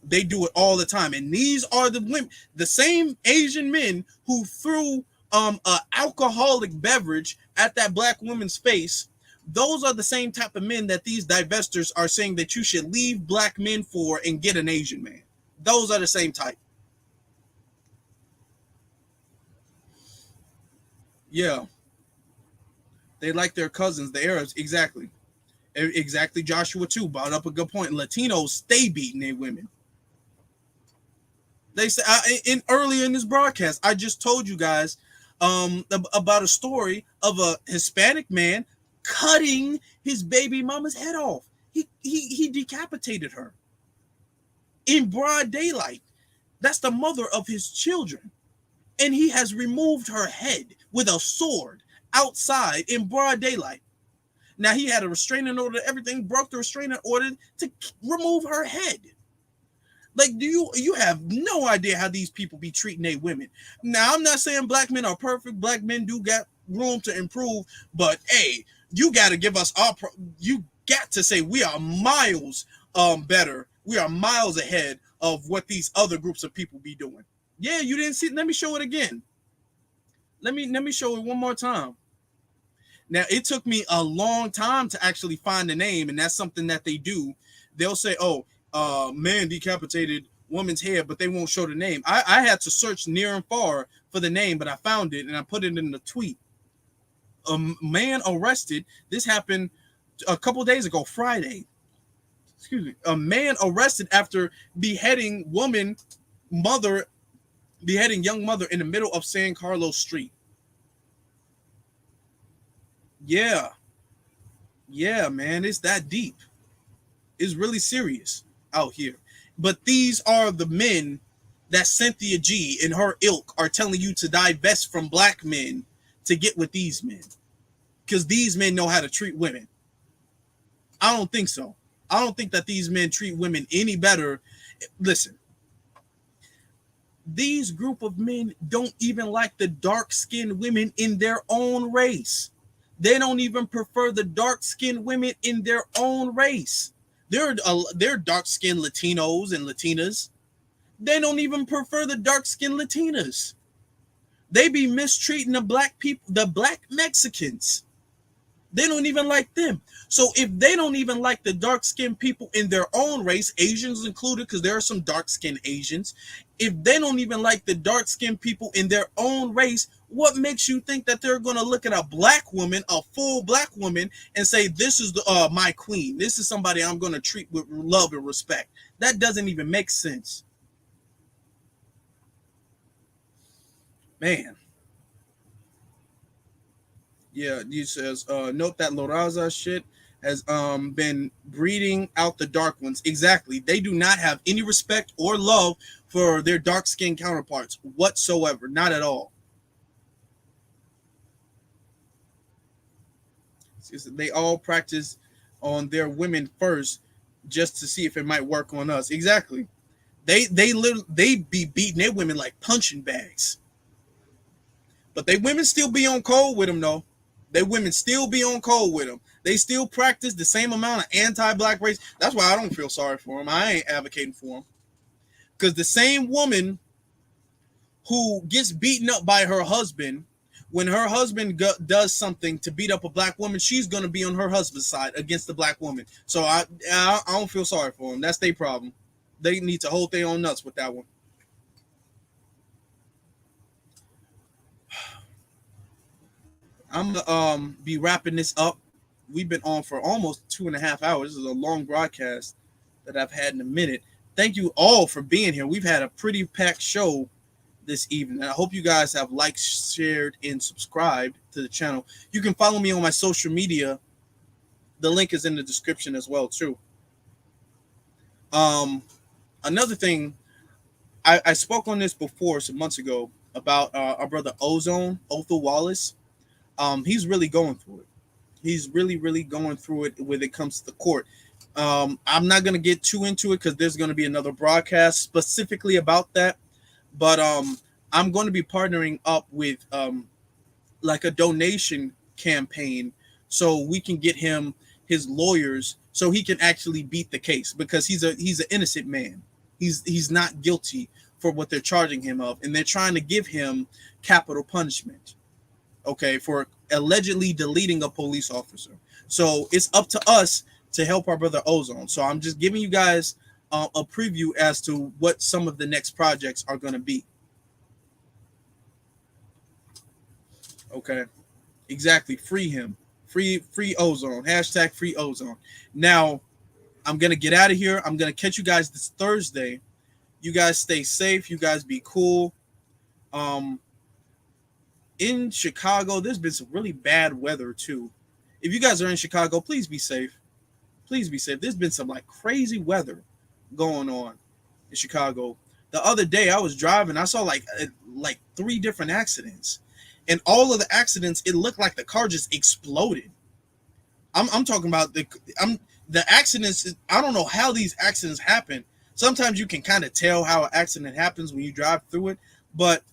They do it all the time. And these are the women, the same Asian men who threw an alcoholic beverage at that black woman's face. Those are the same type of men that these divestors are saying that you should leave black men for and get an Asian man. Those are the same type. Yeah. They like their cousins, the Arabs. Exactly. Exactly. Joshua too brought up a good point. Latinos stay beating their women. They say earlier in this broadcast, I just told you guys about a story of a Hispanic man cutting his baby mama's head off. He decapitated her in broad daylight. That's the mother of his children. And he has removed her head with a sword outside in broad daylight. Now he had a restraining order, everything, broke the restraining order to remove her head. Like, you have no idea how these people be treating their women. Now, I'm not saying black men are perfect. Black men do got room to improve, but hey, you got to give us you got to say we are miles better. We are miles ahead of what these other groups of people be doing. Yeah, you didn't see. Let me show it again. Let me show it one more time. Now, it took me a long time to actually find the name, and that's something that they do. They'll say, oh, man decapitated woman's head, but they won't show the name. I had to search near and far for the name, but I found it, and I put it in the tweet. A man arrested. This happened a couple days ago, Friday. Excuse me. A man arrested after beheading young mother in the middle of San Carlos Street. Yeah, man, it's that deep. It's really serious out here. But these are the men that Cynthia G and her ilk are telling you to divest from black men to get with these men. Because these men know how to treat women. I don't think so. I don't think that these men treat women any better. Listen, these group of men don't even like the dark-skinned women in their own race. They don't even prefer the dark-skinned women in their own race. They're dark-skinned Latinos and Latinas. They don't even prefer the dark-skinned Latinas. They be mistreating the black people, the black Mexicans. They don't even like them. So if they don't even like the dark-skinned people in their own race, Asians included, because there are some dark-skinned Asians, if they don't even like the dark-skinned people in their own race, what makes you think that they're going to look at a black woman, a full black woman, and say, this is my queen. This is somebody I'm going to treat with love and respect. That doesn't even make sense. Man. Yeah, he says, note that La Raza shit has been breeding out the dark ones. Exactly. They do not have any respect or love for their dark-skinned counterparts whatsoever. Not at all. They all practice on their women first, just to see if it might work on us. Exactly. They be beating their women like punching bags. But they women still be on cold with them though. They women still be on cold with them. They still practice the same amount of anti-black race. That's why I don't feel sorry for them. I ain't advocating for them. Because the same woman who gets beaten up by her husband, when her husband does something to beat up a black woman, she's going to be on her husband's side against the black woman. So I don't feel sorry for them. That's their problem. They need to hold their own nuts with that one. I'm gonna be wrapping this up. We've been on for almost 2.5 hours. This is a long broadcast that I've had in a minute. Thank you all for being here. We've had a pretty packed show this evening. I hope you guys have liked, shared, and subscribed to the channel. You can follow me on my social media. The link is in the description as well too. Another thing, I spoke on this before some months ago about our brother Ozone, Othel Wallace. He's really going through it. He's really going through it when it comes to the court. I'm not going to get too into it because there's going to be another broadcast specifically about that. But I'm going to be partnering up with like a donation campaign so we can get him his lawyers so he can actually beat the case, because he's an innocent man. He's not guilty for what they're charging him of, and they're trying to give him capital punishment, okay, for allegedly deleting a police officer. So it's up to us to help our brother Ozone. So I'm just giving you guys a preview as to what some of the next projects are going to be. Okay, exactly. Free him. Free Ozone. Hashtag free Ozone. Now, I'm going to get out of here. I'm going to catch you guys this Thursday. You guys stay safe. You guys be cool. In Chicago, there's been some really bad weather too. If you guys are in Chicago, please be safe. Please be safe. There's been some like crazy weather going on in Chicago. The other day I was driving, I saw like 3 different accidents. And all of the accidents, it looked like the car just exploded. I'm talking about the accidents. I don't know how these accidents happen. Sometimes you can kind of tell how an accident happens when you drive through it, but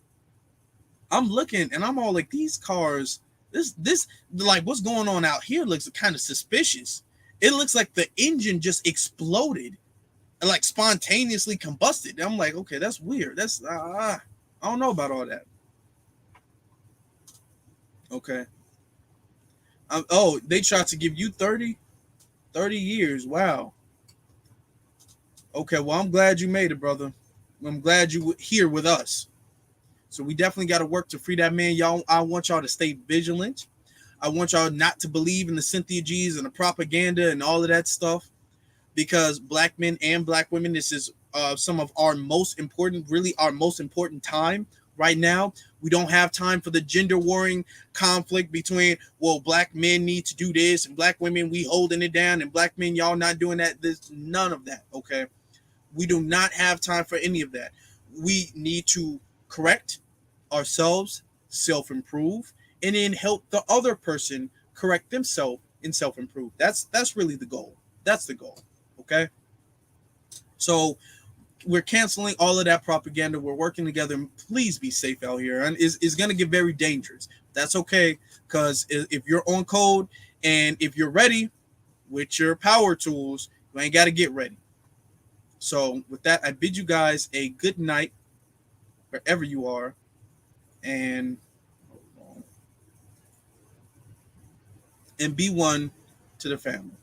I'm looking and I'm all like, these cars, this like what's going on out here looks kind of suspicious. It looks like the engine just exploded and like spontaneously combusted. I'm like, okay, that's weird. That's I don't know about all that. Okay. Oh, they tried to give you 30 years. Wow. Okay, well, I'm glad you made it, brother. I'm glad you were here with us. So we definitely got to work to free that man. Y'all, I want y'all to stay vigilant. I want y'all not to believe in the Cynthia G's and the propaganda and all of that stuff, because black men and black women, this is some of our most important, really our most important time right now. We don't have time for the gender warring conflict between, well, black men need to do this and black women, we holding it down, and black men, y'all not doing that. There's none of that, okay? We do not have time for any of that. We need to correct ourselves, self-improve, and then help the other person correct themselves and self-improve. That's really the goal. That's the goal, okay? So we're canceling all of that propaganda. We're working together. Please be safe out here. And it's going to get very dangerous. That's okay, because if you're on code and if you're ready with your power tools, you ain't got to get ready. So with that, I bid you guys a good night wherever you are, and be one to the family.